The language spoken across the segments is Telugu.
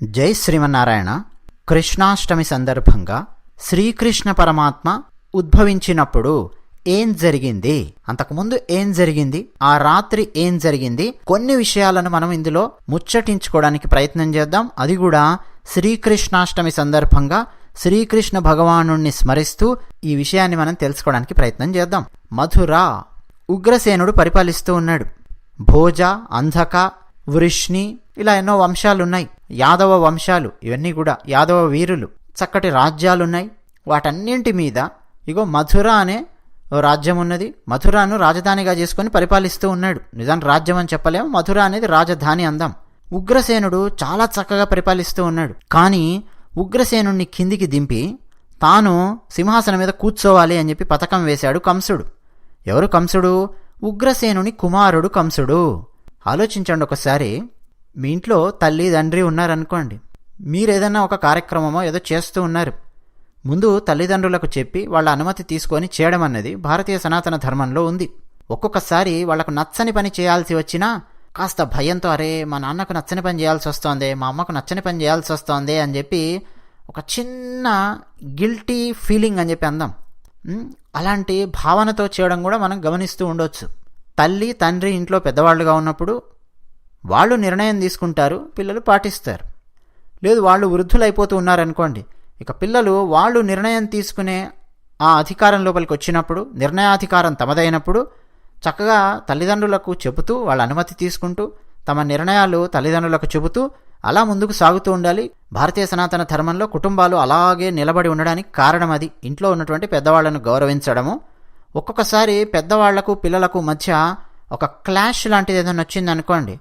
జై శ్రీమన్నారాయణ. కృష్ణాష్టమి సందర్భంగా శ్రీకృష్ణ పరమాత్మ ఉద్భవించినప్పుడు ఏం జరిగింది, అంతకుముందు ఏం జరిగింది, ఆ రాత్రి ఏం జరిగింది, కొన్ని విషయాలను మనం ఇందులో ముచ్చటించుకోవడానికి ప్రయత్నం చేద్దాం. అది కూడా శ్రీకృష్ణాష్టమి సందర్భంగా శ్రీకృష్ణ భగవానుణ్ణి స్మరిస్తూ ఈ విషయాన్ని మనం తెలుసుకోవడానికి ప్రయత్నం చేద్దాం. మధుర ఉగ్రసేనుడు పరిపాలిస్తూ ఉన్నాడు. భోజ, అంధక, వృష్ణి ఇలా ఎన్నో వంశాలున్నాయి. యాదవ వంశాలు, ఇవన్నీ కూడా యాదవ వీరులు, చక్కటి రాజ్యాలున్నాయి. వాటన్నింటి మీద ఇగో మధుర అనే రాజ్యం ఉన్నది. మధురను రాజధానిగా చేసుకుని పరిపాలిస్తూ ఉన్నాడు. నిజానికి రాజ్యం అని చెప్పలేము, మధుర అనేది రాజధాని అందాం. ఉగ్రసేనుడు చాలా చక్కగా పరిపాలిస్తూ ఉన్నాడు. కానీ ఉగ్రసేనుణ్ణి కిందికి దింపి తాను సింహాసనం మీద కూర్చోవాలి అని చెప్పి పథకం వేశాడు కంసుడు. ఎవరు కంసుడు? ఉగ్రసేనుని కుమారుడు కంసుడు. ఆలోచించండి ఒకసారి. మీ ఇంట్లో తల్లి తండ్రి ఉన్నారనుకోండి. మీరేదన్నా ఒక కార్యక్రమమో ఏదో చేస్తూ ఉన్నారు. ముందు తల్లిదండ్రులకు చెప్పి వాళ్ళ అనుమతి తీసుకొని చేయడం అన్నది భారతీయ సనాతన ధర్మంలో ఉంది. ఒక్కొక్కసారి వాళ్లకు నచ్చని పని చేయాల్సి వచ్చినా కాస్త భయంతో, అరే మా నాన్నకు నచ్చని పని చేయాల్సి వస్తోంది, మా అమ్మకు నచ్చని పని చేయాల్సి వస్తోంది అని చెప్పి ఒక చిన్న గిల్టీ ఫీలింగ్ అని చెప్పి అందాం. అలాంటి భావనతో చేయడం కూడా మనం గమనిస్తూ ఉండొచ్చు. తల్లి తండ్రి ఇంట్లో పెద్దవాళ్ళుగా ఉన్నప్పుడు వాళ్ళు నిర్ణయం తీసుకుంటారు, పిల్లలు పాటిస్తారు. లేదు వాళ్ళు వృద్ధులైపోతూ ఉన్నారనుకోండి, ఇక పిల్లలు వాళ్ళు నిర్ణయం తీసుకునే ఆ అధికారం లోపలికి వచ్చినప్పుడు, నిర్ణయాధికారం తమదైనప్పుడు చక్కగా తల్లిదండ్రులకు చెబుతూ వాళ్ళ అనుమతి తీసుకుంటూ తమ నిర్ణయాలు తల్లిదండ్రులకు చెబుతూ అలా ముందుకు సాగుతూ ఉండాలి. భారతీయ సనాతన ధర్మంలో కుటుంబాలు అలాగే నిలబడి ఉండడానికి కారణం అది. ఇంట్లో ఉన్నటువంటి పెద్దవాళ్లను గౌరవించడము. ఒక్కొక్కసారి పెద్దవాళ్లకు పిల్లలకు మధ్య ఒక క్లాష్ లాంటిది ఏదైనా వచ్చిందనుకోండి,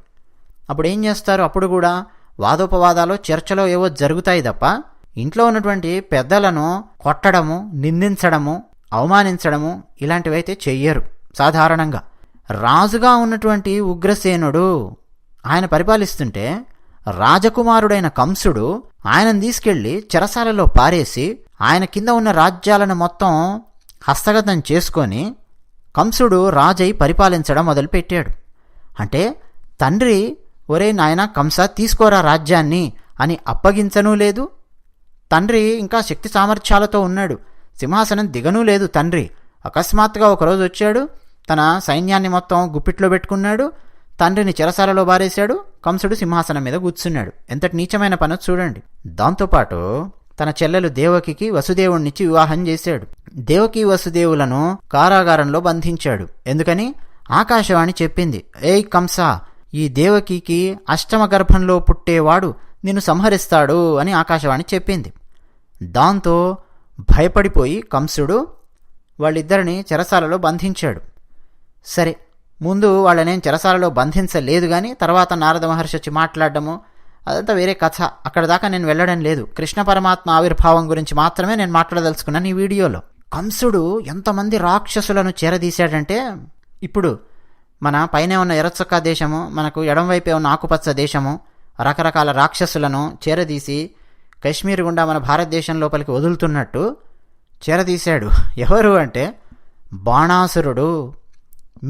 అప్పుడు ఏం చేస్తారు? అప్పుడు కూడా వాదోపవాదాలు, చర్చలో ఏవో జరుగుతాయి తప్ప ఇంట్లో ఉన్నటువంటి పెద్దలను కొట్టడము, నిందించడము, అవమానించడము ఇలాంటివైతే చెయ్యరు సాధారణంగా. రాజుగా ఉన్నటువంటి ఉగ్రసేనుడు ఆయన పరిపాలిస్తుంటే రాజకుమారుడైన కంసుడు ఆయనను తీసుకెళ్లి చెరసాలలో పారేసి ఆయన కింద ఉన్న రాజ్యాలను మొత్తం హస్తగతం చేసుకొని కంసుడు రాజై పరిపాలించడం మొదలుపెట్టాడు. అంటే తండ్రి, ఒరే నాయన కంస తీసుకోరా రాజ్యాన్ని అని అప్పగించనూ లేదు. తండ్రి ఇంకా శక్తి సామర్థ్యాలతో ఉన్నాడు, సింహాసనం దిగనూ లేదు తండ్రి. అకస్మాత్తుగా ఒకరోజు వచ్చాడు, తన సైన్యాన్ని మొత్తం గుప్పిట్లో పెట్టుకున్నాడు, తండ్రిని చెరసాలలో బారేశాడు, కంసుడు సింహాసనం మీద కూర్చున్నాడు. ఎంతటి నీచమైన పని చూడండి. దాంతోపాటు తన చెల్లెలు దేవకికి వసుదేవుణ్ణిచ్చి వివాహం చేశాడు. దేవకి వసుదేవులను కారాగారంలో బంధించాడు. ఎందుకని? ఆకాశవాణి చెప్పింది, ఏయ్ కంస, ఈ దేవకికి అష్టమ గర్భంలో పుట్టేవాడు నిన్ను సంహరిస్తాడు అని ఆకాశవాణి చెప్పింది. దాంతో భయపడిపోయి కంసుడు వాళ్ళిద్దరిని చెరసాలలో బంధించాడు. సరే, ముందు వాళ్ళనేం చెరసాలలో బంధించలేదు, కానీ తర్వాత నారద మహర్షి వచ్చి మాట్లాడడము అదంతా వేరే కథ. అక్కడ దాకా నేను వెళ్ళడం లేదు. కృష్ణ పరమాత్మ ఆవిర్భావం గురించి మాత్రమే నేను మాట్లాడదలుచుకున్నాను ఈ వీడియోలో. కంసుడు ఎంతమంది రాక్షసులను చేరదీశాడంటే, ఇప్పుడు మన పైనే ఉన్న ఎర్రచొక్కా దేశము, మనకు ఎడంవైపే ఉన్న ఆకుపచ్చ దేశము రకరకాల రాక్షసులను చేరదీసి కశ్మీర్ గుండా మన భారతదేశం లోపలికి వదులుతున్నట్టు చేరదీశాడు. ఎవరు అంటే బాణాసురుడు.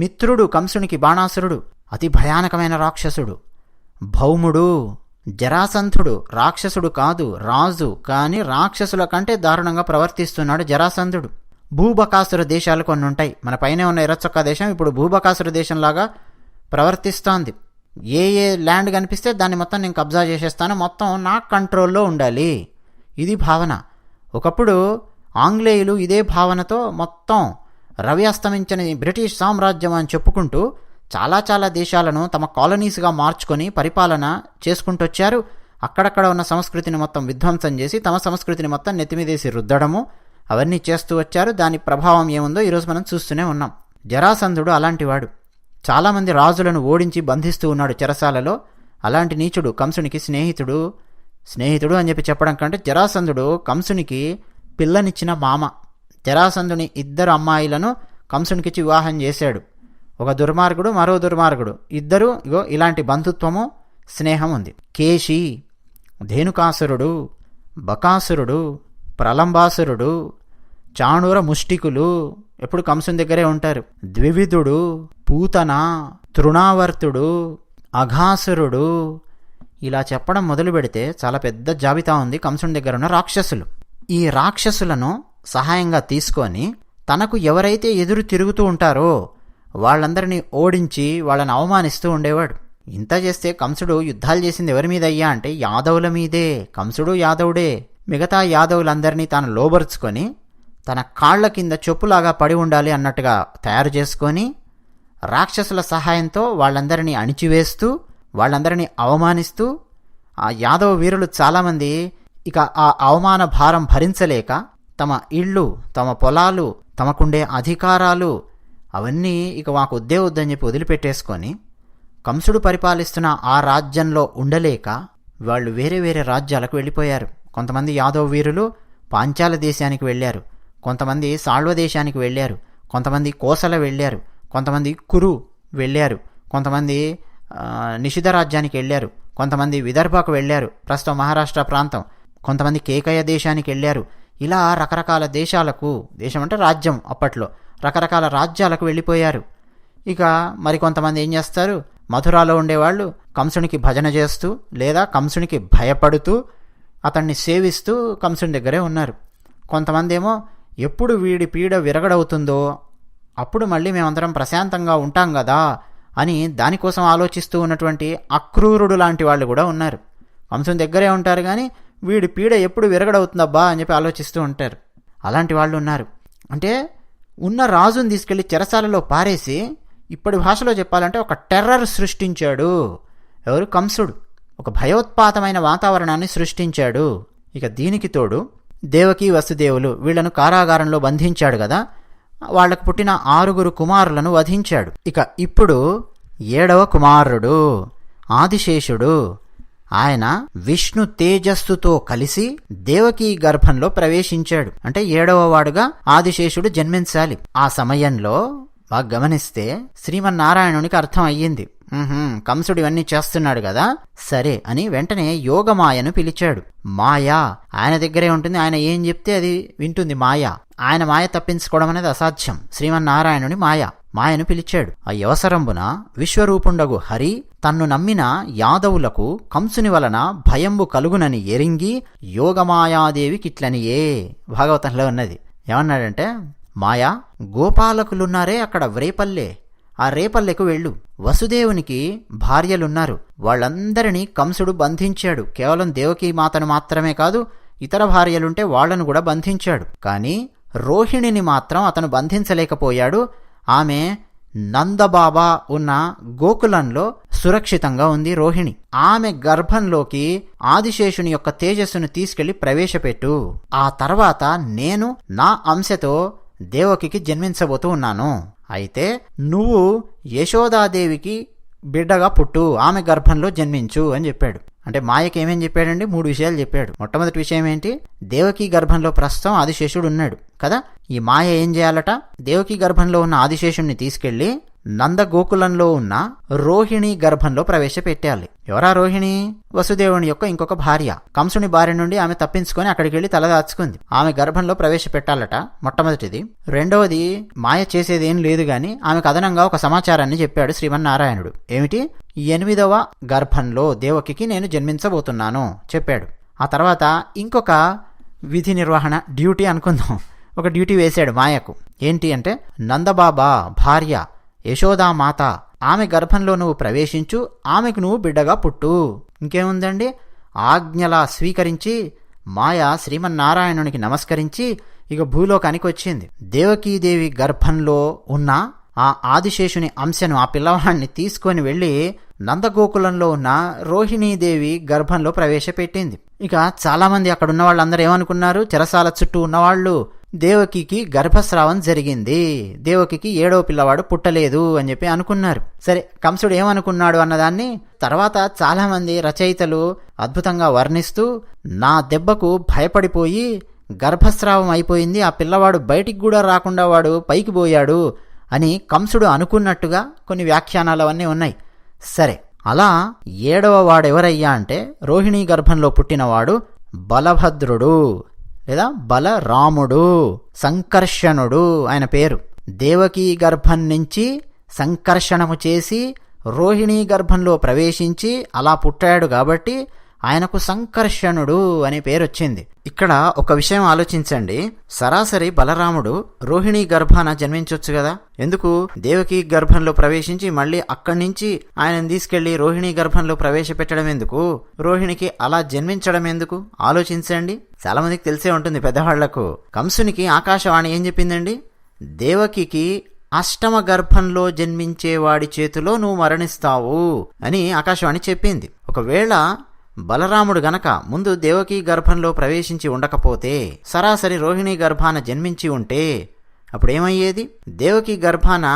మిత్రుడు కంసునికి బాణాసురుడు, అతి భయానకమైన రాక్షసుడు. భౌముడు, జరాసంధుడు, రాక్షసుడు కాదు రాజు, కానీ రాక్షసుల కంటే దారుణంగా ప్రవర్తిస్తున్నాడు జరాసంధుడు. భూబకాసుర దేశాలు కొన్ని ఉంటాయి. మన పైన ఉన్న ఎర్రచొక్కా దేశం ఇప్పుడు భూబకాసుర దేశంలాగా ప్రవర్తిస్తోంది. ఏ ల్యాండ్ కనిపిస్తే దాన్ని మొత్తం నేను కబ్జా చేసేస్తాను, మొత్తం నా కంట్రోల్లో ఉండాలి, ఇది భావన. ఒకప్పుడు ఆంగ్లేయులు ఇదే భావనతో మొత్తం రవి అస్తమించని బ్రిటిష్ సామ్రాజ్యం అని చెప్పుకుంటూ చాలా చాలా దేశాలను తమ కాలనీస్గా మార్చుకొని పరిపాలన చేసుకుంటొచ్చారు. అక్కడక్కడ ఉన్న సంస్కృతిని మొత్తం విధ్వంసం చేసి తమ సంస్కృతిని మొత్తం నెత్తిమీదేసి రుద్దడము అవన్నీ చేస్తూ వచ్చారు. దాని ప్రభావం ఏముందో ఈరోజు మనం చూస్తూనే ఉన్నాం. జరాసంధుడు అలాంటివాడు. చాలామంది రాజులను ఓడించి బంధిస్తూ ఉన్నాడు చెరసాలలో. అలాంటి నీచుడు కంసునికి స్నేహితుడు అని చెప్పి చెప్పడం కంటే జరాసంధుడు కంసునికి పిల్లనిచ్చిన మామ. జరాసంధుని ఇద్దరు అమ్మాయిలను కంసునికిచ్చి వివాహం చేశాడు. ఒక దుర్మార్గుడు, మరో దుర్మార్గుడు, ఇద్దరు. ఇగో ఇలాంటి బంధుత్వము, స్నేహం ఉంది. కేశి, ధేనుకాసురుడు, బకాసురుడు, ప్రలంబాసురుడు, చాణూర ముష్టికులు ఎప్పుడు కంసుని దగ్గరే ఉంటారు. ద్వివిధుడు, పూతన, తృణావర్తుడు, అఘాసురుడు, ఇలా చెప్పడం మొదలు పెడితే చాలా పెద్ద జాబితా ఉంది కంసుని దగ్గర ఉన్న రాక్షసులు. ఈ రాక్షసులను సహాయంగా తీసుకొని తనకు ఎవరైతే ఎదురు తిరుగుతూ ఉంటారో వాళ్ళందరినీ ఓడించి వాళ్ళని అవమానిస్తూ ఉండేవాడు. ఇంత చేస్తే కంసుడు యుద్ధాలు చేసింది ఎవరి మీద అయ్యా అంటే యాదవుల మీదే. కంసుడు యాదవుడే. మిగతా యాదవులందరినీ తాను లోబరుచుకొని తన కాళ్ల కింద చెప్పులాగా పడి ఉండాలి అన్నట్టుగా తయారు చేసుకొని రాక్షసుల సహాయంతో వాళ్ళందరినీ అణిచివేస్తూ వాళ్ళందరినీ అవమానిస్తూ ఆ యాదవ వీరులు చాలామంది ఇక ఆ అవమాన భారం భరించలేక తమ ఇళ్ళు, తమ పొలాలు, తమకుండే అధికారాలు అవన్నీ ఇక మాకు వద్దే వద్దని చెప్పి వదిలిపెట్టేసుకొని కంసుడు పరిపాలిస్తున్న ఆ రాజ్యంలో ఉండలేక వాళ్ళు వేరే వేరే రాజ్యాలకు వెళ్ళిపోయారు. కొంతమంది యాదవ వీరులు పాంచాల దేశానికి వెళ్ళారు, కొంతమంది సాళ్వ దేశానికి వెళ్ళారు, కొంతమంది కోసల వెళ్ళారు, కొంతమంది కురు వెళ్ళారు, కొంతమంది నిషిధ రాజ్యానికి వెళ్ళారు, కొంతమంది విదర్భకు వెళ్ళారు, ప్రస్తుతం మహారాష్ట్ర ప్రాంతం, కొంతమంది కేకయ దేశానికి వెళ్ళారు. ఇలా రకరకాల దేశాలకు, దేశం అంటే రాజ్యం, అప్పట్లో రకరకాల రాజ్యాలకు వెళ్ళిపోయారు. ఇక మరికొంతమంది ఏం చేస్తారు, మథురాలో ఉండేవాళ్ళు కంసునికి భజన చేస్తూ లేదా కంసునికి భయపడుతూ అతన్ని సేవిస్తూ కంసుని దగ్గరే ఉన్నారు. కొంతమంది ఏమో ఎప్పుడు వీడి పీడ విరగడవుతుందో అప్పుడు మళ్ళీ మేమందరం ప్రశాంతంగా ఉంటాం కదా అని దానికోసం ఆలోచిస్తూ ఉన్నటువంటి అక్రూరుడు లాంటి వాళ్ళు కూడా ఉన్నారు. కంసుని దగ్గరే ఉంటారు కానీ వీడి పీడ ఎప్పుడు విరగడవుతుందబ్బా అని చెప్పి ఆలోచిస్తూ ఉంటారు. అలాంటి వాళ్ళు ఉన్నారు. అంటే ఉన్న రాజుని తీసుకెళ్లి చెరసాలలో పారేసి ఇప్పటి భాషలో చెప్పాలంటే ఒక టెర్రర్ సృష్టించాడు. ఎవరు? కంసుడు. ఒక భయోత్పాతమైన వాతావరణాన్ని సృష్టించాడు. ఇక దీనికి తోడు దేవకీ వసుదేవులు వీళ్లను కారాగారంలో బంధించాడు కదా, వాళ్లకు పుట్టిన 6 కుమారులను వధించాడు. ఇక ఇప్పుడు 7వ కుమారుడు ఆదిశేషుడు. ఆయన విష్ణు తేజస్సుతో కలిసి దేవకీ గర్భంలో ప్రవేశించాడు. అంటే 7వ వాడుగా ఆదిశేషుడు జన్మించాలి. ఆ సమయంలో బాగా గమనిస్తే శ్రీమన్నారాయణునికి అర్థం అయ్యింది, కంసుడు ఇవన్నీ చేస్తున్నాడు కదా, సరే అని వెంటనే యోగమాయను పిలిచాడు. మాయా ఆయన దగ్గరే ఉంటుంది, ఆయన ఏం చెప్తే అది వింటుంది మాయ. ఆయన మాయ తప్పించుకోవడం అనేది అసాధ్యం. శ్రీమన్నారాయణుని మాయను పిలిచాడు. ఆ అవసరంబున విశ్వరూపుండగు హరి తన్ను నమ్మిన యాదవులకు కంసుని వలన భయంబు కలుగునని ఎరింగి యోగమాయాదేవికిట్లనియే భాగవతంలో ఉన్నది. ఏమన్నాడంటే, మాయా గోపాలకులున్నారే అక్కడ రేపల్లె, ఆ రేపల్లెకు వెళ్ళు. వసుదేవునికి భార్యలున్నారు, వాళ్ళందరినీ కంసుడు బంధించాడు. కేవలం దేవకీ మాతను మాత్రమే కాదు, ఇతర భార్యలుంటే వాళ్లను కూడా బంధించాడు. కానీ రోహిణిని మాత్రం అతను బంధించలేకపోయాడు. ఆమె నందబాబా ఉన్న గోకులంలో సురక్షితంగా ఉంది రోహిణి. ఆమె గర్భంలోకి ఆదిశేషుని యొక్క తేజస్సును తీసుకెళ్లి ప్రవేశపెట్టు. ఆ తర్వాత నేను నా అంశతో దేవకికి జన్మించబోతూ ఉన్నాను. అయితే నువ్వు యశోదాదేవికి బిడ్డగా పుట్టు, ఆమె గర్భంలో జన్మించు అని చెప్పాడు. అంటే మాయకి ఏమేం చెప్పాడండి? 3 విషయాలు చెప్పాడు. మొట్టమొదటి విషయం ఏంటి? దేవకీ గర్భంలో ప్రస్తుతం ఆదిశేషుడు ఉన్నాడు కదా, ఈ మాయ ఏం చేయాలట? దేవకీ గర్భంలో ఉన్న ఆదిశేషుణ్ణి తీసుకెళ్లి నందగోకులంలో ఉన్న రోహిణి గర్భంలో ప్రవేశపెట్టాలి. ఎవరా రోహిణి? వసుదేవుని యొక్క ఇంకొక భార్య. కంసుని భార్య నుండి ఆమె తప్పించుకొని అక్కడికి వెళ్లి తలదాచుకుంది. ఆమె గర్భంలో ప్రవేశపెట్టాలట మొట్టమొదటిది. రెండవది, మాయ చేసేదేం లేదు గాని ఆమెకు అదనంగా ఒక సమాచారాన్ని చెప్పాడు శ్రీమన్నారాయణుడు. ఏమిటి? 8వ గర్భంలో దేవకికి నేను జన్మించబోతున్నాను చెప్పాడు. ఆ తర్వాత ఇంకొక విధి నిర్వహణ డ్యూటీ అనుకుందాం, ఒక డ్యూటీ వేశాడు మాయకు. ఏంటి అంటే, నందబాబా భార్య యశోదామాత ఆమె గర్భంలో నువ్వు ప్రవేశించు, ఆమెకు నువ్వు బిడ్డగా పుట్టు. ఇంకేముందండి? ఆజ్ఞలా స్వీకరించి మాయ శ్రీమన్నారాయణునికి నమస్కరించి ఇక భూలోకానికి వచ్చింది. దేవకీదేవి గర్భంలో ఉన్న ఆ ఆదిశేషుని అంశను, ఆ పిల్లవాడిని తీసుకొని వెళ్ళి నందగోకులంలో ఉన్న రోహిణీదేవి గర్భంలో ప్రవేశపెట్టింది. ఇక చాలామంది అక్కడ ఉన్న వాళ్ళందరూ ఏమనుకున్నారు? చెరసాల చుట్టూ ఉన్నవాళ్ళు దేవకికి గర్భస్రావం జరిగింది, దేవకికి 7వ పిల్లవాడు పుట్టలేదు అని చెప్పి అనుకున్నారు. సరే, కంసుడు ఏమనుకున్నాడు అన్నదాన్ని తర్వాత చాలామంది రచయితలు అద్భుతంగా వర్ణిస్తూ, నా దెబ్బకు భయపడిపోయి గర్భస్రావం అయిపోయింది, ఆ పిల్లవాడు బయటికి కూడా రాకుండా వాడు పైకి పోయాడు అని కంసుడు అనుకున్నట్టుగా కొన్ని వ్యాఖ్యానాలు అవన్నీ ఉన్నాయి. సరే, అలా 7వ వాడు ఎవరయ్యా అంటే రోహిణీ గర్భంలో పుట్టినవాడు బలభద్రుడు లేదా బలరాముడు, సంకర్షణుడు ఆయన పేరు. దేవకీ గర్భం నుంచి సంకర్షణము చేసి రోహిణీ గర్భంలో ప్రవేశించి అలా పుట్టాడు కాబట్టి ఆయనకు సంకర్షణుడు అనే పేరొచ్చింది. ఇక్కడ ఒక విషయం ఆలోచించండి. సరాసరి బలరాముడు రోహిణీ గర్భాన జన్మించొచ్చు కదా, ఎందుకు దేవకీ గర్భంలో ప్రవేశించి మళ్ళీ అక్కడి నుంచి ఆయనను తీసుకెళ్లి రోహిణీ గర్భంలో ప్రవేశపెట్టడం ఎందుకు, రోహిణికి అలా జన్మించడం ఎందుకు ఆలోచించండి. చాలా మందికి తెలిసే ఉంటుంది పెద్దవాళ్లకు. కంసునికి ఆకాశవాణి ఏం చెప్పిందండి? దేవకికి అష్టమ గర్భంలో జన్మించేవాడి చేతిలో నువ్వు మరణిస్తావు అని ఆకాశవాణి చెప్పింది. ఒకవేళ బలరాముడు గనక ముందు దేవకీ గర్భంలో ప్రవేశించి ఉండకపోతే, సరాసరి రోహిణీ గర్భాన జన్మించి ఉంటే అప్పుడేమయ్యేది? దేవకీ గర్భాన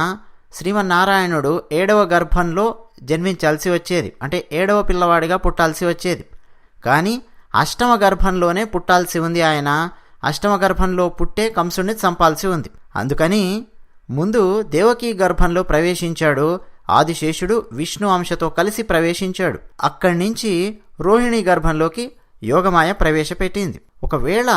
శ్రీమన్నారాయణుడు 7వ గర్భంలో జన్మించాల్సి వచ్చేది, అంటే 7వ పిల్లవాడిగా పుట్టాల్సి వచ్చేది. కానీ అష్టమ గర్భంలోనే పుట్టాల్సి ఉంది. ఆయన అష్టమ గర్భంలో పుట్టే కంసుడిని చంపాల్సి ఉంది. అందుకని ముందు దేవకీ గర్భంలో ప్రవేశించాడు. ఆదిశేషుడు విష్ణు అంశతో కలిసి ప్రవేశించాడు. అక్కడి నుంచి రోహిణీ గర్భంలోకి యోగమాయ ప్రవేశపెట్టింది. ఒకవేళ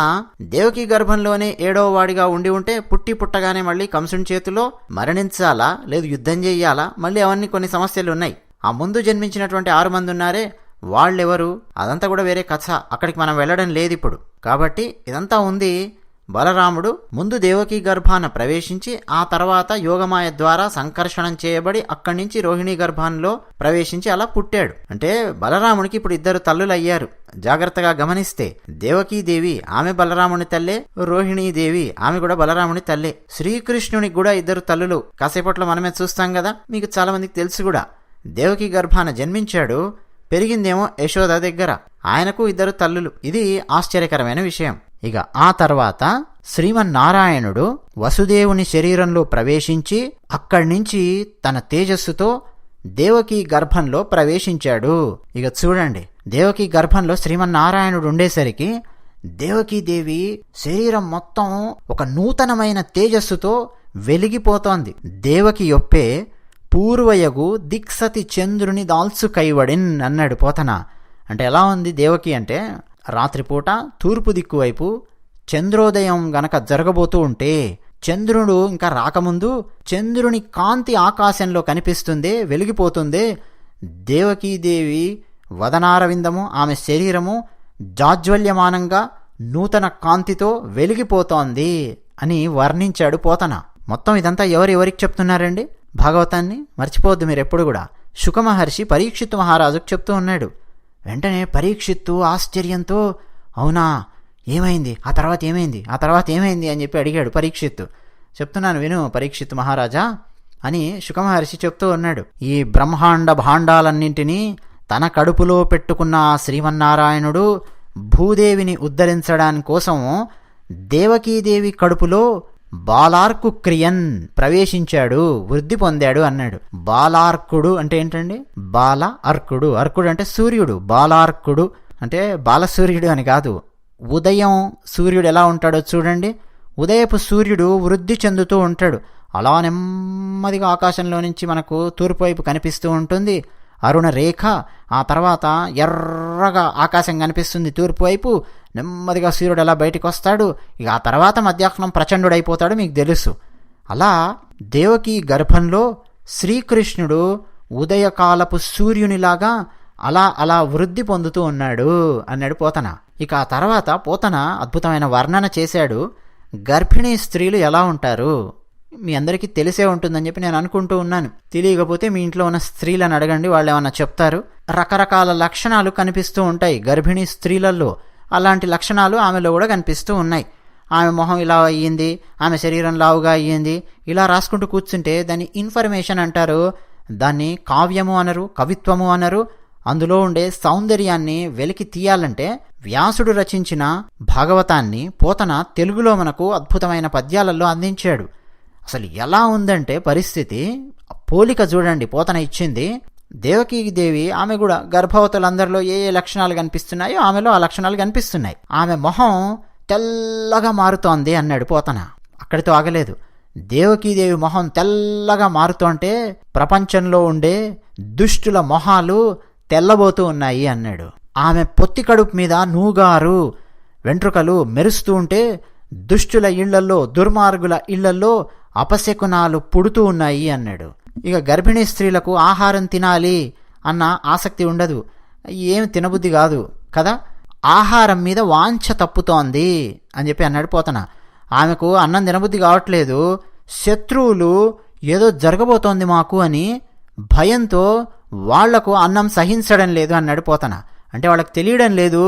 దేవకీ గర్భంలోనే 7వ వాడిగా ఉండి ఉంటే పుట్టగానే మళ్ళీ కంసుని చేతిలో మరణించాలా, లేదు యుద్ధం చెయ్యాలా, మళ్ళీ అవన్నీ కొన్ని సమస్యలు ఉన్నాయి. ఆ ముందు జన్మించినటువంటి 6 మంది ఉన్నారే, వాళ్ళెవరు? అదంతా కూడా వేరే కథ, అక్కడికి మనం వెళ్ళడం లేదు ఇప్పుడు. కాబట్టి ఇదంతా ఉంది. బలరాముడు ముందు దేవకీ గర్భాన ప్రవేశించి ఆ తర్వాత యోగమాయ ద్వారా సంకర్షణం చేయబడి అక్కడి నుంచి రోహిణీ గర్భంలో ప్రవేశించి అలా పుట్టాడు. అంటే బలరాముడికి ఇప్పుడు 2 తల్లులు అయ్యారు. జాగ్రత్తగా గమనిస్తే దేవకీదేవి ఆమె బలరాముని తల్లే, రోహిణీదేవి ఆమె కూడా బలరాముని తల్లే. శ్రీకృష్ణునికి కూడా 2 తల్లులు కాసేపట్లో మనమే చూస్తాం కదా, మీకు చాలా మందికి తెలుసు కూడా. దేవకీ గర్భాన జన్మించాడు, పెరిగిందేమో యశోద దగ్గర, ఆయనకు 2 తల్లులు. ఇది ఆశ్చర్యకరమైన విషయం. ఇక ఆ తర్వాత శ్రీమన్నారాయణుడు వసుదేవుని శరీరంలో ప్రవేశించి అక్కడి నుంచి తన తేజస్సుతో దేవకీ గర్భంలో ప్రవేశించాడు. ఇక చూడండి, దేవకీ గర్భంలో శ్రీమన్నారాయణుడు ఉండేసరికి దేవకీదేవి శరీరం మొత్తం ఒక నూతనమైన తేజస్సుతో వెలిగిపోతోంది. దేవకి యొప్పే పూర్వయగు దిక్సతి చంద్రుని దాల్సు కైవడిన్ అన్నాడు పోతన. అంటే ఎలా ఉంది దేవకి అంటే, రాత్రిపూట తూర్పు దిక్కు వైపు చంద్రోదయం గనక జరగబోతూ ఉంటే, చంద్రుడు ఇంకా రాకముందు చంద్రుని కాంతి ఆకాశంలో కనిపిస్తుంది, వెలిగిపోతుంది. దేవకీదేవి వదనారవిందము, ఆమె శరీరము జాజ్వల్యమానంగా నూతన కాంతితో వెలిగిపోతోంది అని వర్ణించాడు పోతన. మొత్తం ఇదంతా ఎవరికి చెప్తున్నారండి? భాగవతాన్ని మర్చిపోవద్దు మీరు ఎప్పుడు కూడా. శుకమహర్షి పరీక్షిత్తు మహారాజుకు చెప్తూ ఉన్నాడు. వెంటనే పరీక్షిత్తు ఆశ్చర్యంతో, అవునా, ఏమైంది, ఆ తర్వాత ఏమైంది అని చెప్పి అడిగాడు పరీక్షిత్తు. చెప్తున్నాను విను పరీక్షిత్తు మహారాజా అని శుకమహర్షి చెప్తూ ఉన్నాడు. ఈ బ్రహ్మాండ భాండాలన్నింటినీ తన కడుపులో పెట్టుకున్న శ్రీమన్నారాయణుడు భూదేవిని ఉద్ధరించడాని కోసం దేవకీదేవి కడుపులో బాలార్కు క్రియన్ ప్రవేశించాడు, వృద్ధి పొందాడు అన్నాడు. బాలార్కుడు అంటే ఏంటండి? బాల అర్కుడు, అర్కుడు అంటే సూర్యుడు, బాలార్కుడు అంటే బాలసూర్యుడు అని కాదు. ఉదయం సూర్యుడు ఎలా ఉంటాడో చూడండి. ఉదయపు సూర్యుడు వృద్ధి చెందుతూ ఉంటాడు. అలా నెమ్మదిగా ఆకాశంలో నుంచి మనకు తూర్పు వైపు కనిపిస్తూ ఉంటుంది అరుణ రేఖ. ఆ తర్వాత ఎర్రగా ఆకాశం కనిపిస్తుంది తూర్పు వైపు. నెమ్మదిగా సూర్యుడు అలా బయటికి వస్తాడు. ఇక ఆ తర్వాత మధ్యాహ్నం ప్రచండుడైపోతాడు, మీకు తెలుసు. అలా దేవకీ గర్భంలో శ్రీకృష్ణుడు ఉదయకాలపు సూర్యునిలాగా అలా వృద్ధి పొందుతూ ఉన్నాడు అన్నాడు పోతన. ఇక ఆ తర్వాత పోతన అద్భుతమైన వర్ణన చేశాడు. గర్భిణీ స్త్రీలు ఎలా ఉంటారు మీ అందరికీ తెలిసే ఉంటుందని చెప్పి నేను అనుకుంటూ ఉన్నాను. తెలియకపోతే మీ ఇంట్లో ఉన్న స్త్రీలను అడగండి, వాళ్ళు ఏమన్నా చెప్తారు. రకరకాల లక్షణాలు కనిపిస్తూ ఉంటాయి గర్భిణీ స్త్రీలలో. అలాంటి లక్షణాలు ఆమెలో కూడా కనిపిస్తూ ఉన్నాయి. ఆమె మొహం ఇలా అయ్యింది, ఆమె శరీరం లావుగా అయ్యింది, ఇలా రాసుకుంటూ కూర్చుంటే దాన్ని ఇన్ఫర్మేషన్ అంటారు. దాన్ని కావ్యము అనరు, కవిత్వము అనరు. అందులో ఉండే సౌందర్యాన్ని వెలికి తీయాలంటే వ్యాసుడు రచించిన భాగవతాన్ని పోతన తెలుగులో మనకు అద్భుతమైన పద్యాలలో అందించాడు. అసలు ఎలా ఉందంటే పరిస్థితి, పోలిక చూడండి పోతన ఇచ్చింది. దేవకీదేవి ఆమె కూడా గర్భవతులందరిలో ఏ లక్షణాలు కనిపిస్తున్నాయో ఆమెలో ఆ లక్షణాలు కనిపిస్తున్నాయి. ఆమె మొహం తెల్లగా మారుతోంది అన్నాడు పోతన. అక్కడితో ఆగలేదు. దేవకీదేవి మొహం తెల్లగా మారుతోంటే ప్రపంచంలో ఉండే దుష్టుల మొహాలు తెల్లబోతూ ఉన్నాయి అన్నాడు. ఆమె పొత్తి కడుపు మీద నూగారు వెంట్రుకలు మెరుస్తూ ఉంటే దుష్టుల ఇళ్లల్లో, దుర్మార్గుల ఇళ్లల్లో అపశకునాలు పుడుతూ ఉన్నాయి అన్నాడు. ఇక గర్భిణీ స్త్రీలకు ఆహారం తినాలి అన్న ఆసక్తి ఉండదు, ఏం తినబుద్ధి కాదు కదా, ఆహారం మీద వాంఛ తప్పుతోంది అని చెప్పి అన్నాడు పోతన. ఆమెకు అన్నం తినబుద్ధి కావట్లేదు, శత్రువులు ఏదో జరగబోతోంది మాకు అని భయంతో వాళ్లకు అన్నం సహించడం లేదు అన్నాడు పోతన. అంటే వాళ్ళకి తెలియడం లేదు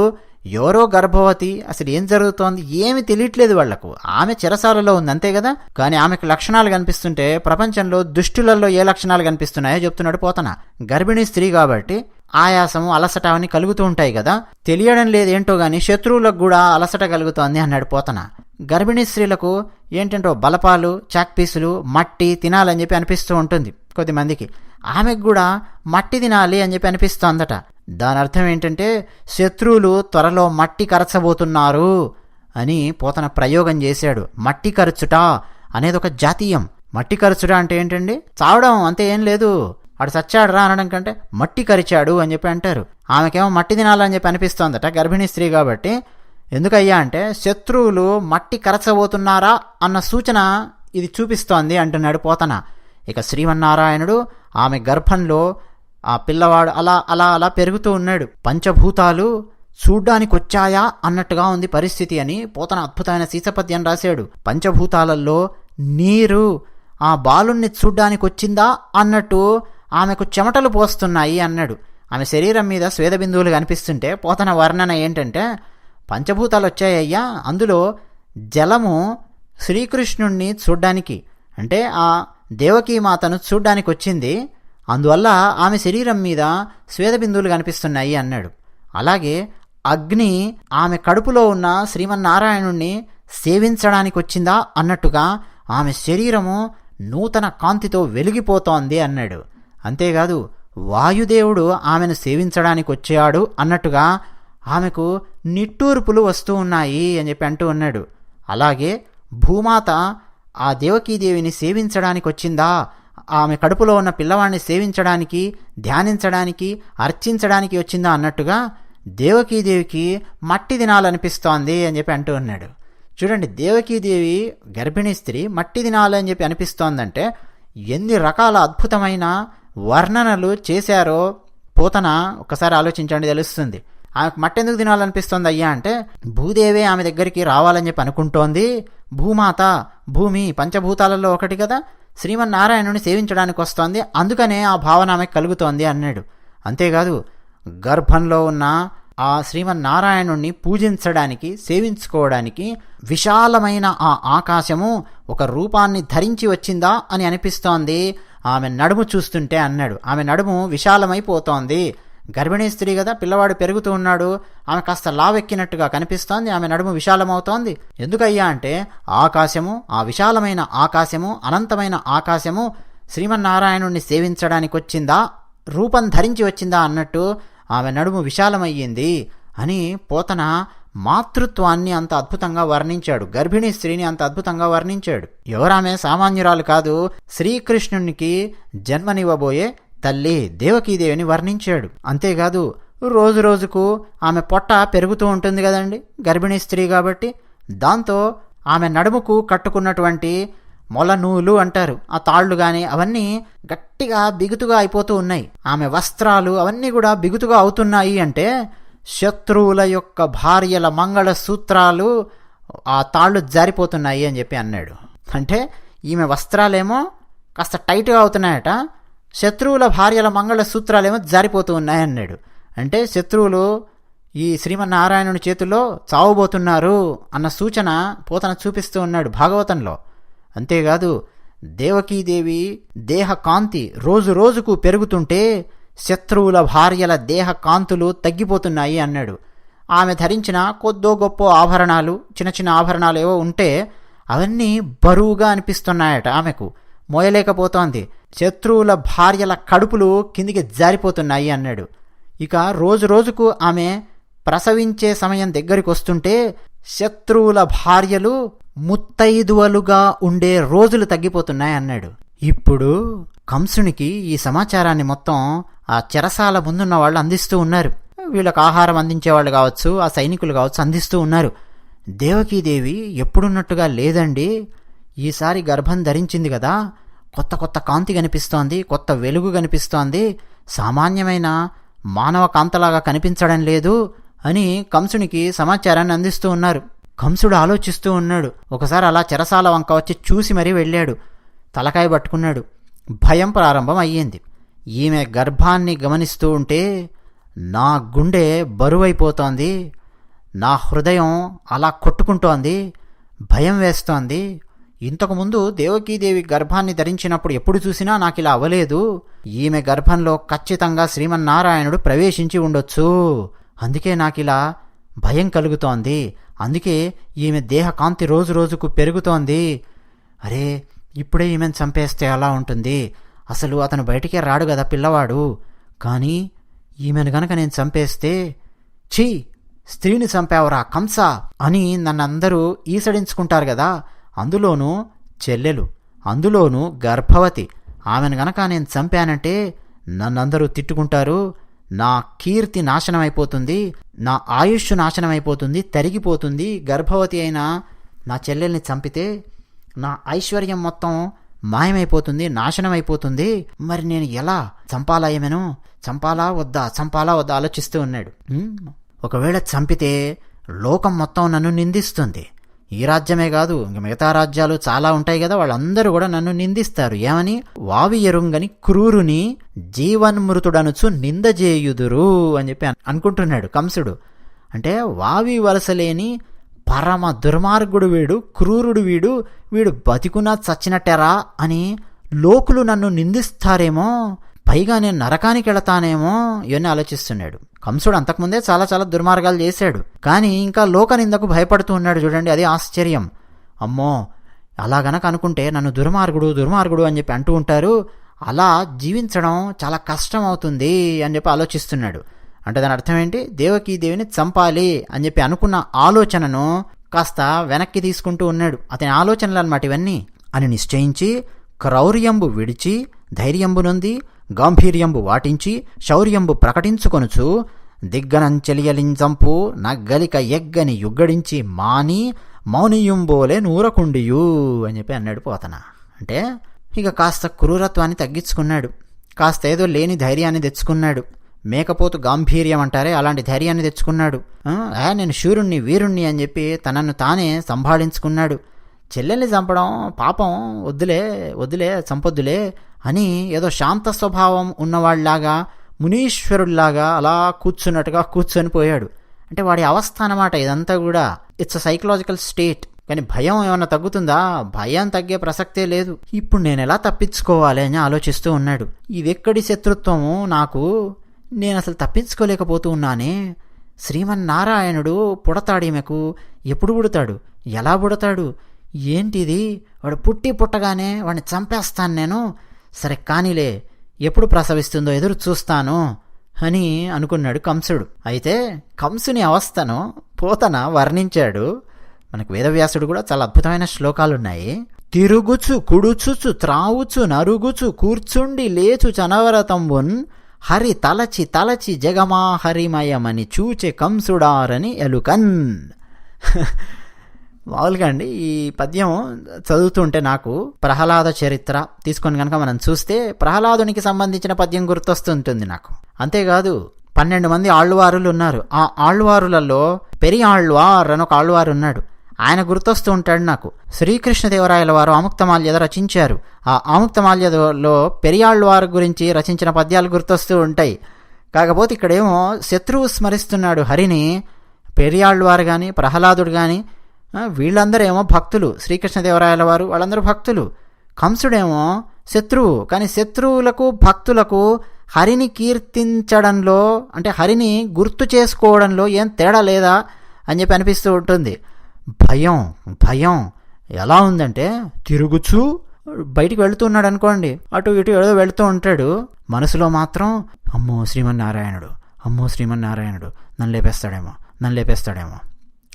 ఎవరో గర్భవతి, అసలు ఏం జరుగుతోంది ఏమి తెలియట్లేదు వాళ్లకు. ఆమె చెరసాలలో ఉంది అంతే కదా, కానీ ఆమెకు లక్షణాలు కనిపిస్తుంటే ప్రపంచంలో దుష్టులలో ఏ లక్షణాలు కనిపిస్తున్నాయో చెప్తున్నాడు పోతన. గర్భిణీ స్త్రీ కాబట్టి ఆయాసము అలసట అవన్నీ కలుగుతూ ఉంటాయి కదా, తెలియడం లేదేంటో గాని శత్రువులకు కూడా అలసట కలుగుతోంది అన్నాడు పోతన. గర్భిణీ స్త్రీలకు ఏంటంటో బలపాలు, చాక్పీసులు, మట్టి తినాలని చెప్పి అనిపిస్తూ ఉంటుంది కొద్దిమందికి. ఆమెకు కూడా మట్టి తినాలి అని చెప్పి అనిపిస్తోందట. దాని అర్థం ఏంటంటే శత్రువులు త్వరలో మట్టి కరచబోతున్నారు అని పోతన ప్రయోగం చేశాడు. మట్టి కరచుట అనేది ఒక జాతీయం. మట్టి కరచుట అంటే ఏంటండి, చావడం అంతే, ఏం లేదు, వాడు చచ్చాడు రా అనడం కంటే మట్టి కరిచాడు అని చెప్పి అంటారు. ఆమెకేమో మట్టి తినాలని చెప్పి అనిపిస్తోందట గర్భిణీ స్త్రీ కాబట్టి. ఎందుకయ్యా అంటే శత్రువులు మట్టి కరచబోతున్నారా అన్న సూచన ఇది చూపిస్తోంది అంటున్నాడు పోతన. ఇక శ్రీమన్నారాయణుడు ఆమె గర్భంలో ఆ పిల్లవాడు అలా అలా అలా పెరుగుతూ ఉన్నాడు. పంచభూతాలు చూడ్డానికి వచ్చాయా అన్నట్టుగా ఉంది పరిస్థితి అని పోతన అద్భుతమైన సీసపద్యం రాశాడు. పంచభూతాలలో నీరు ఆ బాలుణ్ణి చూడ్డానికి వచ్చిందా అన్నట్టు ఆమెకు చెమటలు పోస్తున్నాయి అన్నాడు. ఆమె శరీరం మీద స్వేద బిందువులు కనిపిస్తుంటే పోతన వర్ణన ఏంటంటే, పంచభూతాలు వచ్చాయ్యా, అందులో జలము శ్రీకృష్ణుణ్ణి చూడ్డానికి అంటే ఆ దేవకీమాతను చూడ్డానికి వచ్చింది, అందువల్ల ఆమె శరీరం మీద స్వేద బిందువులు కనిపిస్తున్నాయి అన్నాడు. అలాగే అగ్ని ఆమె కడుపులో ఉన్న శ్రీమన్నారాయణుణ్ణి సేవించడానికి వచ్చిందా అన్నట్టుగా ఆమె శరీరము నూతన కాంతితో వెలిగిపోతోంది అన్నాడు. అంతేకాదు వాయుదేవుడు ఆమెను సేవించడానికి వచ్చాడు అన్నట్టుగా ఆమెకు నిట్టూర్పులు వస్తూ ఉన్నాయి అని చెప్పి అంటూ ఉన్నాడు. అలాగే భూమాత ఆ దేవకీదేవిని సేవించడానికి వచ్చిందా, ఆమె కడుపులో ఉన్న పిల్లవాడిని సేవించడానికి, ధ్యానించడానికి, అర్చించడానికి వచ్చిందా అన్నట్టుగా దేవకీదేవికి మట్టి తినాలనిపిస్తోంది అని చెప్పి అంటూ ఉన్నాడు. చూడండి, దేవకీదేవి గర్భిణీ స్త్రీ మట్టి తినాలని చెప్పి అనిపిస్తోందంటే ఎన్ని రకాల అద్భుతమైన వర్ణనలు చేశారో పోతన ఒక్కసారి ఆలోచించండి, తెలుస్తుంది. ఆమెకు మట్టి ఎందుకు తినాలనిపిస్తోంది అయ్యా అంటే, భూదేవే ఆమె దగ్గరికి రావాలని చెప్పి అనుకుంటోంది. భూమాత, భూమి పంచభూతాలలో ఒకటి కదా, శ్రీమన్నారాయణుని సేవించడానికి వస్తోంది, అందుకనే ఆ భావన ఆమెకు కలుగుతోంది అన్నాడు. అంతేకాదు గర్భంలో ఉన్న ఆ శ్రీమన్నారాయణుణ్ణి పూజించడానికి, సేవించుకోవడానికి విశాలమైన ఆ ఆకాశము ఒక రూపాన్ని ధరించి వచ్చిందా అని అనిపిస్తోంది ఆమె నడుము చూస్తుంటే అన్నాడు. ఆమె నడుము విశాలమైపోతోంది. గర్భిణీ స్త్రీ కదా, పిల్లవాడు పెరుగుతూ ఉన్నాడు, ఆమె కాస్త లావెక్కినట్టుగా కనిపిస్తోంది, ఆమె నడుము విశాలమవుతోంది. ఎందుకయ్యా అంటే ఆకాశము, ఆ విశాలమైన ఆకాశము, అనంతమైన ఆకాశము శ్రీమన్నారాయణుణ్ణి సేవించడానికి వచ్చిందా, రూపం ధరించి వచ్చిందా అన్నట్టు ఆమె నడుము విశాలమయ్యింది అని పోతన మాతృత్వాన్ని అంత అద్భుతంగా వర్ణించాడు. గర్భిణీ స్త్రీని అంత అద్భుతంగా వర్ణించాడు. ఎవరామె సామాన్యురాలు కాదు, శ్రీకృష్ణునికి జన్మనివ్వబోయే తల్లి దేవకీదేవిని వర్ణించాడు. అంతేకాదు రోజు రోజుకు ఆమె పొట్ట పెరుగుతూ ఉంటుంది కదండి గర్భిణీ స్త్రీ కాబట్టి. దాంతో ఆమె నడుముకు కట్టుకున్నటువంటి మొల నూలు అంటారు, ఆ తాళ్ళు కానీ అవన్నీ గట్టిగా బిగుతుగా అయిపోతూ ఉన్నాయి. ఆమె వస్త్రాలు అవన్నీ కూడా బిగుతుగా అవుతున్నాయి అంటే శత్రువుల యొక్క భార్యల మంగళ సూత్రాలు ఆ తాళ్ళు జారిపోతున్నాయి అని చెప్పి అన్నాడు. అంటే ఈమె వస్త్రాలేమో కాస్త టైట్గా అవుతున్నాయట, శత్రువుల భార్యల మంగళ సూత్రాలేమో జారిపోతూ ఉన్నాయన్నాడు. అంటే శత్రువులు ఈ శ్రీమన్నారాయణుని చేతుల్లో చావబోతున్నారు అన్న సూచన పోతన చూపిస్తూ ఉన్నాడు భాగవతంలో. అంతేకాదు దేవకీదేవి దేహ కాంతి రోజు రోజుకు పెరుగుతుంటే శత్రువుల భార్యల దేహ కాంతులు తగ్గిపోతున్నాయి అన్నాడు. ఆమె ధరించిన కొద్దో గొప్ప ఆభరణాలు, చిన్న చిన్న ఆభరణాలు ఏవో ఉంటే అవన్నీ బరువుగా అనిపిస్తున్నాయట, ఆమెకు మోయలేకపోతోంది. శత్రువుల భార్యల కడుపులు కిందికి జారిపోతున్నాయి అన్నాడు. ఇక రోజు రోజుకు ఆమె ప్రసవించే సమయం దగ్గరికి వస్తుంటే శత్రువుల భార్యలు ముత్తైదువలుగా ఉండే రోజులు తగ్గిపోతున్నాయి అన్నాడు. ఇప్పుడు కంసునికి ఈ సమాచారాన్ని మొత్తం ఆ చెరసాల ముందున్న వాళ్ళు అందిస్తూ ఉన్నారు. వీళ్ళకి ఆహారం అందించేవాళ్ళు కావచ్చు, ఆ సైనికులు కావచ్చు, అందిస్తూ ఉన్నారు. దేవకీదేవి ఎప్పుడున్నట్టుగా లేదండి, ఈసారి గర్భం ధరించింది కదా, కొత్త కొత్త కాంతి కనిపిస్తోంది, కొత్త వెలుగు కనిపిస్తోంది, సామాన్యమైన మానవ కాంతలాగా కనిపించడం లేదు అని కంసునికి సమాచారాన్ని అందిస్తూ ఉన్నారు. కంసుడు ఆలోచిస్తూ ఉన్నాడు. ఒకసారి అలా చెరసాల వంక వచ్చి చూసి మరీ వెళ్ళాడు. తలకాయ పట్టుకున్నాడు. భయం ప్రారంభం అయ్యింది. ఈమె గర్భాన్ని గమనిస్తూ ఉంటే నా గుండె బరువైపోతోంది, నా హృదయం అలా కొట్టుకుంటోంది, భయం వేస్తోంది. ఇంతకుముందు దేవకీదేవి గర్భాన్ని ధరించినప్పుడు ఎప్పుడు చూసినా నాకు ఇలా అవ్వలేదు. ఈమె గర్భంలో ఖచ్చితంగా శ్రీమన్నారాయణుడు ప్రవేశించి ఉండొచ్చు. అందుకే నాకు ఇలా భయం కలుగుతోంది. అందుకే ఈమె దేహకాంతి రోజు రోజుకు పెరుగుతోంది. అరే, ఇప్పుడే ఈమెను చంపేస్తే అలా ఉంటుంది. అసలు అతను బయటికే రాడు కదా పిల్లవాడు. కానీ ఈమెను గనక నేను చంపేస్తే, ఛీ, స్త్రీని చంపావురా కంస అని నన్నందరూ ఈసడించుకుంటారు కదా. అందులోనూ చెల్లెలు, అందులోనూ గర్భవతి. ఆమెను గనక నేను చంపానంటే నన్నందరూ తిట్టుకుంటారు. నా కీర్తి నాశనం అయిపోతుంది, నా ఆయుష్ నాశనం అయిపోతుంది, తరిగిపోతుంది. గర్భవతి అయిన నా చెల్లెల్ని చంపితే నా ఐశ్వర్యం మొత్తం మాయమైపోతుంది, నాశనం అయిపోతుంది. మరి నేను ఎలా చంపాలా? ఏమేను చంపాలా వద్దా ఆలోచిస్తూ ఉన్నాడు. ఒకవేళ చంపితే లోకం మొత్తం నన్ను నిందిస్తుంది. ఈ రాజ్యమే కాదు, ఇంక మిగతా రాజ్యాలు చాలా ఉంటాయి కదా, వాళ్ళందరూ కూడా నన్ను నిందిస్తారు. ఏమని? వావి ఎరుంగని క్రూరుని జీవన్మృతుడనుచు నిందజేయుదురు అని చెప్పి అనుకుంటున్నాడు కంసుడు. అంటే వావి వలసలేని పరమ దుర్మార్గుడు వీడు, క్రూరుడు వీడు, వీడు బతికున్నా చచ్చినట్టెరా అని లోకులు నన్ను నిందిస్తారేమో, పైగా నేను నరకానికి వెళతానేమో ఇవన్నీ ఆలోచిస్తున్నాడు. కంసుడు అంతకుముందే చాలా చాలా దుర్మార్గాలు చేశాడు, కానీ ఇంకా లోక నిందకు భయపడుతూ ఉన్నాడు. చూడండి, అది ఆశ్చర్యం. అమ్మో, అలా గనక అనుకుంటే నన్ను దుర్మార్గుడు అని చెప్పి అంటూ ఉంటారు. అలా జీవించడం చాలా కష్టం అవుతుంది అని చెప్పి ఆలోచిస్తున్నాడు. అంటే దాని అర్థం ఏంటి? దేవకీదేవిని చంపాలి అని చెప్పి అనుకున్న ఆలోచనను కాస్త వెనక్కి తీసుకుంటూ ఉన్నాడు. అతని ఆలోచనలు అన్నమాట ఇవన్నీ అని నిశ్చయించి క్రౌర్యంబు విడిచి ధైర్యంబు నొంది గాంభీర్యంబు వాటించి శౌర్యంబు ప్రకటించుకొనుచు దిగ్గనంచెలియలించంపు నగ్గలిక ఎగ్గని యుగ్గడించి మాని మౌనియుంబోలే నూరకుండియు అని చెప్పి అన్నాడు పోతన. అంటే ఇక కాస్త క్రూరత్వాన్ని తగ్గించుకున్నాడు, కాస్త ఏదో లేని ధైర్యాన్ని తెచ్చుకున్నాడు. మేకపోతు గాంభీర్యం అంటారే, అలాంటి ధైర్యాన్ని తెచ్చుకున్నాడు. నేను శూరుణ్ణి వీరుణ్ణి అని చెప్పి తనను తానే సంభాళించుకున్నాడు. చెల్లెల్ని చంపడం పాపం, వద్దులే చంపొద్దులే అని ఏదో శాంత స్వభావం ఉన్నవాళ్లాగా మునీశ్వరుల్లాగా అలా కూర్చున్నట్టుగా కూర్చొని పోయాడు. అంటే వాడి అవస్థ అన్నమాట ఇదంతా కూడా. It's a psychological state. కానీ భయం ఏమన్నా తగ్గుతుందా? భయం తగ్గే ప్రసక్తే లేదు. ఇప్పుడు నేను ఎలా తప్పించుకోవాలి అని ఆలోచిస్తూ ఉన్నాడు. ఇదెక్కడి శత్రుత్వము నాకు, నేను అసలు తప్పించుకోలేకపోతూ ఉన్నానే. శ్రీమన్నారాయణుడు పుడతాడు, ఈమెకు ఎప్పుడు పుడతాడు, ఎలా పుడతాడు, ఏంటిది? వాడు పుట్టగానే వాడిని చంపేస్తాను నేను. సరే కానీలే, ఎప్పుడు ప్రసవిస్తుందో ఎదురు చూస్తాను అని అనుకున్నాడు కంసుడు. అయితే కంసుని అవస్థను పోతన వర్ణించాడు. మనకు వేదవ్యాసుడు కూడా చాలా అద్భుతమైన శ్లోకాలున్నాయి. తిరుగుచు కుడుచుచు త్రావుచు నరుగుచు కూర్చుండి లేచు చనవరతంబున్ హరి తలచి జగమా హరిమయమని చూచె కంసుడారని ఎలుకన్. మామూలుగా అండి ఈ పద్యం చదువుతుంటే నాకు ప్రహ్లాద చరిత్ర తీసుకొని కనుక మనం చూస్తే ప్రహ్లాదునికి సంబంధించిన పద్యం గుర్తొస్తుంటుంది నాకు. అంతేకాదు 12 మంది ఆళ్వారులు ఉన్నారు. ఆ ఆళ్వారులలో పెరియాళ్వార్ అని ఒక ఆళ్వారు ఉన్నాడు. ఆయన గుర్తొస్తూ ఉంటాడు నాకు. శ్రీకృష్ణదేవరాయల వారు ఆముక్తమాల్యద రచించారు. ఆ ఆముక్తమాల్యదలో పెరియాళ్వారు గురించి రచించిన పద్యాలు గుర్తొస్తూ ఉంటాయి. కాకపోతే ఇక్కడేమో శత్రువు స్మరిస్తున్నాడు హరిని. పెరియాళ్వారు కానీ ప్రహ్లాదుడు కానీ వీళ్ళందరూ ఏమో భక్తులు, శ్రీకృష్ణదేవరాయల వారు వాళ్ళందరూ భక్తులు. కంసుడేమో శత్రువు. కానీ శత్రువులకు భక్తులకు హరిని కీర్తించడంలో, అంటే హరిని గుర్తు చేసుకోవడంలో ఏం తేడా లేదా అని చెప్పి అనిపిస్తూ ఉంటుంది. భయం ఎలా ఉందంటే, తిరుగుచూ బయటికి వెళుతున్నాడు అనుకోండి, అటు ఇటు ఏదో వెళుతూ ఉంటాడు. మనసులో మాత్రం అమ్మో శ్రీమన్నారాయణుడు నన్ను లేపేస్తాడేమో,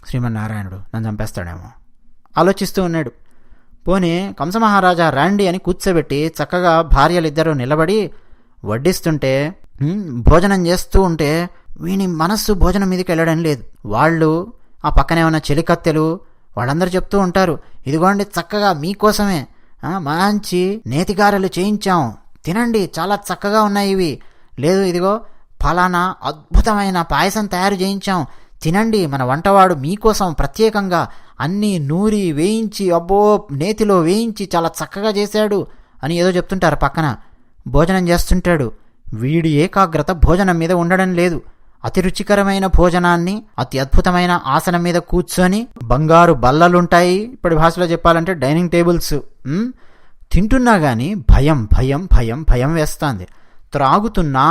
శ్రీమన్నారాయణుడు నన్ను చంపేస్తాడేమో ఆలోచిస్తూ ఉన్నాడు. పోనీ కంసమహారాజా రండి అని కూర్చోబెట్టి చక్కగా భార్యలిద్దరూ నిలబడి వడ్డిస్తుంటే, భోజనం చేస్తూ ఉంటే వీని మనస్సు భోజనం మీదకి వెళ్ళడం లేదు. వాళ్ళు ఆ పక్కనే ఉన్న చెలికత్తెలు వాళ్ళందరూ చెప్తూ ఉంటారు, ఇదిగోండి చక్కగా మీకోసమే మంచి నేతిగారెలు చేయించాం, తినండి, చాలా చక్కగా ఉన్నాయి ఇవి. లేదు, ఇదిగో ఫలానా అద్భుతమైన పాయసం తయారు చేయించాం, తినండి, మన వంటవాడు మీకోసం ప్రత్యేకంగా అన్నీ నూరి వేయించి, అబ్బో నేతిలో వేయించి చాలా చక్కగా చేశాడు అని ఏదో చెప్తుంటారు. పక్కన భోజనం చేస్తుంటాడు. వీడి ఏకాగ్రత భోజనం మీద ఉండడం లేదు. అతి రుచికరమైన భోజనాన్ని అతి అద్భుతమైన ఆసనం మీద కూర్చొని, బంగారు బల్లలుంటాయి, ఇప్పటి భాషలో చెప్పాలంటే డైనింగ్ టేబుల్స్, తింటున్నా కానీ భయం భయం భయం భయం వేస్తుంది. త్రాగుతున్నా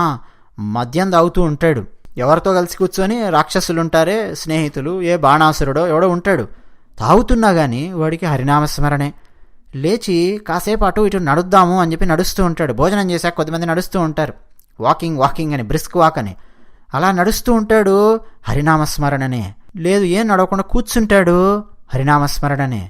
మద్యం తాగుతూ ఉంటాడు. ఎవరితో కలిసి కూర్చొని, రాక్షసులు ఉంటారే స్నేహితులు, ఏ బాణాసురుడో ఎవడో ఉంటాడు. తాగుతున్నా కానీ వాడికి హరినామస్మరణే. లేచి కాసేపు అటు ఇటు నడుద్దాము అని చెప్పి నడుస్తూ ఉంటాడు. భోజనం చేశాక కొద్దిమంది నడుస్తూ ఉంటారు, వాకింగ్ అని, బ్రిస్క్ వాక్ అని. అలా నడుస్తూ ఉంటాడు, హరినామస్మరణనే. లేదు, ఏం నడవకుండా కూర్చుంటాడు, హరినామస్మరణనే.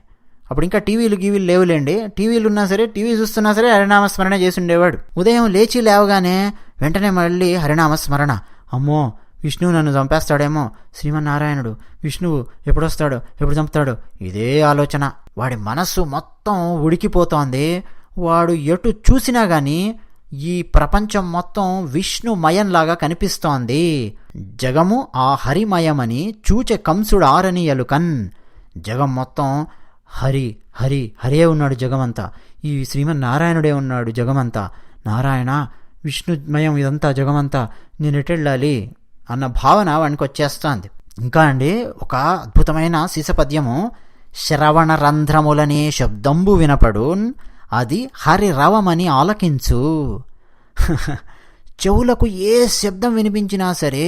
అప్పుడు ఇంకా టీవీలు లేవులేండి. టీవీలు ఉన్నా సరే, టీవీ చూస్తున్నా సరే హరినామస్మరణ చేసి ఉండేవాడు. ఉదయం లేచి లేవగానే వెంటనే మళ్ళీ హరినామస్మరణ. అమ్మో, విష్ణువు నన్ను చంపేస్తాడేమో, శ్రీమన్నారాయణుడు విష్ణువు ఎప్పుడొస్తాడో, ఎప్పుడు చంపుతాడో, ఇదే ఆలోచన. వాడి మనస్సు మొత్తం ఉడికిపోతోంది. వాడు ఎటు చూసినా గాని ఈ ప్రపంచం మొత్తం విష్ణుమయంలాగా కనిపిస్తోంది. జగము ఆ హరిమయమని చూచె కంసుడు ఆరని ఎలుకన్. జగం మొత్తం హరి హరి హరే ఉన్నాడు జగమంతా. ఈ శ్రీమన్నారాయణుడే ఉన్నాడు జగమంతా. నారాయణ, విష్ణుమయం ఇదంతా జగమంతా, నేను ఎటెళ్ళాలి అన్న భావన వానికి వచ్చేస్తోంది. ఇంకా అండి, ఒక అద్భుతమైన శీసపద్యము. శ్రవణ రంధ్రములనే శబ్దంబు వినపడున్, అది హరి రవమని ఆలకించు. చెవులకు ఏ శబ్దం వినిపించినా సరే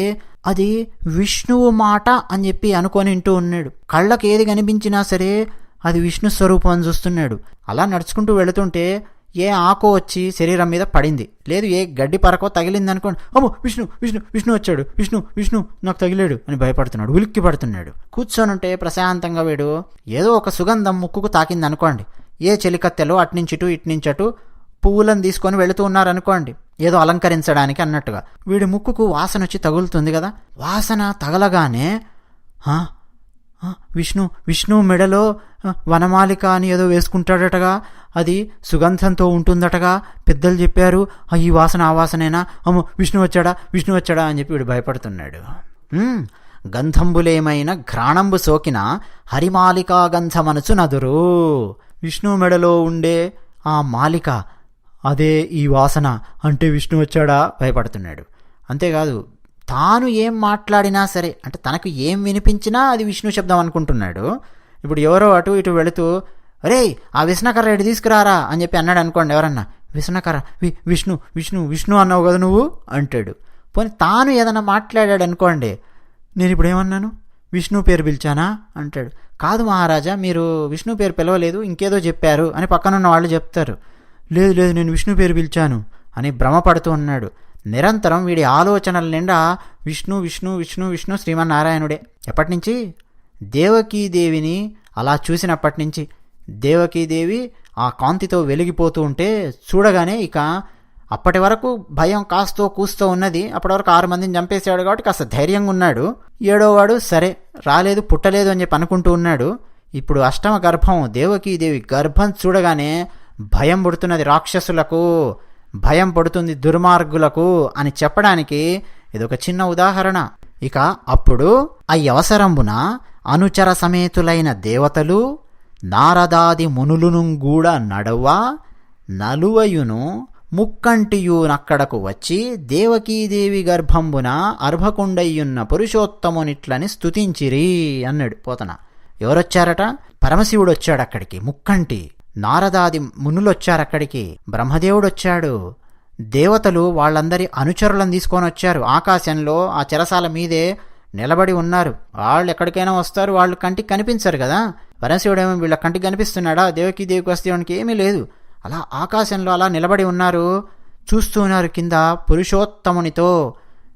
అది విష్ణువు మాట అని చెప్పి అనుకొని వింటూ ఉన్నాడు. కళ్ళకు ఏది కనిపించినా సరే అది విష్ణు స్వరూపం అని చూస్తున్నాడు. అలా నడుచుకుంటూ వెళుతుంటే ఏ ఆకో వచ్చి శరీరం మీద పడింది, లేదు ఏ గడ్డి పరకో తగిలింది అనుకోండి, అమ్మో విష్ణు విష్ణు విష్ణు వచ్చాడు, విష్ణు విష్ణు నాకు తగిలాడు అని భయపడుతున్నాడు, ఉలిక్కి పడుతున్నాడు. కూర్చొనుంటే ప్రశాంతంగా వీడు ఏదో ఒక సుగంధం ముక్కుకు తాకింది అనుకోండి, ఏ చెలికత్తెలో అట్నుంచిటు ఇట్నుంచటు పువ్వులను తీసుకొని వెళుతూ ఉన్నారనుకోండి, ఏదో అలంకరించడానికి అన్నట్టుగా, వీడి ముక్కుకు వాసన వచ్చి తగులుతుంది కదా. వాసన తగలగానే విష్ణు విష్ణు మెడలో వనమాలిక అని ఏదో వేసుకుంటాడటగా, అది సుగంధంతో ఉంటుందటగా పెద్దలు చెప్పారు. ఈ వాసన ఆ వాసనేనా, అమ్మో విష్ణు వచ్చాడా విష్ణు వచ్చాడా అని చెప్పి వీడు భయపడుతున్నాడు. గంధంబులేమైన ఘ్రాణంబు సోకిన హరిమాలికా గంధమనుచు నదురు. విష్ణు మెడలో ఉండే ఆ మాలిక, అదే ఈ వాసన అంటే విష్ణు వచ్చాడా భయపడుతున్నాడు. అంతేకాదు, తాను ఏం మాట్లాడినా సరే, అంటే తనకు ఏం వినిపించినా అది విష్ణు శబ్దం అనుకుంటున్నాడు. ఇప్పుడు ఎవరో అటు ఇటు వెళుతూ, అరే ఆ విష్ణకర్ర ఎటు తీసుకురారా అని చెప్పి అన్నాడు అనుకోండి, ఎవరన్నా విష్ణకర్ర విష్ణు విష్ణు విష్ణు అన్నావు కదా నువ్వు అంటాడు. పోనీ తాను ఏదన్నా మాట్లాడాడు అనుకోండి, నేను ఇప్పుడు ఏమన్నాను, విష్ణు పేరు పిలిచానా అంటాడు. కాదు మహారాజా, మీరు విష్ణు పేరు పిలవలేదు, ఇంకేదో చెప్పారు అని పక్కనున్న వాళ్ళు చెప్తారు. లేదు లేదు, నేను విష్ణు పేరు పిలిచాను అని భ్రమపడుతూ ఉన్నాడు. నిరంతరం వీడి ఆలోచనల నిండా విష్ణు విష్ణు విష్ణు విష్ణు శ్రీమన్నారాయణుడే. ఎప్పటి నుంచి? దేవకీదేవిని అలా చూసినప్పటి నుంచి. దేవకీదేవి ఆ కాంతితో వెలిగిపోతూ ఉంటే చూడగానే ఇక అప్పటి వరకు భయం కాస్తో కూస్తూ ఉన్నది. అప్పటి వరకు 6 మందిని చంపేశాడు కాబట్టి కాస్త ధైర్యంగా ఉన్నాడు. 7వవాడు సరే రాలేదు పుట్టలేదు అని చెప్పి అనుకుంటూ ఉన్నాడు. ఇప్పుడు అష్టమ గర్భం దేవకీదేవి గర్భం చూడగానే భయం పుడుతున్నది రాక్షసులకు, భయం పడుతుంది దుర్మార్గులకు అని చెప్పడానికి ఇదొక చిన్న ఉదాహరణ. ఇక అప్పుడు ఆ అవసరంబున అనుచర సమేతులైన దేవతలు నారదాది మునులును కూడా నడవ నలువయును ముక్కంటియునక్కడకు వచ్చి దేవకీదేవి గర్భంబున అర్భకుండయ్యున్న పురుషోత్తమునిట్లని స్తుతించిరి అన్నాడు పోతన. ఎవరొచ్చారట? పరమశివుడు వచ్చాడు అక్కడికి, ముక్కంటి నారదాది మునులొచ్చారక్కడికి, బ్రహ్మదేవుడొచ్చాడు, దేవతలు వాళ్ళందరి అనుచరులను తీసుకొని వచ్చారు. ఆకాశంలో ఆ చెరసాల మీదే నిలబడి ఉన్నారు. వాళ్ళు ఎక్కడికైనా వస్తారు, వాళ్ళు కంటికి కనిపించరు కదా. పరమశివుడేమో వీళ్ళ కంటికి కనిపిస్తున్నాడా? దేవకీదేవికి వస్తేవానికి ఏమీ లేదు. అలా ఆకాశంలో అలా నిలబడి ఉన్నారు, చూస్తూ ఉన్నారు కింద పురుషోత్తమునితో.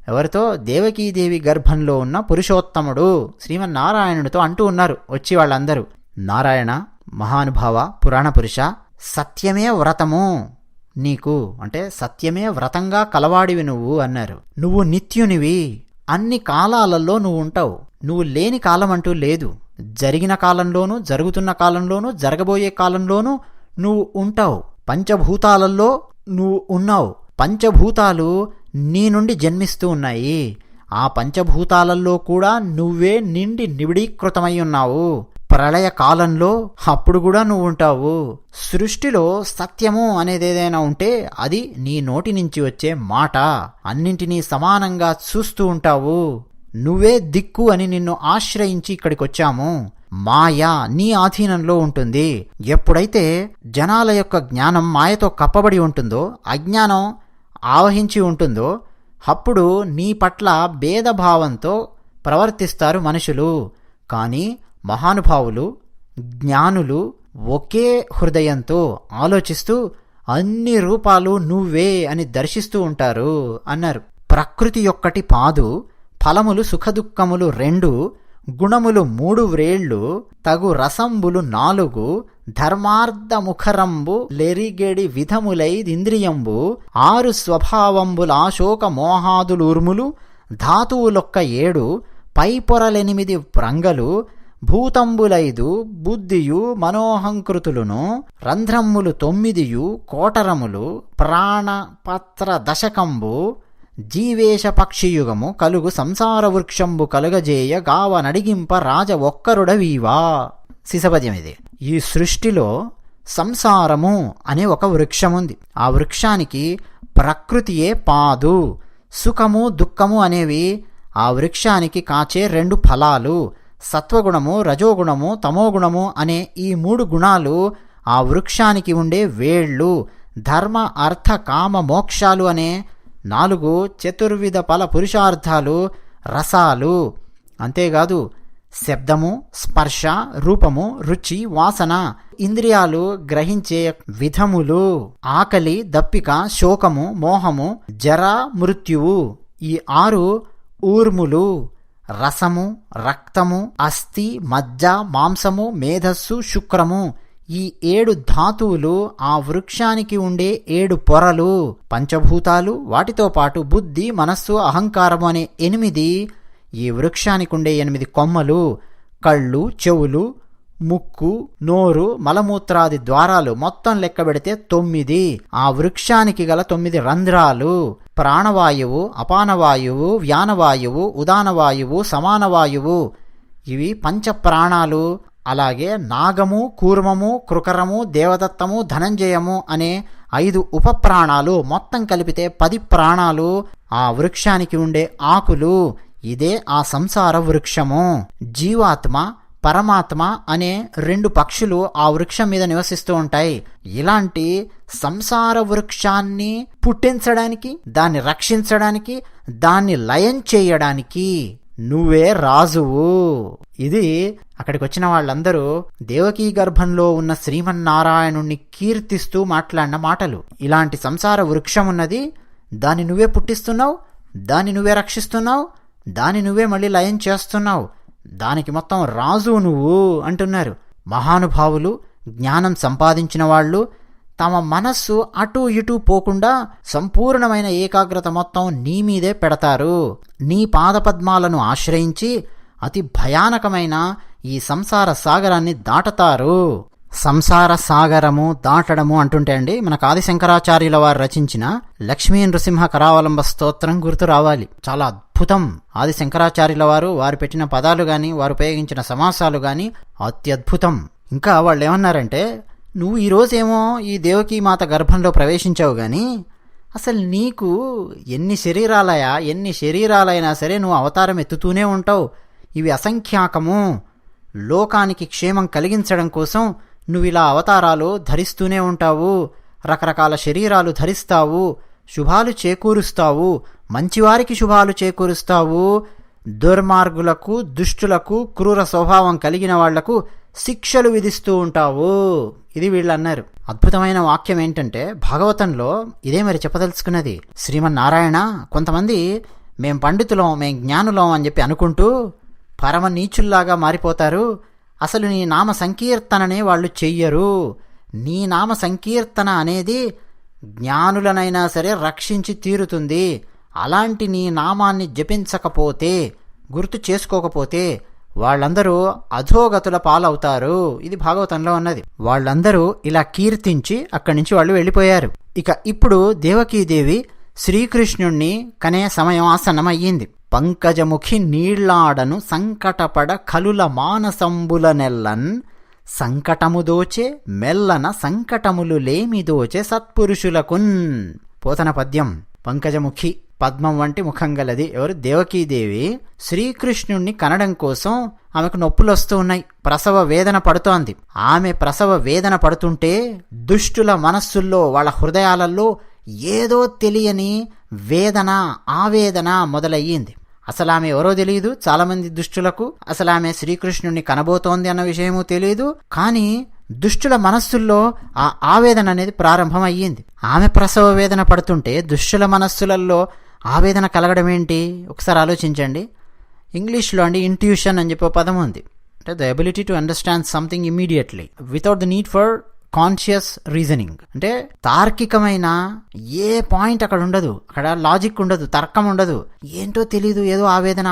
ఎవరితో? దేవకీదేవి గర్భంలో ఉన్న పురుషోత్తముడు శ్రీమన్నారాయణుడితో అంటూ ఉన్నారు వచ్చి వాళ్ళందరూ. నారాయణ మహానుభావ పురాణ పురుష, సత్యమే వ్రతము నీకు, అంటే సత్యమే వ్రతంగా కలవాడివి నువ్వు అన్నారు. నువ్వు నిత్యునివి, అన్ని కాలాలలో నువ్వు ఉంటావు, నువ్వు లేని కాలం అంటూ లేదు. జరిగిన కాలంలోనూ, జరుగుతున్న కాలంలోనూ, జరగబోయే కాలంలోనూ నువ్వు ఉంటావు, పంచభూతాలలో నువ్వు ఉన్నావు. పంచభూతాలు నీ నుండి జన్మిస్తూ ఉన్నాయి. ఆ పంచభూతాలలో కూడా నువ్వే నిండి నిబిడీకృతమై ఉన్నావు. ప్రళయ కాలంలో అప్పుడు కూడా నువ్వు ఉంటావు. సృష్టిలో సత్యము అనేది ఏదైనా ఉంటే అది నీ నోటి నుంచి వచ్చే మాట. అన్నింటినీ సమానంగా చూస్తూ ఉంటావు. నువ్వే దిక్కు అని నిన్ను ఆశ్రయించి ఇక్కడికొచ్చాము. మాయ నీ ఆధీనంలో ఉంటుంది. ఎప్పుడైతే జనాల యొక్క జ్ఞానం మాయతో కప్పబడి ఉంటుందో, అజ్ఞానం ఆవహించి ఉంటుందో, అప్పుడు నీ పట్ల భేదభావంతో ప్రవర్తిస్తారు మనుషులు. కానీ మహానుభావులు, జ్ఞానులు ఒకే హృదయంతో ఆలోచిస్తూ అన్ని రూపాలు నువ్వే అని దర్శిస్తూ ఉంటారు అన్నారు. ప్రకృతి యొక్కటి పాదు, ఫలములు సుఖదుఖములు 2, గుణములు 3 వ్రేళ్ళు, తగు రసంబులు 4, ధర్మార్థముఖరంబు లెరిగెడి విధములైదింద్రియంబు, 6 స్వభావంబులాశోక మోహాదులూర్ములు, ధాతువులొక్క 7, పైపొరలెనిమిది ప్రంగలు, భూతంబులైదు, బుద్ధియు మనోహంకృతులును, రంధ్రమ్ములు 9, కోటరములు, ప్రాణపత్ర దశకంబు, జీవేశ పక్షియుగము కలుగు సంసార వృక్షంబు కలుగజేయ గావ నడిగింప రాజ ఒక్కరుడవీవా. శిశపద్యం ఇది. ఈ సృష్టిలో సంసారము అనే ఒక వృక్షముంది. ఆ వృక్షానికి ప్రకృతియే పాదు. సుఖము దుఃఖము అనేవి ఆ వృక్షానికి కాచే 2 ఫలాలు. సత్వగుణము, రజోగుణము, తమోగుణము అనే ఈ 3 గుణాలు ఆ వృక్షానికి ఉండే వేళ్ళు. ధర్మ అర్థ కామ మోక్షాలు అనే 4 చతుర్విధ ఫల పురుషార్థాలు, రసాలు. అంతేకాదు శబ్దము, స్పర్శ, రూపము, రుచి, వాసన ఇంద్రియాలు గ్రహించే విధములు. ఆకలి, దప్పిక, శోకము, మోహము, జర, మృత్యువు ఈ 6 ఊర్ములు. రసము, రక్తము, అస్థి, మజ్జ, మాంసము, మేధస్సు, శుక్రము ఈ 7 ధాతువులు ఆ వృక్షానికి ఉండే 7 పొరలు. పంచభూతాలు, వాటితో పాటు బుద్ధి, మనస్సు, అహంకారము అనే 8 ఈ వృక్షానికి ఉండే 8 కొమ్మలు. కళ్ళు, చెవులు, ముక్కు, నోరు, మలమూత్రాది ద్వారాలు మొత్తం లెక్కబెడితే 9. ఆ వృక్షానికి గల 9 రంధ్రాలు. ప్రాణవాయువు, అపానవాయువు, వ్యానవాయువు, ఉదానవాయువు, సమానవాయువు ఇవి పంచప్రాణాలు. అలాగే నాగము, కూర్మము, కృకరము, దేవదత్తము, ధనంజయము అనే 5 ఉపప్రాణాలు. మొత్తం కలిపితే 10 ప్రాణాలు. ఆ వృక్షానికి ఉండే ఆకులు. ఇదే ఆ సంసార వృక్షము. జీవాత్మ, పరమాత్మ అనే 2 పక్షులు ఆ వృక్షం మీద నివసిస్తూ ఉంటాయి. ఇలాంటి సంసార వృక్షాన్ని పుట్టించడానికి, దాన్ని రక్షించడానికి, దాన్ని లయం చేయడానికి నువ్వే రాజువు. ఇది అక్కడికి వచ్చిన వాళ్ళందరూ దేవకీ గర్భంలో ఉన్న శ్రీమన్నారాయణుణ్ణి కీర్తిస్తూ మాట్లాడిన మాటలు. ఇలాంటి సంసార వృక్షం ఉన్నది, దాన్ని నువ్వే పుట్టిస్తున్నావు, దాన్ని నువ్వే రక్షిస్తున్నావు, దాన్ని నువ్వే మళ్ళీ లయం చేస్తున్నావు, దానికి మొత్తం రాజు నువ్వు అంటున్నారు. మహానుభావులు, జ్ఞానం సంపాదించిన వాళ్ళు తమ మనస్సు అటూ ఇటూ పోకుండా సంపూర్ణమైన ఏకాగ్రత మొత్తం నీ మీదే పెడతారు. నీ పాదపద్మాలను ఆశ్రయించి అతి భయానకమైన ఈ సంసార సాగరాన్ని దాటతారు. సంసార సాగరము దాటడము అంటుంటే అండి మనకు ఆదిశంకరాచార్యుల వారు రచించిన లక్ష్మీ నృసింహ కరావలంబ స్తోత్రం గుర్తు రావాలి. చాలా అద్భుతం. ఆదిశంకరాచార్యుల వారు పెట్టిన పదాలు గాని, వారు ఉపయోగించిన సమాసాలు గాని అత్యద్భుతం. ఇంకా వాళ్ళు ఏమన్నారంటే, నువ్వు ఈరోజేమో ఈ దేవకీ మాత గర్భంలో ప్రవేశించావు గాని అసలు నీకు ఎన్ని శరీరాలైనా సరే నువ్వు అవతారం ఎత్తుతూనే ఉంటావు. ఇవి అసంఖ్యాకము. లోకానికి క్షేమం కలిగించడం కోసం నువ్వు ఇలా అవతారాలు ధరిస్తూనే ఉంటావు. రకరకాల శరీరాలు ధరిస్తావు, శుభాలు చేకూరుస్తావు, మంచివారికి శుభాలు చేకూరుస్తావు, దుర్మార్గులకు, దుష్టులకు, క్రూర స్వభావం కలిగిన వాళ్లకు శిక్షలు విధిస్తూ ఉంటావు. ఇది వీళ్ళు అన్నారు. అద్భుతమైన వాక్యం ఏంటంటే భాగవతంలో ఇదే మరి చెప్పదలుచుకున్నది. శ్రీమన్నారాయణ కొంతమంది మేం పండితులం, మేం జ్ఞానులం అని చెప్పి అనుకుంటూ పరమ నీచుల్లాగా మారిపోతారు. అసలు నీ నామ సంకీర్తననే వాళ్ళు చెయ్యరు. నీ నామ సంకీర్తన అనేది జ్ఞానులనైనా సరే రక్షించి తీరుతుంది. అలాంటి నీ నామాన్ని జపించకపోతే, గుర్తు చేసుకోకపోతే వాళ్ళందరూ అధోగతుల పాలవుతారు. ఇది భాగవతంలో ఉన్నది. వాళ్ళందరూ ఇలా కీర్తించి అక్కడి నుంచి వాళ్ళు వెళ్ళిపోయారు. ఇక ఇప్పుడు దేవకీదేవి శ్రీకృష్ణుణ్ణి కనే సమయం ఆసన్నమయ్యింది. పంకజముఖి నీళ్లాడను సంకటపడ కలుల మానసంబుల నెల్లన్ సంకటము దోచే మెల్లన సంకటములు లేమి దోచే సత్పురుషులకున్. పోతన పద్యం. పంకజముఖి, పద్మం వంటి ముఖం గలది ఎవరు? దేవకీదేవి శ్రీకృష్ణుణ్ణి కనడం కోసం ఆమెకు నొప్పులు వస్తూ ఉన్నాయి, ప్రసవ వేదన పడుతోంది. ఆమె ప్రసవ వేదన పడుతుంటే దుష్టుల మనస్సుల్లో, వాళ్ళ హృదయాలలో ఏదో తెలియని వేదన, ఆవేదన మొదలయ్యింది. అసలు ఆమె ఎవరో తెలియదు చాలామంది దుష్టులకు. అసలు ఆమె శ్రీకృష్ణుణ్ణి కనబోతోంది అన్న విషయమూ తెలియదు. కానీ దుష్టుల మనస్సుల్లో ఆ ఆవేదన అనేది ప్రారంభమయ్యింది. ఆమె ప్రసవ వేదన పడుతుంటే దుష్టుల మనస్సులలో ఆవేదన కలగడం ఏంటి? ఒకసారి ఆలోచించండి. ఇంగ్లీష్లో అండి ఇంట్యూషన్ అని చెప్పే పదం ఉంది. అంటే the ability to understand something immediately without the need for conscious reasoning. అంటే తార్కికమైన ఏ పాయింట్ అక్కడ ఉండదు, అక్కడ లాజిక్ ఉండదు, తర్కం ఉండదు. ఏంటో తెలీదు, ఏదో ఆవేదన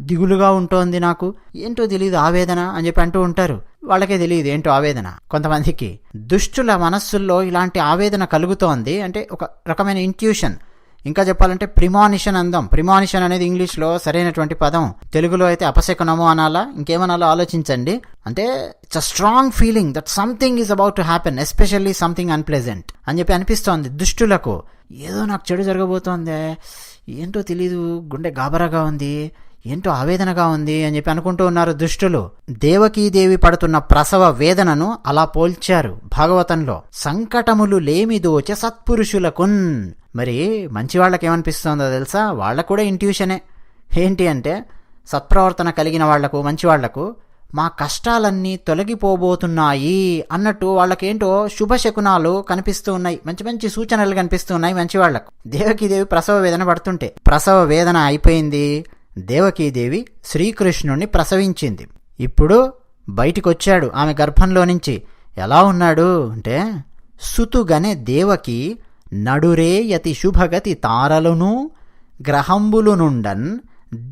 దిగులుగా ఉంటోంది నాకు, ఏంటో తెలీదు ఆవేదన అని చెప్పి అంటూ ఉంటారు. వాళ్ళకే తెలియదు ఏంటో ఆవేదన. కొంతమందికి దుష్టుల మనస్సుల్లో ఇలాంటి ఆవేదన కలుగుతోంది అంటే ఒక రకమైన ఇంట్యూషన్. ఇంకా చెప్పాలంటే ప్రిమానిషన్ అందాం. ప్రిమానిషన్ అనేది ఇంగ్లీష్లో సరైనటువంటి పదం. తెలుగులో అయితే అపశకునము అనాలా, ఇంకేమనాలో ఆలోచించండి. అంటే it's a strong feeling that something is about to happen, especially something unpleasant అని చెప్పి అనిపిస్తోంది దుష్టులకు. ఏదో నాకు చెడు జరగబోతోందే, ఏంటో తెలీదు, గుండె గాబరాగా ఉంది, ఏంటో ఆవేదనగా ఉంది అని చెప్పి అనుకుంటూ ఉన్నారు దుష్టులు. దేవకీదేవి పడుతున్న ప్రసవ వేదనను అలా పోల్చారు భాగవతంలో. సంకటములు లేమి దోచె సత్పురుషులకున్. మరి మంచి వాళ్ళకి ఏమనిపిస్తుందో తెలుసా? వాళ్ళకు కూడా ఇంట్యూషనే. ఏంటి అంటే సత్ప్రవర్తన కలిగిన వాళ్లకు, మంచి వాళ్లకు మా కష్టాలన్నీ తొలగిపోబోతున్నాయి అన్నట్టు వాళ్ళకేంటో శుభశకునాలు కనిపిస్తూ ఉన్నాయి, మంచి మంచి సూచనలు కనిపిస్తూ ఉన్నాయి మంచి వాళ్లకు. దేవకీదేవి ప్రసవ వేదన పడుతుంటే ప్రసవ వేదన అయిపోయింది. దేవకీదేవి శ్రీకృష్ణుణ్ణి ప్రసవించింది. ఇప్పుడు బయటికొచ్చాడు ఆమె గర్భంలో నుంచి. ఎలా ఉన్నాడు అంటే సుతుగనే దేవకి నడురే యతి శుభగతి తారలును గ్రహంబులు నుండన్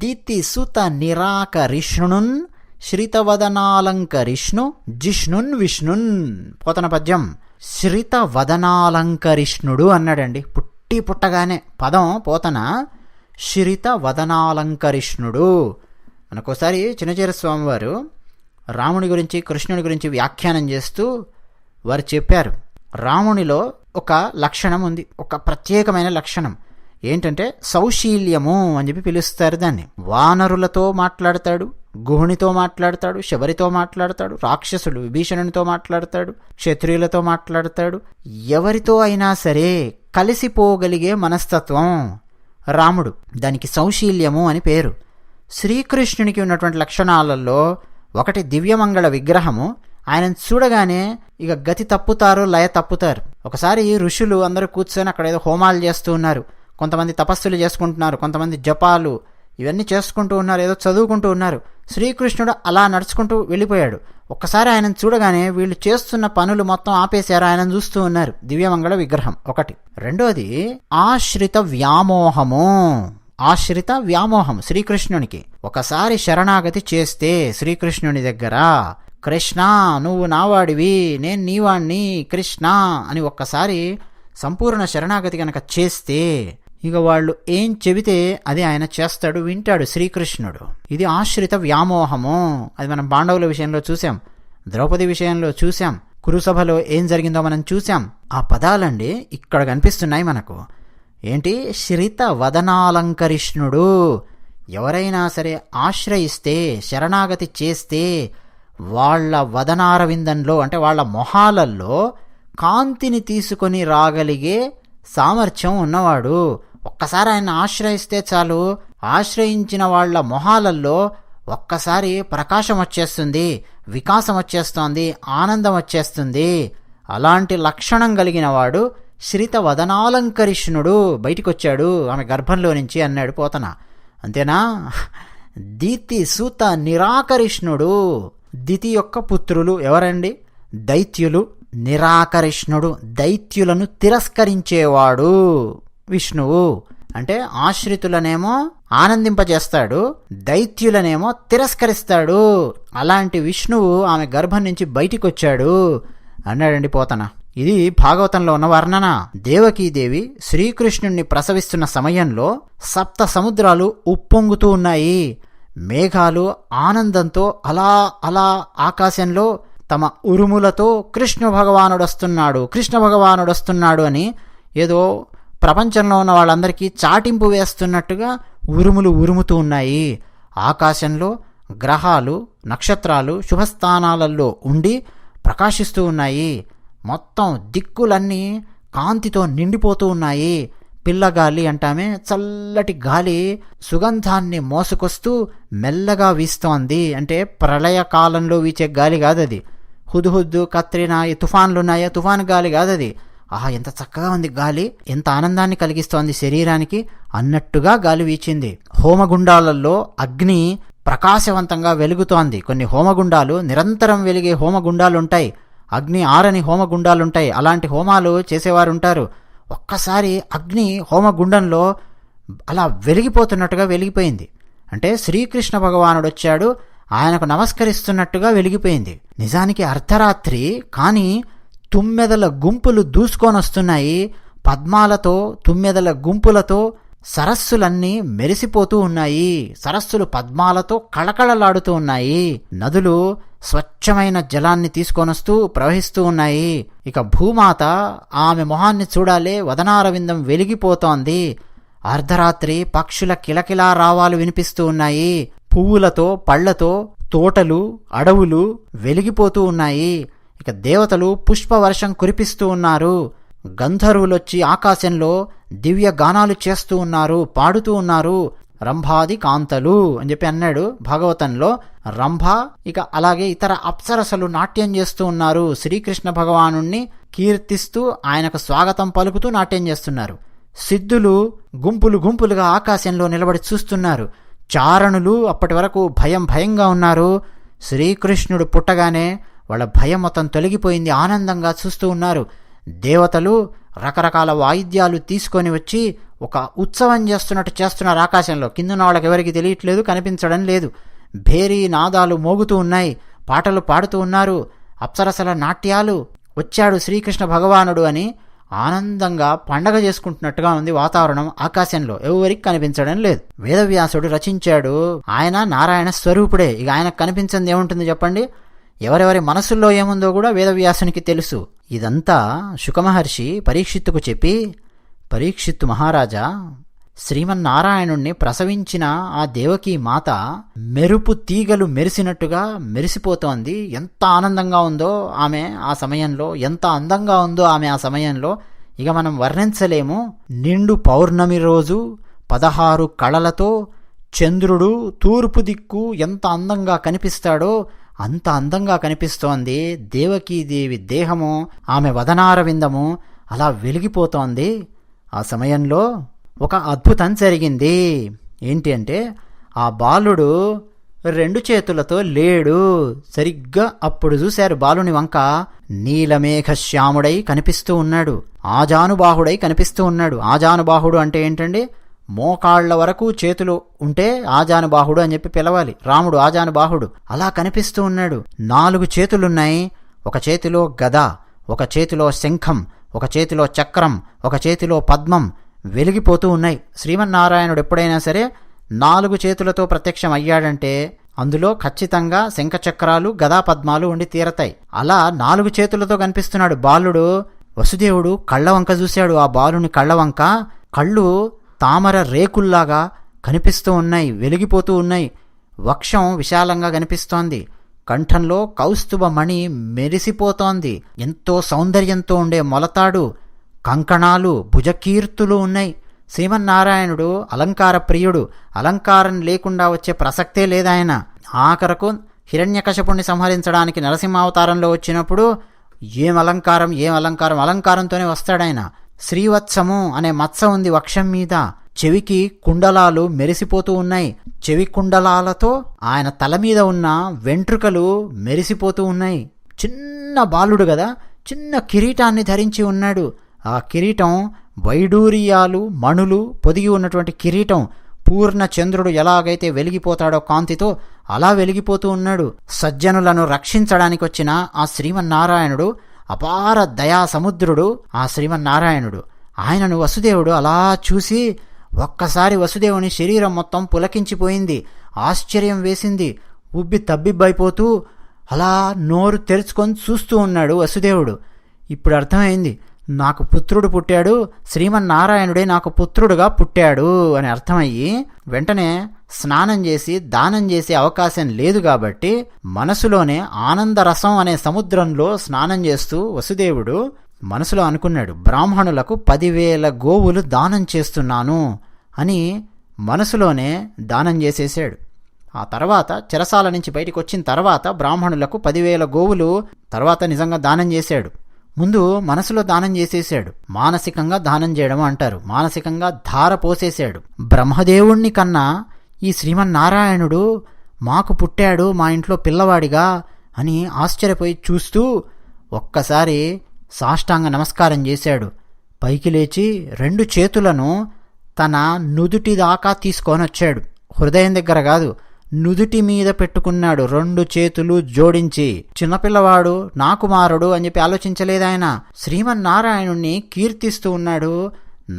దితి సుత నిరాకరిష్ణున్ శ్రితవదనాలంకరిష్ణు జిష్ణున్ విష్ణున్. పోతన పద్యం. శ్రితవదనాలంకరిష్ణుడు అన్నాడండి పుట్టగానే పదం పోతన. శ్రిత వదనాలంకరిష్ణుడు. మనకోసారి చిన్నజీర స్వామివారు రాముని గురించి, కృష్ణుని గురించి వ్యాఖ్యానం చేస్తూ వారు చెప్పారు, రామునిలో ఒక లక్షణం ఉంది, ఒక ప్రత్యేకమైన లక్షణం. ఏంటంటే సౌశీల్యము అని చెప్పి పిలుస్తారు దాన్ని. వానరులతో మాట్లాడతాడు, గుహునితో మాట్లాడతాడు, శబరితో మాట్లాడతాడు, రాక్షసులు విభీషణునితో మాట్లాడతాడు, క్షత్రియులతో మాట్లాడతాడు. ఎవరితో అయినా సరే కలిసిపోగలిగే మనస్తత్వం రాముడు. దానికి సౌశీల్యము అని పేరు. శ్రీకృష్ణునికి ఉన్నటువంటి లక్షణాలలో ఒకటి దివ్యమంగళ విగ్రహము. ఆయనను చూడగానే ఇక గతి తప్పుతారు, లయ తప్పుతారు. ఒకసారి ఋషులు అందరూ కూర్చొని అక్కడ ఏదో హోమాలు చేస్తూ ఉన్నారు, కొంతమంది తపస్సులు చేసుకుంటున్నారు, కొంతమంది జపాలు ఇవన్నీ చేసుకుంటూ ఉన్నారు, ఏదో చదువుకుంటూ ఉన్నారు. శ్రీకృష్ణుడు అలా నడుచుకుంటూ వెళ్ళిపోయాడు. ఒక్కసారి ఆయనను చూడగానే వీళ్ళు చేస్తున్న పనులు మొత్తం ఆపేశారు, ఆయనను చూస్తూ ఉన్నారు. దివ్యమంగళ విగ్రహం ఒకటి. రెండోది ఆశ్రిత వ్యామోహము. ఆశ్రిత వ్యామోహం శ్రీకృష్ణునికి. ఒకసారి శరణాగతి చేస్తే శ్రీకృష్ణుని దగ్గర, కృష్ణ నువ్వు నావాడివి, నేను నీవాణ్ణి కృష్ణ అని ఒక్కసారి సంపూర్ణ శరణాగతి కనుక చేస్తే ఇక వాళ్ళు ఏం చెబితే అది ఆయన చేస్తాడు, వింటాడు శ్రీకృష్ణుడు. ఇది ఆశ్రిత వ్యామోహము. అది మనం పాండవుల విషయంలో చూసాం, ద్రౌపది విషయంలో చూసాం, కురుసభలో ఏం జరిగిందో మనం చూసాం. ఆ పదాలండి ఇక్కడ కనిపిస్తున్నాయి మనకు. ఏంటి? శ్రిత వదనాలంకరిష్ణుడు. ఎవరైనా సరే ఆశ్రయిస్తే, శరణాగతి చేస్తే వాళ్ళ వదనారవిందంలో అంటే వాళ్ళ మొహాలల్లో కాంతిని తీసుకొని రాగలిగే సామర్థ్యం ఉన్నవాడు. ఒక్కసారి ఆయన ఆశ్రయిస్తే చాలు, ఆశ్రయించిన వాళ్ళ మొహాలల్లో ఒక్కసారి ప్రకాశం వచ్చేస్తుంది, వికాసం వచ్చేస్తోంది, ఆనందం వచ్చేస్తుంది. అలాంటి లక్షణం కలిగిన వాడు శ్రిత వదనాలంకరిష్ణుడు. బయటికొచ్చాడు ఆమె గర్భంలో నుంచి అన్నాడు పోతన. అంతేనా? దితి సుత నిరాకరిష్ణుడు. దితి యొక్క పుత్రులు ఎవరండి? దైత్యులు. నిరాకరిష్ణుడు, దైత్యులను తిరస్కరించేవాడు విష్ణువు. అంటే ఆశ్రితులనేమో ఆనందింపజేస్తాడు, దైత్యులనేమో తిరస్కరిస్తాడు. అలాంటి విష్ణువు ఆమె గర్భం నుంచి బయటికొచ్చాడు అన్నాడండి పోతన. ఇది భాగవతంలో ఉన్న వర్ణన. దేవకీదేవి శ్రీకృష్ణుణ్ణి ప్రసవిస్తున్న సమయంలో 7 సముద్రాలు ఉప్పొంగుతూ ఉన్నాయి. మేఘాలు ఆనందంతో అలా అలా ఆకాశంలో తమ ఉరుములతో కృష్ణ భగవానుడొస్తున్నాడు అని ఏదో ప్రపంచంలో ఉన్న వాళ్ళందరికీ చాటింపు వేస్తున్నట్టుగా ఉరుముతూ ఉన్నాయి. ఆకాశంలో గ్రహాలు నక్షత్రాలు శుభస్థానాలలో ఉండి ప్రకాశిస్తూ ఉన్నాయి. మొత్తం దిక్కులన్నీ కాంతితో నిండిపోతూ ఉన్నాయి. పిల్లగాలి అంటామే, చల్లటి గాలి సుగంధాన్ని మోసుకొస్తూ మెల్లగా వీస్తోంది. అంటే ప్రళయకాలంలో వీచే గాలి కాదది. హుద్హుద్దు కత్రినా తుఫాన్లున్నాయా, తుఫాను గాలి కాదది. ఆహా, ఎంత చక్కగా ఉంది గాలి, ఎంత ఆనందాన్ని కలిగిస్తోంది శరీరానికి అన్నట్టుగా గాలి వీచింది. హోమగుండాలలో అగ్ని ప్రకాశవంతంగా వెలుగుతోంది. కొన్ని హోమగుండాలు నిరంతరం వెలిగే హోమగుండాలుంటాయి, అగ్ని ఆరని హోమగుండాలుంటాయి. అలాంటి హోమాలు చేసేవారుంటారు. ఒక్కసారి అగ్ని హోమగుండంలో అలా వెలిగిపోతున్నట్టుగా వెలిగిపోయింది. అంటే శ్రీకృష్ణ భగవానుడు వచ్చాడు, ఆయనకు నమస్కరిస్తున్నట్టుగా వెలిగిపోయింది. నిజానికి అర్ధరాత్రి, కానీ తుమ్మెదల గుంపులు దూసుకొనొస్తున్నాయి. పద్మాలతో తుమ్మెదల గుంపులతో సరస్సులన్నీ మెరిసిపోతూ ఉన్నాయి. సరస్సులు పద్మాలతో కళకళలాడుతూ ఉన్నాయి. నదులు స్వచ్ఛమైన జలాన్ని తీసుకొనొస్తూ ప్రవహిస్తూ ఉన్నాయి. ఇక భూమాత ఆమె మొహాన్ని చూడాలే, వదనారవిందం వెలిగిపోతోంది. అర్ధరాత్రి పక్షుల కిలకిలా రావాలు వినిపిస్తూ ఉన్నాయి. పువ్వులతో పళ్లతో తోటలు అడవులు వెలిగిపోతూ ఉన్నాయి. ఇక దేవతలు పుష్పవర్షం కురిపిస్తూ ఉన్నారు. గంధర్వులొచ్చి ఆకాశంలో దివ్య గానాలు చేస్తూ ఉన్నారు, పాడుతూ ఉన్నారు. రంభాది కాంతలు అని చెప్పి అన్నాడు భాగవతంలో. రంభ, ఇక అలాగే ఇతర అప్సరసలు నాట్యం చేస్తూ ఉన్నారు. శ్రీకృష్ణ భగవానుణ్ణి కీర్తిస్తూ ఆయనకు స్వాగతం పలుకుతూ నాట్యం చేస్తున్నారు. సిద్ధులు గుంపులుగా ఆకాశంలో నిలబడి చూస్తున్నారు. చారణులు అప్పటి వరకు భయంగా ఉన్నారు. శ్రీకృష్ణుడు పుట్టగానే వాళ్ళ భయం మొత్తం తొలగిపోయింది, ఆనందంగా చూస్తూ ఉన్నారు. దేవతలు రకరకాల వాయిద్యాలు తీసుకొని వచ్చి ఒక ఉత్సవం చేస్తున్నారు ఆకాశంలో. కిందన వాళ్ళకి ఎవరికి తెలియట్లేదు, కనిపించడం లేదు. భేరీ నాదాలు మోగుతూ ఉన్నాయి, పాటలు పాడుతూ ఉన్నారు. అప్సరసల నాట్యాలు, వచ్చాడు శ్రీకృష్ణ భగవానుడు అని ఆనందంగా పండగ చేసుకుంటున్నట్టుగా ఉంది వాతావరణం ఆకాశంలో. ఎవరికి కనిపించడం లేదు. వేదవ్యాసుడు రచించాడు, ఆయన నారాయణ స్వరూపుడే. ఇక ఆయనకు కనిపించింది ఏముంటుంది చెప్పండి? ఎవరెవరి మనసుల్లో ఏముందో కూడా వేదవ్యాసునికి తెలుసు. ఇదంతా శుకమహర్షి పరీక్షిత్తుకు చెప్పి, పరీక్షిత్తు మహారాజా, శ్రీమన్నారాయణుణ్ణి ప్రసవించిన ఆ దేవకీ మాత మెరుపు తీగలు మెరిసినట్టుగా మెరిసిపోతోంది. ఎంత ఆనందంగా ఉందో ఆమె ఆ సమయంలో, ఎంత అందంగా ఉందో ఆమె ఆ సమయంలో, ఇక మనం వర్ణించలేము. నిండు పౌర్ణమి రోజు 16 కళలతో చంద్రుడు తూర్పు దిక్కు ఎంత అందంగా కనిపిస్తాడో అంత అందంగా కనిపిస్తోంది దేవకీదేవి దేహము, ఆమె వదనారవిందము అలా వెలిగిపోతోంది. ఆ సమయంలో ఒక అద్భుతం జరిగింది. ఏంటి అంటే, ఆ బాలుడు 2 చేతులతో లేడు. సరిగ్గా అప్పుడు చూశారు బాలుని వంక. నీలమేఘశ్యాముడై కనిపిస్తూ ఉన్నాడు, ఆజానుబాహుడై కనిపిస్తూ ఉన్నాడు. ఆజానుబాహుడు అంటే ఏంటండి? మోకాళ్ల వరకు చేతులు ఉంటే ఆజానుబాహుడు అని చెప్పి పిలవాలి. రాముడు ఆజానుబాహుడు. అలా కనిపిస్తూ ఉన్నాడు. 4 చేతులున్నాయి. ఒక చేతిలో గద, ఒక చేతిలో శంఖం, ఒక చేతిలో చక్రం, ఒక చేతిలో పద్మం వెలిగిపోతూ ఉన్నాయి. శ్రీమన్నారాయణుడు ఎప్పుడైనా సరే 4 చేతులతో ప్రత్యక్షం అయ్యాడంటే అందులో ఖచ్చితంగా శంఖచక్రాలు గదా పద్మాలు ఉండి తీరతాయి. అలా 4 చేతులతో కనిపిస్తున్నాడు బాలుడు. వసుదేవుడు కళ్ళవంక చూశాడు. ఆ బాలుని కళ్ళవంక కళ్ళు తామర రేకుల్లాగా కనిపిస్తూ ఉన్నాయి, వెలిగిపోతూ ఉన్నాయి. వక్షం విశాలంగా కనిపిస్తోంది. కంఠంలో కౌస్తుభ మణి మెరిసిపోతోంది. ఎంతో సౌందర్యంతో ఉండే మొలతాడు, కంకణాలు, భుజకీర్తులు ఉన్నాయి. శ్రీమన్నారాయణుడు అలంకార ప్రియుడు. అలంకారం లేకుండా వచ్చే ప్రసక్తే లేదాయన. ఆఖరకు హిరణ్యకశపుణ్ణి సంహరించడానికి నరసింహావతారంలో వచ్చినప్పుడు ఏం అలంకారం, అలంకారంతోనే వస్తాడాయన. శ్రీవత్సము అనే మత్స ఉంది వక్షం మీద. చెవికి కుండలాలు మెరిసిపోతూ ఉన్నాయి. చెవి కుండలాలతో ఆయన తల మీద ఉన్న వెంట్రుకలు మెరిసిపోతూ ఉన్నాయి. చిన్న బాలుడు కదా, చిన్న కిరీటాన్ని ధరించి ఉన్నాడు. ఆ కిరీటం వైడూర్యాలు మణులు పొదిగి ఉన్నటువంటి కిరీటం. పూర్ణ చంద్రుడు ఎలాగైతే వెలిగిపోతాడో కాంతితో అలా వెలిగిపోతూ ఉన్నాడు. సజ్జనులను రక్షించడానికి వచ్చిన ఆ శ్రీమన్నారాయణుడు, అపార దయా సముద్రుడు ఆ శ్రీమన్నారాయణుడు. ఆయనను వసుదేవుడు అలా చూసి ఒక్కసారి వసుదేవుని శరీరం మొత్తం పులకించిపోయింది. ఆశ్చర్యం వేసింది. ఉబ్బి తబ్బిబ్బైపోతూ అలా నోరు తెరుచుకొని చూస్తూ ఉన్నాడు వసుదేవుడు. ఇప్పుడు అర్థమైంది, నాకు పుత్రుడు పుట్టాడు, శ్రీమన్నారాయణుడే నాకు పుత్రుడుగా పుట్టాడు అని అర్థమయ్యి వెంటనే స్నానం చేసి దానం చేసే అవకాశం లేదు కాబట్టి మనసులోనే ఆనందరసం అనే సముద్రంలో స్నానం చేస్తూ వసుదేవుడు మనసులో అనుకున్నాడు, బ్రాహ్మణులకు 10,000 గోవులు దానం చేస్తున్నాను అని మనసులోనే దానం చేసేసాడు. ఆ తర్వాత చెరసాల నుంచి బయటికి వచ్చిన తర్వాత బ్రాహ్మణులకు 10,000 గోవులు తర్వాత నిజంగా దానం చేశాడు. ముందు మనసులో దానం చేసేసాడు. మానసికంగా దానం చేయడం అంటారు. మానసికంగా ధార పోసేశాడు. బ్రహ్మదేవుణ్ణి కన్నా ఈ శ్రీమన్నారాయణుడు మాకు పుట్టాడు మా ఇంట్లో పిల్లవాడిగా అని ఆశ్చర్యపోయి చూస్తూ ఒక్కసారి సాష్టాంగ నమస్కారం చేశాడు. పైకి లేచి 2 చేతులను తన నుదుటి దాకా తీసుకొని వచ్చాడు. హృదయం దగ్గర కాదు, నుదుటి మీద పెట్టుకున్నాడు 2 చేతులు జోడించి. చిన్నపిల్లవాడు, నా కుమారుడు అని చెప్పి ఆలోచించలేదాయన. శ్రీమన్నారాయణుణ్ణి కీర్తిస్తూ ఉన్నాడు.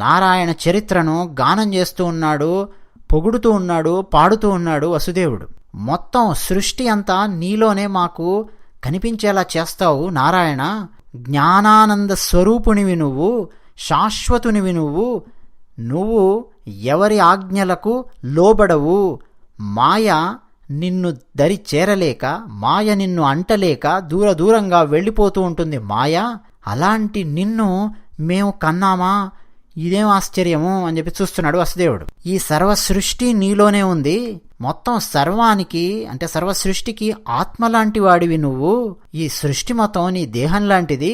నారాయణ చరిత్రను గానం చేస్తూ ఉన్నాడు, పొగుడుతూ ఉన్నాడు, పాడుతూ ఉన్నాడు వసుదేవుడు. మొత్తం సృష్టి అంతా నీలోనే మాకు కనిపించేలా చేస్తావు నారాయణ. జ్ఞానానంద స్వరూపునివి నువ్వు, శాశ్వతునివి నువ్వు ఎవరి ఆజ్ఞలకు లోబడవు. మాయ నిన్ను దరి చేరలేక, మాయ నిన్ను అంటలేక దూరంగా వెళ్ళిపోతూ ఉంటుంది మాయ. అలాంటి నిన్ను మేము కన్నామా, ఇదేం ఆశ్చర్యము అని చెప్పి చూస్తున్నాడు వసుదేవుడు. ఈ సర్వ సృష్టి నీలోనే ఉంది. మొత్తం సర్వానికి అంటే సర్వ సృష్టికి ఆత్మ లాంటి వాడివి నువ్వు. ఈ సృష్టి మొత్తం నీ దేహం లాంటిది.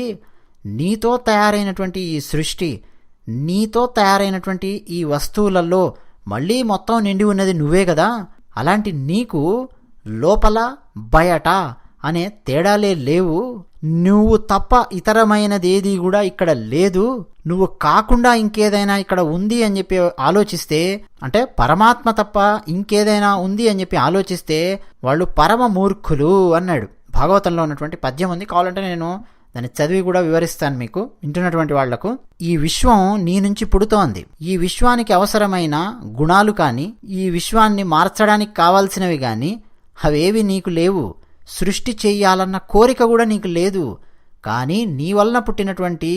నీతో తయారైనటువంటి ఈ సృష్టి, నీతో తయారైనటువంటి ఈ వస్తువులలో మళ్ళీ మొత్తం నిండి ఉన్నది నువ్వే కదా. అలాంటి నీకు లోపల బయట అనే తేడాలే లేవు. నువ్వు తప్ప ఇతరమైనదేది కూడా ఇక్కడ లేదు. నువ్వు కాకుండా ఇంకేదైనా ఇక్కడ ఉంది అని చెప్పి ఆలోచిస్తే, అంటే పరమాత్మ తప్ప ఇంకేదైనా ఉంది అని చెప్పి ఆలోచిస్తే వాళ్ళు పరమ మూర్ఖులు అన్నాడు. భాగవతంలో ఉన్నటువంటి పద్యం ఉంది, కావాలంటే నేను దాన్ని చదివి కూడా వివరిస్తాను మీకు, వింటున్నటువంటి వాళ్లకు. ఈ విశ్వం నీ నుంచి పుడుతోంది. ఈ విశ్వానికి అవసరమైన గుణాలు కానీ, ఈ విశ్వాన్ని మార్చడానికి కావాల్సినవి కానీ అవేవి నీకు లేవు. సృష్టి చెయ్యాలన్న కోరిక కూడా నీకు లేదు. కానీ నీ వలన పుట్టినటువంటి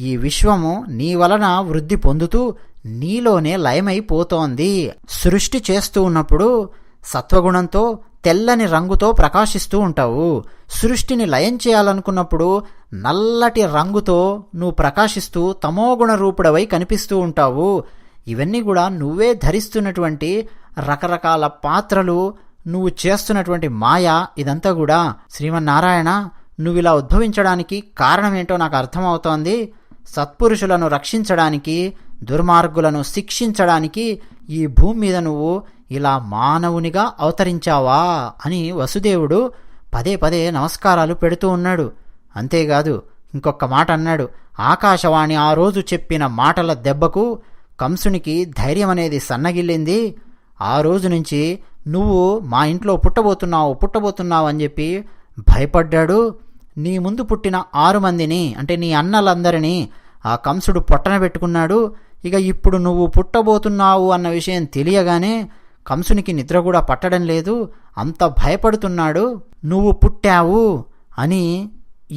ఈ విశ్వము నీ వలన వృద్ధి పొందుతూ నీలోనే లయమైపోతోంది. సృష్టి చేస్తూ ఉన్నప్పుడు సత్వగుణంతో తెల్లని రంగుతో ప్రకాశిస్తూ ఉంటావు. సృష్టిని లయం చేయాలనుకున్నప్పుడు నల్లటి రంగుతో నువ్వు ప్రకాశిస్తూ తమోగుణ రూపుడవై కనిపిస్తూ ఉంటావు. ఇవన్నీ కూడా నువ్వే ధరిస్తున్నటువంటి రకరకాల పాత్రలు, నువ్వు చేస్తున్నటువంటి మాయ. ఇదంతా కూడా శ్రీమన్నారాయణ, నువ్విలా ఉద్భవించడానికి కారణమేంటో నాకు అర్థమవుతోంది. సత్పురుషులను రక్షించడానికి, దుర్మార్గులను శిక్షించడానికి ఈ భూమి మీద నువ్వు ఇలా మానవునిగా అవతరించావా అని వసుదేవుడు పదే నమస్కారాలు పెడుతూ ఉన్నాడు. అంతేకాదు ఇంకొక మాట అన్నాడు. ఆకాశవాణి ఆ రోజు చెప్పిన మాటల దెబ్బకు కంసునికి ధైర్యం అనేది సన్నగిల్లింది. ఆ రోజు నుంచి నువ్వు మా ఇంట్లో పుట్టబోతున్నావు అని చెప్పి భయపడ్డాడు. నీ ముందు పుట్టిన 6 మందిని అంటే నీ అన్నలందరినీ ఆ కంసుడు పొట్టన పెట్టుకున్నాడు. ఇక ఇప్పుడు నువ్వు పుట్టబోతున్నావు అన్న విషయం తెలియగానే కంసునికి నిద్ర కూడా పట్టడం లేదు. అంత భయపడుతున్నాడు. నువ్వు పుట్టావు అని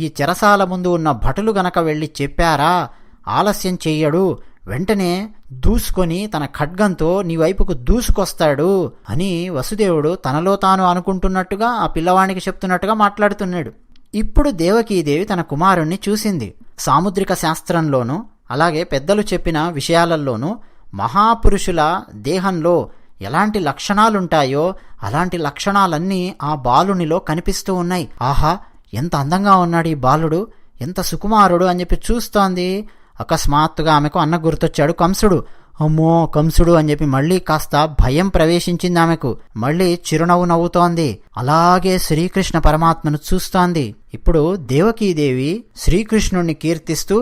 ఈ చెరసాల ముందు ఉన్న భటులు గనక వెళ్ళి చెప్పారా, ఆలస్యం చెయ్యడు, వెంటనే దూసుకొని తన ఖడ్గంతో నీ వైపుకు దూసుకొస్తాడు అని వసుదేవుడు తనలో తాను అనుకుంటున్నట్టుగా ఆ పిల్లవానికి చెప్తున్నట్టుగా మాట్లాడుతున్నాడు. ఇప్పుడు దేవకీదేవి తన కుమారుణ్ణి చూసింది. సాముద్రిక శాస్త్రంలోనూ అలాగే పెద్దలు చెప్పిన విషయాలలోనూ మహాపురుషుల దేహంలో ఎలాంటి లక్షణాలుంటాయో అలాంటి లక్షణాలన్నీ ఆ బాలునిలో కనిపిస్తూ ఉన్నాయి. ఆహా, ఎంత అందంగా ఉన్నాడు ఈ బాలుడు, ఎంత సుకుమారుడు అని చెప్పి చూస్తోంది. అకస్మాత్తుగా ఆమెకు అన్న గుర్తొచ్చాడు కంసుడు. అమ్మో కంసుడు అని చెప్పి మళ్ళీ కాస్త భయం ప్రవేశించింది ఆమెకు. మళ్ళీ చిరునవ్వు నవ్వుతోంది. అలాగే శ్రీకృష్ణ పరమాత్మను చూస్తోంది. ఇప్పుడు దేవకీదేవి శ్రీకృష్ణుణ్ణి కీర్తిస్తూ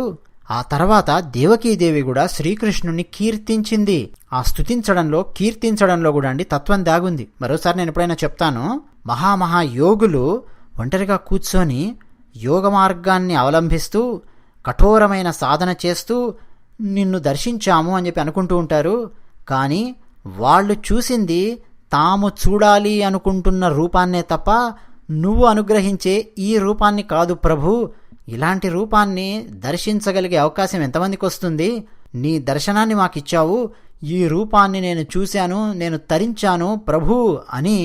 ఆ తర్వాత దేవకీదేవి కూడా శ్రీకృష్ణుని కీర్తించింది. ఆ కీర్తించడంలో కూడా అండి తత్వం దాగుంది. మరోసారి నేను ఎప్పుడైనా చెప్తాను. మహాయోగులు ఒంటరిగా కూర్చొని యోగ మార్గాన్ని అవలంబిస్తూ కఠోరమైన సాధన చేస్తూ నిన్ను దర్శించాము అని చెప్పి అనుకుంటూ ఉంటారు. కానీ వాళ్ళు చూసింది తాము చూడాలి అనుకుంటున్న రూపాన్నే తప్ప నువ్వు అనుగ్రహించే ఈ రూపాన్ని కాదు ప్రభు. ఇలాంటి రూపాన్ని దర్శించగలిగే అవకాశం ఎంతమందికి వస్తుంది? నీ దర్శనాన్ని మాకిచ్చావు, ఈ రూపాన్ని నేను చూశాను, నేను తరించాను ప్రభు అని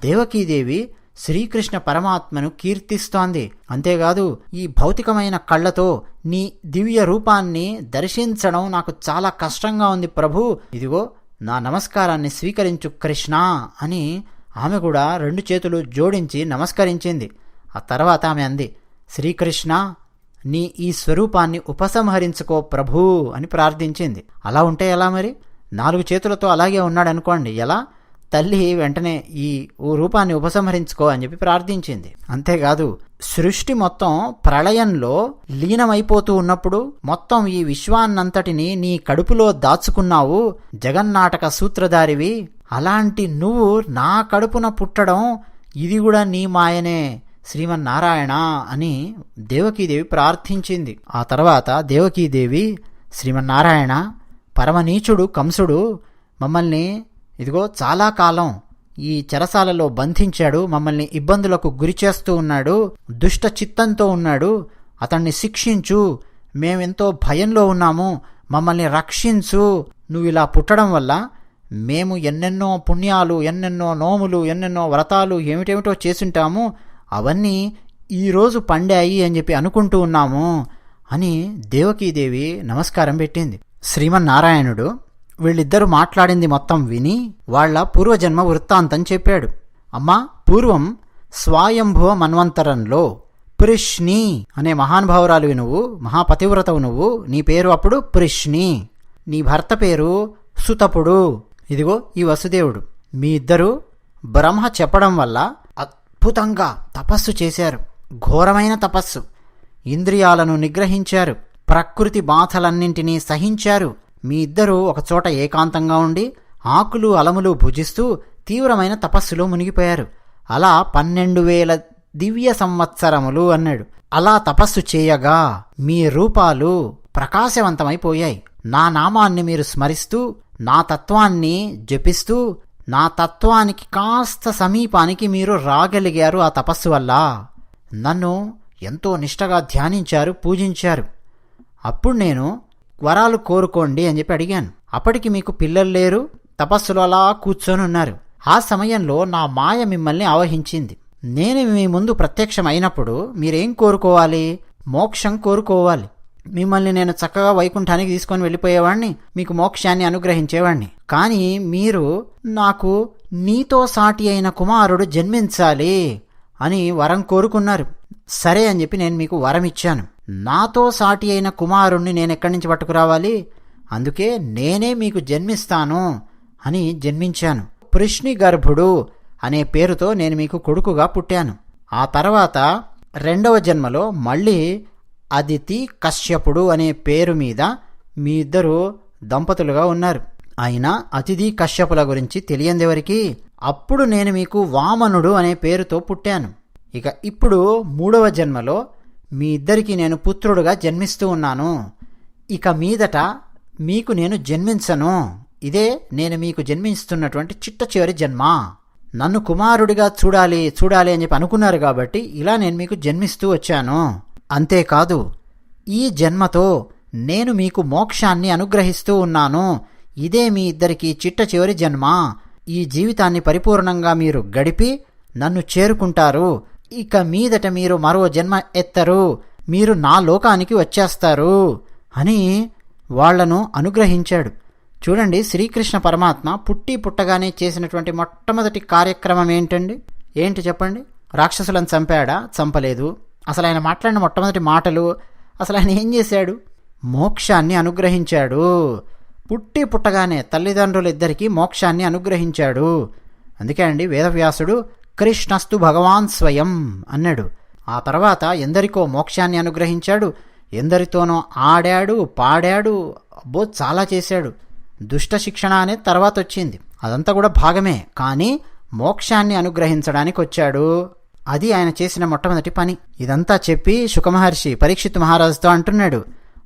దేవకీదేవి శ్రీకృష్ణ పరమాత్మను కీర్తిస్తోంది. అంతేకాదు, ఈ భౌతికమైన కళ్ళతో నీ దివ్య రూపాన్ని దర్శించడం నాకు చాలా కష్టంగా ఉంది ప్రభు, ఇదిగో నా నమస్కారాన్ని స్వీకరించు కృష్ణ అని ఆమె కూడా 2 చేతులు జోడించి నమస్కరించింది. ఆ తర్వాత ఆమె అంది, శ్రీకృష్ణ నీ ఈ స్వరూపాన్ని ఉపసంహరించుకో ప్రభు అని ప్రార్థించింది. అలా ఉంటే ఎలా మరి? 4 చేతులతో అలాగే ఉన్నాడనుకోండి, ఎలా? తల్లి వెంటనే ఈ రూపాన్ని ఉపసంహరించుకో అని చెప్పి ప్రార్థించింది. అంతేకాదు, సృష్టి మొత్తం ప్రళయంలో లీనమైపోతూ ఉన్నప్పుడు మొత్తం ఈ విశ్వాన్నంతటిని నీ కడుపులో దాచుకున్నావు, జగన్నాటక సూత్రధారివి. అలాంటి నువ్వు నా కడుపున పుట్టడం ఇది కూడా నీ మాయనే శ్రీమన్నారాయణ అని దేవకీదేవి ప్రార్థించింది. ఆ తర్వాత దేవకీదేవి, శ్రీమన్నారాయణ పరమనీచుడు కంసుడు మమ్మల్ని ఇదిగో చాలా కాలం ఈ చెరసాలలో బంధించాడు, మమ్మల్ని ఇబ్బందులకు గురిచేస్తూ ఉన్నాడు, దుష్ట చిత్తంతో ఉన్నాడు, అతన్ని శిక్షించు, మేమెంతో భయంలో ఉన్నాము, మమ్మల్ని రక్షించు. నువ్వు ఇలా పుట్టడం వల్ల మేము ఎన్నెన్నో పుణ్యాలు, ఎన్నెన్నో నోములు, ఎన్నెన్నో వ్రతాలు ఏమిటేమిటో చేసుంటాము, అవన్నీ ఈరోజు పండాయి అని చెప్పి అనుకుంటూ ఉన్నాము అని దేవకీదేవి నమస్కారం పెట్టింది. శ్రీమన్నారాయణుడు వీళ్ళిద్దరూ మాట్లాడింది మొత్తం విని వాళ్ళ పూర్వజన్మ వృత్తాంతం చెప్పాడు. అమ్మా, పూర్వం స్వయంభువ మన్వంతరంలో పృష్ణి అనే మహానుభావురాలువి నువ్వు, మహాపతివ్రతవు నువ్వు. నీ పేరు అప్పుడు పృష్ణి, నీ భర్త పేరు సుతపుడు, ఇదిగో ఈ వసుదేవుడు. మీ ఇద్దరు బ్రహ్మ చెప్పడం వల్ల అద్భుతంగా తపస్సు చేశారు, ఘోరమైన తపస్సు. ఇంద్రియాలను నిగ్రహించారు, ప్రకృతి బాధలన్నింటినీ సహించారు. మీ ఇద్దరూ ఒకచోట ఏకాంతంగా ఉండి ఆకులు అలములు భుజిస్తూ తీవ్రమైన తపస్సులో మునిగిపోయారు. అలా 12,000 దివ్య సంవత్సరములు అన్నాడు. అలా తపస్సు చేయగా మీ రూపాలు ప్రకాశవంతమైపోయాయి. నా నామాన్ని మీరు స్మరిస్తూ నా తత్వాన్ని జపిస్తూ నా తత్వానికి కాస్త సమీపానికి మీరు రాగలిగారు. ఆ తపస్సు వల్ల నన్ను ఎంతో నిష్టగా ధ్యానించారు, పూజించారు. అప్పుడు నేను వరాలు కోరుకోండి అని చెప్పి అడిగాను. అప్పటికి మీకు పిల్లలు లేరు, తపస్సులో అలా కూర్చొని ఉన్నారు. ఆ సమయంలో నా మాయ మిమ్మల్ని ఆవహించింది. నేను మీ ముందు ప్రత్యక్షమైనప్పుడు మీరేం కోరుకోవాలి? మోక్షం కోరుకోవాలి. మిమ్మల్ని నేను చక్కగా వైకుంఠానికి తీసుకొని వెళ్ళిపోయేవాడిని, మీకు మోక్షాన్ని అనుగ్రహించేవాడిని. కానీ మీరు నాకు నీతో సాటి అయిన కుమారుడు జన్మించాలి అని వరం కోరుకున్నారు. సరే అని చెప్పి నేను మీకు వరం ఇచ్చాను. నాతో సాటి అయిన కుమారుణ్ణి నేను ఎక్కడి నుంచి పట్టుకురావాలి? అందుకే నేనే మీకు జన్మిస్తాను అని జన్మించాను. పృష్ణి గర్భుడు అనే పేరుతో నేను మీకు కొడుకుగా పుట్టాను. ఆ తర్వాత 2వ జన్మలో మళ్ళీ అదితి కశ్యపుడు అనే పేరు మీద మీ ఇద్దరు దంపతులుగా ఉన్నారు. అయినా అతిథి కశ్యపుల గురించి తెలియందెవరికి? అప్పుడు నేను మీకు వామనుడు అనే పేరుతో పుట్టాను. ఇక ఇప్పుడు 3వ జన్మలో మీ ఇద్దరికి నేను పుత్రుడుగా జన్మిస్తూ ఉన్నాను. ఇక మీదట మీకు నేను జన్మించను. ఇదే నేను మీకు జన్మిస్తున్నటువంటి చిట్ట చివరి జన్మ. నన్ను కుమారుడిగా చూడాలి అని చెప్పి అనుకున్నారు కాబట్టి ఇలా నేను మీకు జన్మిస్తూ వచ్చాను. అంతేకాదు, ఈ జన్మతో నేను మీకు మోక్షాన్ని అనుగ్రహిస్తూ ఉన్నాను. ఇదే మీ ఇద్దరికి చిట్ట చివరి జన్మ. ఈ జీవితాన్ని పరిపూర్ణంగా మీరు గడిపి నన్ను చేరుకుంటారు. ఇక మీదట మీరు మరో జన్మ ఎత్తరు, మీరు నా లోకానికి వచ్చేస్తారు అని వాళ్లను అనుగ్రహించాడు. చూడండి, శ్రీకృష్ణ పరమాత్మ పుట్టగానే చేసినటువంటి మొట్టమొదటి కార్యక్రమం ఏంటండి? ఏంటి చెప్పండి? రాక్షసులను చంపాడా? చంపలేదు. అసలు ఆయన మాట్లాడిన మొట్టమొదటి మాటలు, అసలు ఆయన ఏం చేశాడు? మోక్షాన్ని అనుగ్రహించాడు. పుట్టగానే తల్లిదండ్రులిద్దరికీ మోక్షాన్ని అనుగ్రహించాడు. అందుకే అండి వేదవ్యాసుడు కృష్ణస్తు భగవాన్ స్వయం అన్నాడు. ఆ తర్వాత ఎందరికో మోక్షాన్ని అనుగ్రహించాడు, ఎందరితోనో ఆడాడు, పాడాడు, అబ్బో చాలా చేశాడు. దుష్ట శిక్షణ అనేది తర్వాత వచ్చింది, అదంతా కూడా భాగమే. కానీ మోక్షాన్ని అనుగ్రహించడానికి వచ్చాడు. అది ఆయన చేసిన మొట్టమొదటి పని. ఇదంతా చెప్పి శుకమహర్షి పరీక్షిత్ మహారాజుతో అంటున్నాడు,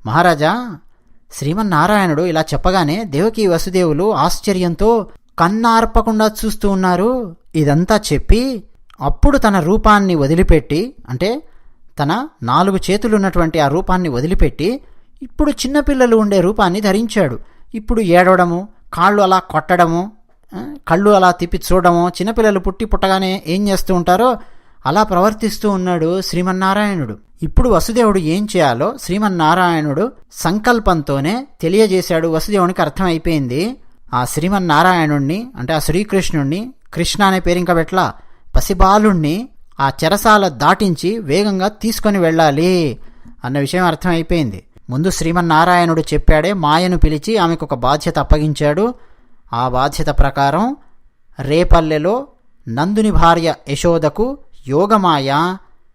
మహారాజా, శ్రీమన్నారాయణుడు ఇలా చెప్పగానే దేవకీ వసుదేవులు ఆశ్చర్యంతో కన్నార్పకుండా చూస్తూ ఉన్నారు. ఇదంతా చెప్పి అప్పుడు తన రూపాన్ని వదిలిపెట్టి, అంటే తన 4 చేతులున్నటువంటి ఆ రూపాన్ని వదిలిపెట్టి ఇప్పుడు చిన్నపిల్లలు ఉండే రూపాన్ని ధరించాడు. ఇప్పుడు ఏడవడము, కాళ్ళు అలా కొట్టడము, కళ్ళు అలా తిప్పి చూడడము, చిన్నపిల్లలు పుట్టగానే ఏం చేస్తూ ఉంటారో అలా ప్రవర్తిస్తూ ఉన్నాడు శ్రీమన్నారాయణుడు. ఇప్పుడు వసుదేవుడు ఏం చేయాలో శ్రీమన్నారాయణుడు సంకల్పంతోనే తెలియజేశాడు. వసుదేవునికి అర్థమైపోయింది. ఆ శ్రీమన్నారాయణుణ్ణి, అంటే ఆ శ్రీకృష్ణుణ్ణి, కృష్ణ అనే పేరు ఇంకా పెట్ల, పసిబాలుణ్ణి ఆ చెరసాల దాటించి వేగంగా తీసుకొని వెళ్ళాలి అన్న విషయం అర్థమైపోయింది. ముందు శ్రీమన్నారాయణుడు చెప్పాడే, మాయను పిలిచి ఆమెకు ఒక బాధ్యత అప్పగించాడు. ఆ బాధ్యత ప్రకారం రేపల్లెలో నందుని భార్య యశోదకు యోగమాయ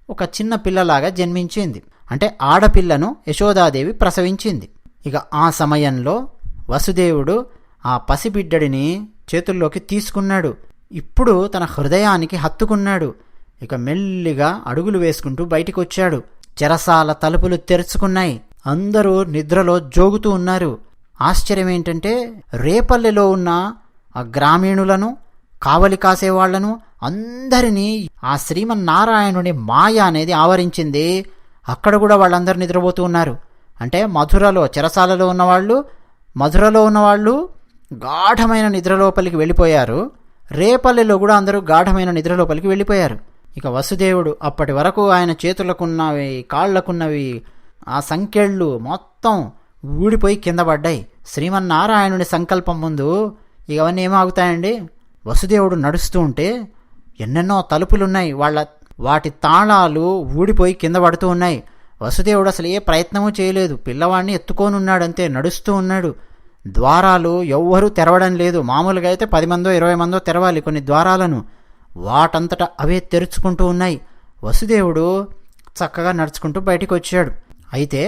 ఒక చిన్న పిల్లలాగా జన్మించింది. అంటే ఆడపిల్లను యశోదాదేవి ప్రసవించింది. ఇక ఆ సమయంలో వసుదేవుడు ఆ పసిబిడ్డడిని చేతుల్లోకి తీసుకున్నాడు. ఇప్పుడు తన హృదయానికి హత్తుకున్నాడు. ఇక మెల్లిగా అడుగులు వేసుకుంటూ బయటికి వచ్చాడు. చెరసాల తలుపులు తెరుచుకున్నాయి. అందరూ నిద్రలో జోగుతూ ఉన్నారు. ఆశ్చర్యం ఏంటంటే రేపల్లెలో ఉన్న ఆ గ్రామీణులను, కావలి కాసేవాళ్లను అందరినీ ఆ శ్రీమన్నారాయణుని మాయ అనేది ఆవరించింది. అక్కడ కూడా వాళ్ళందరూ నిద్రపోతూ ఉన్నారు. అంటే మధురలో చెరసాలలో ఉన్నవాళ్ళు, మధురలో ఉన్నవాళ్ళు గాఢమైన నిద్రలోపలికి వెళ్ళిపోయారు. రేపల్లెలో కూడా అందరూ గాఢమైన నిద్రలోపలికి వెళ్ళిపోయారు. ఇక వసుదేవుడు అప్పటి వరకు ఆయన చేతులకున్నవి, కాళ్లకున్నవి ఆ సంకెళ్ళు మొత్తం ఊడిపోయి కింద పడ్డాయి. శ్రీమన్నారాయణుడి సంకల్పం ముందు ఇక అవన్నీ ఏమాగుతాయండి? వసుదేవుడు నడుస్తూ ఉంటే ఎన్నెన్నో తలుపులున్నాయి, వాటి తాళాలు ఊడిపోయి కింద పడుతూ ఉన్నాయి. వసుదేవుడు అసలు ఏ ప్రయత్నమూ చేయలేదు. పిల్లవాడిని ఎత్తుకొని ఉన్నాడంతే, నడుస్తూ ఉన్నాడు. ద్వారాలు ఎవ్వరూ తెరవడం లేదు. మామూలుగా అయితే 10 మందో 20 మందో తెరవాలి కొన్ని ద్వారాలను. వాటంతటా అవే తెరుచుకుంటూ ఉన్నాయి. వసుదేవుడు చక్కగా నడుచుకుంటూ బయటికి వచ్చాడు. అయితే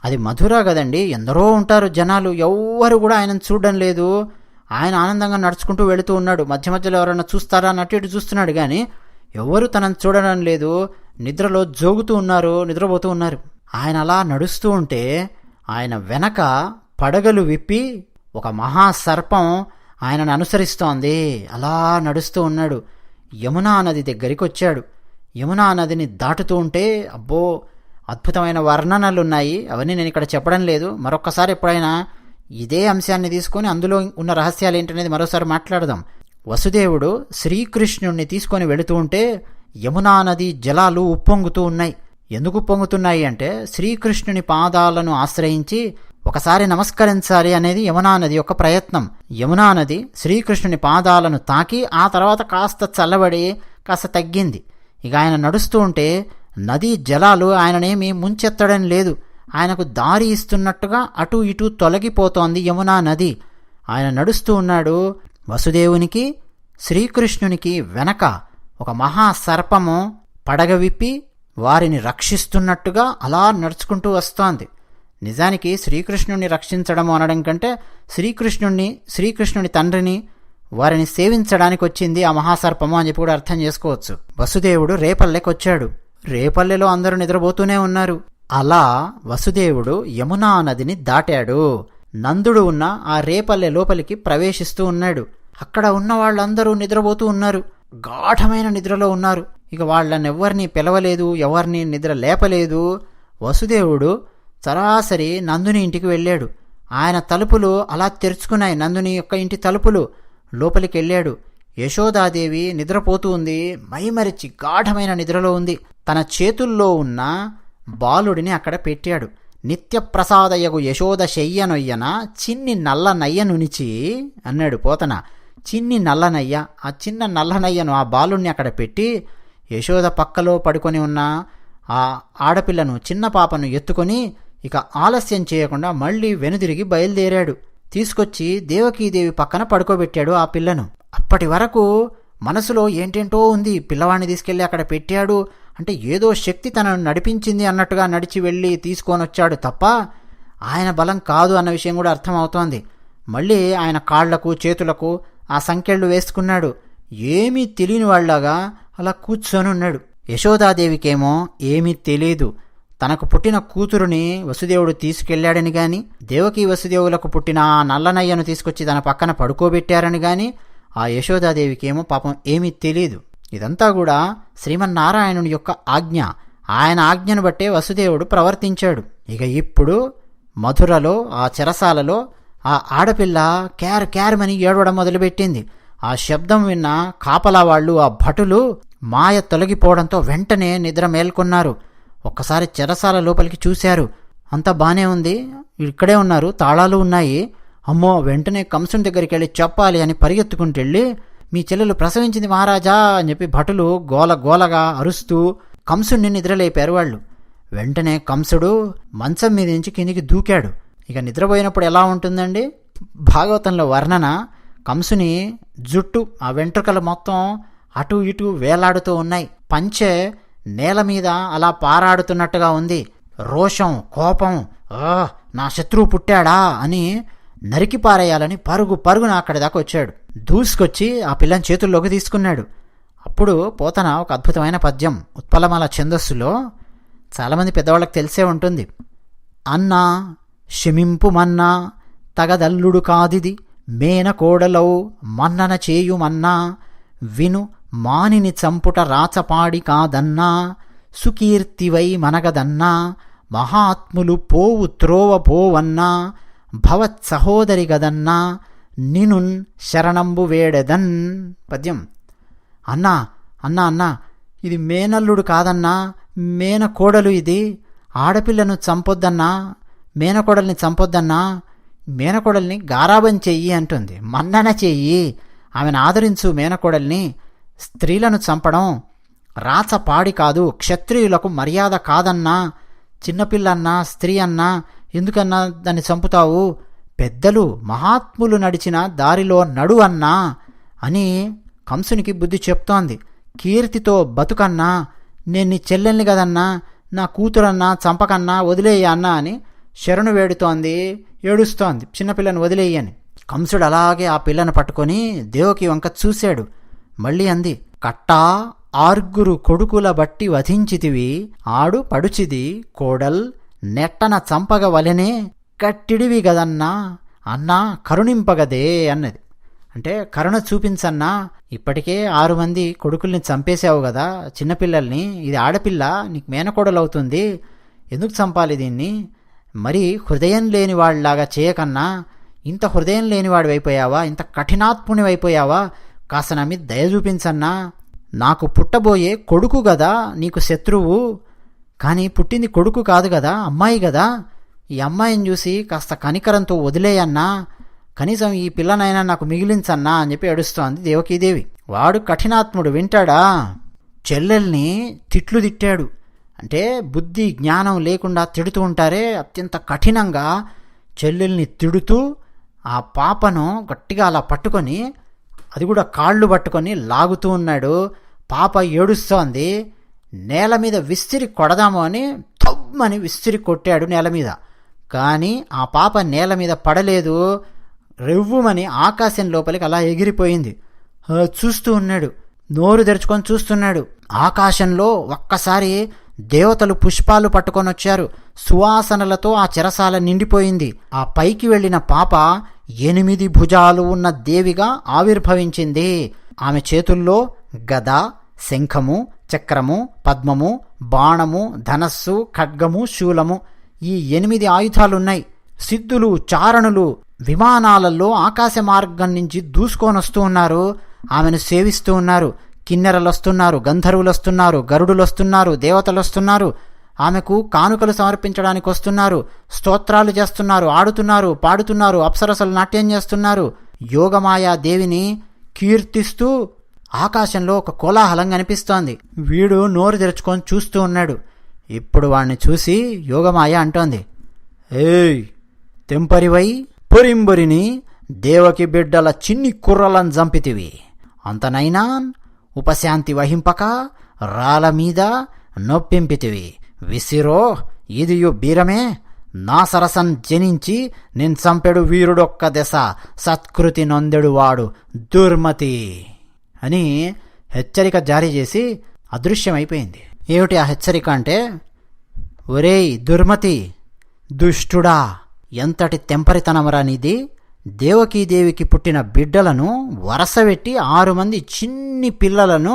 అది మధుర కదండి, ఎందరో ఉంటారు జనాలు, ఎవ్వరు కూడా ఆయనను చూడడం లేదు. ఆయన ఆనందంగా నడుచుకుంటూ వెళుతూ ఉన్నాడు. మధ్య మధ్యలో ఎవరైనా చూస్తారా అన్నట్టు ఇటు చూస్తున్నాడు, కానీ ఎవరు తనను చూడడం లేదు. నిద్రలో జోగుతూ ఉన్నారు, నిద్రపోతూ ఉన్నారు. ఆయన అలా నడుస్తూ ఉంటే ఆయన వెనక పడగలు విప్పి ఒక మహాసర్పం ఆయనను అనుసరిస్తోంది. అలా నడుస్తూ ఉన్నాడు. యమునా నది దగ్గరికి వచ్చాడు. యమునా నదిని దాటుతూ ఉంటే అబ్బో అద్భుతమైన వర్ణనలు ఉన్నాయి. అవన్నీ నేను ఇక్కడ చెప్పడం లేదు. మరొక్కసారి ఎప్పుడైనా ఇదే అంశాన్ని తీసుకొని అందులో ఉన్న రహస్యాలు ఏంటనేది మరోసారి మాట్లాడదాం. వసుదేవుడు శ్రీకృష్ణుణ్ణి తీసుకొని వెళుతూ ఉంటే యమునా నది జలాలు ఉప్పొంగుతూ ఉన్నాయి. ఎందుకు ఉప్పొంగుతున్నాయి అంటే శ్రీకృష్ణుని పాదాలను ఆశ్రయించి ఒకసారి నమస్కరించాలి అనేది యమునా నది యొక్క ప్రయత్నం. యమునా నది శ్రీకృష్ణుని పాదాలను తాకి ఆ తర్వాత కాస్త చల్లబడి కాస్త తగ్గింది. ఇక ఆయన నడుస్తూ ఉంటే నదీ జలాలు ఆయననేమి ముంచెత్తడం లేదు. ఆయనకు దారి ఇస్తున్నట్టుగా అటు ఇటు తొలగిపోతోంది యమునా నది. ఆయన నడుస్తూ ఉన్నాడు. వసుదేవునికి శ్రీకృష్ణునికి వెనక ఒక మహాసర్పము పడగ విప్పి వారిని రక్షిస్తున్నట్టుగా అలా నడుచుకుంటూ వస్తోంది. నిజానికి శ్రీకృష్ణుణ్ణి రక్షించడము అనడం కంటే శ్రీకృష్ణుని తండ్రిని వారిని సేవించడానికి వచ్చింది ఆ మహాసర్పము అని చెప్పి కూడా అర్థం చేసుకోవచ్చు. వసుదేవుడు రేపల్లెకి వచ్చాడు. రేపల్లెలో అందరూ నిద్రపోతూనే ఉన్నారు. అలా వసుదేవుడు యమునా నదిని దాటాడు. నందుడు ఉన్న ఆ రేపల్లె లోపలికి ప్రవేశిస్తూ ఉన్నాడు. అక్కడ ఉన్న వాళ్ళందరూ నిద్రపోతూ ఉన్నారు, గాఢమైన నిద్రలో ఉన్నారు. ఇక వాళ్ళనెవ్వరినీ పిలవలేదు, ఎవరిని నిద్ర లేపలేదు. వసుదేవుడు సరాసరి నందుని ఇంటికి వెళ్ళాడు. ఆయన తలుపులు అలా తెరుచుకున్నాయి, నందుని యొక్క ఇంటి తలుపులు. లోపలికి వెళ్ళాడు. యశోదాదేవి నిద్రపోతూ ఉంది, మైమరిచి గాఢమైన నిద్రలో ఉంది. తన చేతుల్లో ఉన్న బాలుడిని అక్కడ పెట్టాడు. నిత్యప్రసాదయగు యశోద శయ్యనొయ్యన చిన్ని నల్లనయ్యనునిచి అన్నాడు పోతన. చిన్ని నల్లనయ్య, ఆ చిన్న నల్లనయ్యను ఆ బాలుడిని అక్కడ పెట్టి యశోద పక్కలో పడుకొని ఉన్న ఆ ఆడపిల్లను, చిన్న పాపను ఎత్తుకొని ఇక ఆలస్యం చేయకుండా మళ్ళీ వెనుదిరిగి బయలుదేరాడు. తీసుకొచ్చి దేవకీదేవి పక్కన పడుకోబెట్టాడు ఆ పిల్లను. అప్పటి వరకు మనసులో ఏంటేంటో ఉంది. పిల్లవాడిని తీసుకెళ్ళి అక్కడ పెట్టాడు, అంటే ఏదో శక్తి తనను నడిపించింది అన్నట్టుగా నడిచి వెళ్ళి తీసుకొని వచ్చాడు తప్ప ఆయన బలం కాదు అన్న విషయం కూడా అర్థమవుతోంది. మళ్ళీ ఆయన కాళ్లకు చేతులకు ఆ సంకెళ్ళు వేసుకున్నాడు. ఏమీ తెలియని వాళ్ళలాగా అలా కూర్చొని ఉన్నాడు. యశోదాదేవికేమో ఏమీ తెలీదు. తనకు పుట్టిన కూతురుని వసుదేవుడు తీసుకెళ్లాడని గాని, దేవకీ వసుదేవులకు పుట్టిన ఆ నల్లనయ్యను తీసుకొచ్చి తన పక్కన పడుకోబెట్టారని గాని ఆ యశోదాదేవికేమో పాపం ఏమీ తెలీదు. ఇదంతా కూడా శ్రీమన్నారాయణుని యొక్క ఆజ్ఞ. ఆయన ఆజ్ఞను బట్టే వసుదేవుడు ప్రవర్తించాడు. ఇక ఇప్పుడు మధురలో ఆ చెరసాలలో ఆ ఆడపిల్ల క్యార్ క్యారమని ఏడవడం మొదలుపెట్టింది. ఆ శబ్దం విన్న కాపలా వాళ్ళు, ఆ భటులు మాయ తొలగిపోవడంతో వెంటనే నిద్ర మేల్కొన్నారు. ఒక్కసారి చెరసాల లోపలికి చూశారు. అంతా బానే ఉంది, ఇక్కడే ఉన్నారు, తాళాలు ఉన్నాయి. అమ్మో, వెంటనే కంసుని దగ్గరికి వెళ్ళి చెప్పాలి అని పరిగెత్తుకుంటెళ్ళి, మీ చెల్లెలు ప్రసవించింది మహారాజా అని చెప్పి భటులు గోలగా అరుస్తూ కంసుడిని నిద్రలేపారు వాళ్ళు. వెంటనే కంసుడు మంచం మీద నుంచి కిందికి దూకాడు. ఇక నిద్రపోయినప్పుడు ఎలా ఉంటుందండి? భాగవతంలో వర్ణన, కంసుని జుట్టు, ఆ వెంట్రుకలు మొత్తం అటు ఇటు వేలాడుతూ ఉన్నాయి. పంచె నేల మీద అలా పారాడుతున్నట్టుగా ఉంది. రోషం, కోపం, నా శత్రువు పుట్టాడా అని నరికి పారేయాలని పరుగున అక్కడి దాకా వచ్చాడు. దూసుకొచ్చి ఆ పిల్లని చేతుల్లోకి తీసుకున్నాడు. అప్పుడు పోతన ఒక అద్భుతమైన పద్యం ఉత్పలమాల ఛందస్సులో, చాలామంది పెద్దవాళ్ళకి తెలిసే ఉంటుంది. అన్నా శమింపు మన్నా తగదల్లుడు కాదిది మేన కోడలౌ మన్నన చేయుమన్నా విను మానిని చంపుట రాచపాడి కాదన్నా సుకీర్తివై మనగదన్నా మహాత్ములు పోవు త్రోవ పోవన్నా భవత్ సహోదరి గదన్నా నినున్ శరణంబు వేడెదన్. పద్యం. అన్నా అన్నా అన్నా ఇది మేనల్లుడు కాదన్నా, మేనకోడలు, ఇది ఆడపిల్లను చంపొద్దన్నా, మేనకోడల్ని చంపొద్దన్నా, మేనకోడల్ని గారాబం చెయ్యి అంటుంది. మన్నన చెయ్యి, ఆమెను ఆదరించు. మేనకోడల్ని, స్త్రీలను చంపడం రాచపాడి కాదు, క్షత్రియులకు మర్యాద కాదన్నా, చిన్నపిల్లన్నా స్త్రీ అన్నా ఎందుకన్నా దాన్ని చంపుతావు, పెద్దలు మహాత్ములు నడిచిన దారిలో నడు అన్నా అని కంసునికి బుద్ధి చెప్తోంది. కీర్తితో బతుకన్నా, నేను నీ చెల్లెల్ని కదన్నా, నా కూతురన్నా చంపకన్నా, వదిలేయ అన్నా అని శరణు వేడుతోంది, ఏడుస్తోంది చిన్నపిల్లని వదిలేయని. కంసుడు అలాగే ఆ పిల్లను పట్టుకొని దేవకి వంక చూశాడు. మళ్ళీ అంది, కట్టా ఆర్గురు కొడుకుల బట్టి వధించితివి, ఆడు పడుచిది కోడల్ నెట్టన చంపగ వలెనే కట్టిడివి గదన్నా, అన్నా కరుణింపగదే అన్నది. అంటే కరుణ చూపించన్నా, ఇప్పటికే 6 మంది కొడుకుల్ని చంపేశావు కదా, చిన్నపిల్లల్ని, ఇది ఆడపిల్ల, నీకు మేనకోడలవుతుంది, ఎందుకు చంపాలి దీన్ని? మరి హృదయం లేని వాళ్ళలాగా చేయకన్నా, ఇంత హృదయం లేనివాడివైపోయావా, ఇంత కఠినాత్మునివైపోయావా, కాస్త నా మీద దయ చూపించన్నా. నాకు పుట్టబోయే కొడుకు గదా నీకు శత్రువు, కానీ పుట్టింది కొడుకు కాదు కదా, అమ్మాయి కదా, ఈ అమ్మాయిని చూసి కాస్త కనికరంతో వదిలేయన్నా, కనీసం ఈ పిల్లనైనా నాకు మిగిలించన్నా అని చెప్పి ఏడుస్తోంది దేవకీదేవి. వాడు కఠినాత్ముడు, వింటాడా? చెల్లెల్ని తిట్లు తిట్టాడు. అంటే బుద్ధి జ్ఞానం లేకుండా తిడుతూ ఉంటారే, అత్యంత కఠినంగా చెల్లెల్ని తిడుతూ ఆ పాపను గట్టిగా అలా పట్టుకొని, అది కూడా కాళ్ళు పట్టుకొని లాగుతూ ఉన్నాడు. పాప ఏడుస్తోంది. నేల మీద విసిరి కొడదాము అని తమ్మని విసిరి కొట్టాడు నేల మీద. కానీ ఆ పాప నేల మీద పడలేదు, రెవ్వుమని ఆకాశం లోపలికి అలా ఎగిరిపోయింది. చూస్తూ ఉన్నాడు, నోరు తెరుచుకొని చూస్తున్నాడు. ఆకాశంలో ఒక్కసారి దేవతలు పుష్పాలు పట్టుకొని వచ్చారు. సువాసనలతో ఆ చెరసాల నిండిపోయింది. ఆ పైకి వెళ్లిన పాప 8 భుజాలు ఉన్న దేవిగా ఆవిర్భవించింది. ఆమె చేతుల్లో గద, శంఖము, చక్రము, పద్మము, బాణము, ధనస్సు, ఖడ్గము, శూలము, ఈ 8 ఆయుధాలున్నాయి. సిద్ధులు, చారణులు విమానాలలో ఆకాశ మార్గం నుంచి దూసుకొనొస్తూ ఉన్నారు, ఆమెను సేవిస్తూ ఉన్నారు. కిన్నెరలు వస్తున్నారు, గంధర్వులు వస్తున్నారు, గరుడులు వస్తున్నారు, దేవతలు వస్తున్నారు, ఆమెకు కానుకలు సమర్పించడానికి వస్తున్నారు, స్తోత్రాలు చేస్తున్నారు, ఆడుతున్నారు, పాడుతున్నారు, అప్సరసలు నాట్యం చేస్తున్నారు. యోగమాయా దేవిని కీర్తిస్తూ ఆకాశంలో ఒక కోలాహలం కనిపిస్తోంది. వీడు నోరు తెరుచుకొని చూస్తూ ఉన్నాడు. ఇప్పుడు వాణ్ణి చూసి యోగమాయ అంటోంది, ఏయ్ తెంపరివై పొరింబొరిని దేవకి బిడ్డల చిన్ని కుర్రలను చంపితివి, అంతనైనా ఉపశాంతి వహింపక రాళ్ళ మీద నొప్పింపితివి. విసిరో ఇదియు బీరమే, నా సరసన్ జనించి నిన్ చంపెడు వీరుడొక్క దశ, సత్కృతి నొందెడు వాడు దుర్మతి అని హెచ్చరిక జారీ చేసి అదృశ్యమైపోయింది. ఏమిటి ఆ హెచ్చరిక అంటే, ఒరేయ్ దుర్మతి, దుష్టుడా, ఎంతటి తెంపరితనమరా నీది! దేవకీదేవికి పుట్టిన బిడ్డలను వరసబెట్టి 6 మంది చిన్ని పిల్లలను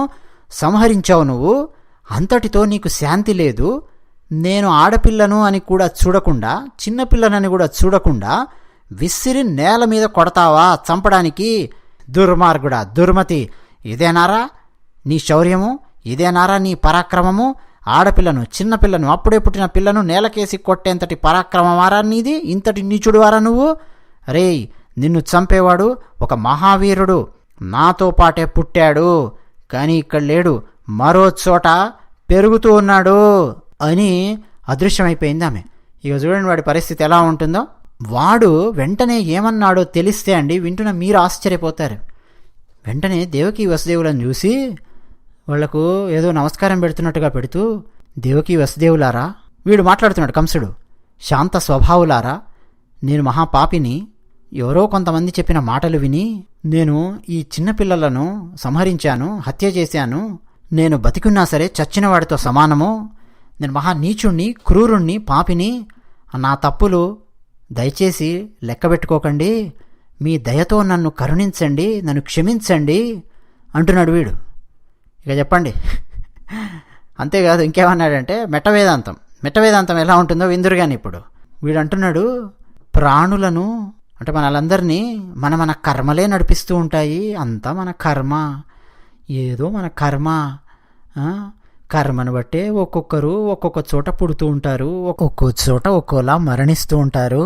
సంహరించావు నువ్వు. అంతటితో నీకు శాంతి లేదు. నేను ఆడపిల్లను అని కూడా చూడకుండా, చిన్నపిల్లనని కూడా చూడకుండా విసిరి నేల మీద కొడతావా చంపడానికి? దుర్మార్గుడా, దుర్మతి, ఇదేనారా నీ శౌర్యము? ఇదేనారా నీ పరాక్రమము? ఆడపిల్లను, చిన్నపిల్లను, అప్పుడే పుట్టిన పిల్లను నేలకేసి కొట్టేంతటి పరాక్రమమారా నీది? ఇంతటి నీచుడు వారా నువ్వు? రేయ్, నిన్ను చంపేవాడు ఒక మహావీరుడు నాతో పాటే పుట్టాడు, కానీ ఇక్కడ లేడు, మరో చోట పెరుగుతూ ఉన్నాడు అని అదృశ్యమైపోయింది ఆమె. ఇక చూడండి వాడి పరిస్థితి ఎలా ఉంటుందో. వాడు వెంటనే ఏమన్నాడో తెలిస్తే అండి, వింటున్న మీరు ఆశ్చర్యపోతారు. వెంటనే దేవకీ వసుదేవులను చూసి వాళ్లకు ఏదో నమస్కారం పెడుతున్నట్టుగా పెడుతూ, దేవకీ వసుదేవులారా, వీడు మాట్లాడుతున్నాడు కంసుడు, శాంత స్వభావులారా, నేను మహాపాపిని. ఎవరో కొంతమంది చెప్పిన మాటలు విని నేను ఈ చిన్నపిల్లలను సంహరించాను, హత్య చేశాను. నేను బతికున్నా సరే చచ్చిన వాడితో సమానము. నేను మహానీచుణ్ణి, క్రూరుణ్ణి, పాపిని. నా తప్పులు దయచేసి లెక్కబెట్టుకోకండి. మీ దయతో నన్ను కరుణించండి, నన్ను క్షమించండి అంటున్నాడు వీడు. ఇక చెప్పండి. అంతేకాదు ఇంకేమన్నాడంటే మెట్టవేదాంతం ఎలా ఉంటుందో విందురుగాని. ఇప్పుడు వీడు అంటున్నాడు, ప్రాణులను అంటే మనలందరినీ మన కర్మలే నడిపిస్తూ ఉంటాయి. అంతా మన కర్మ, ఏదో మన కర్మ. కర్మను బట్టే ఒక్కొక్కరు ఒక్కొక్క చోట పుడుతూ ఉంటారు, ఒక్కొక్క చోట ఒక్కోలా మరణిస్తూ ఉంటారు,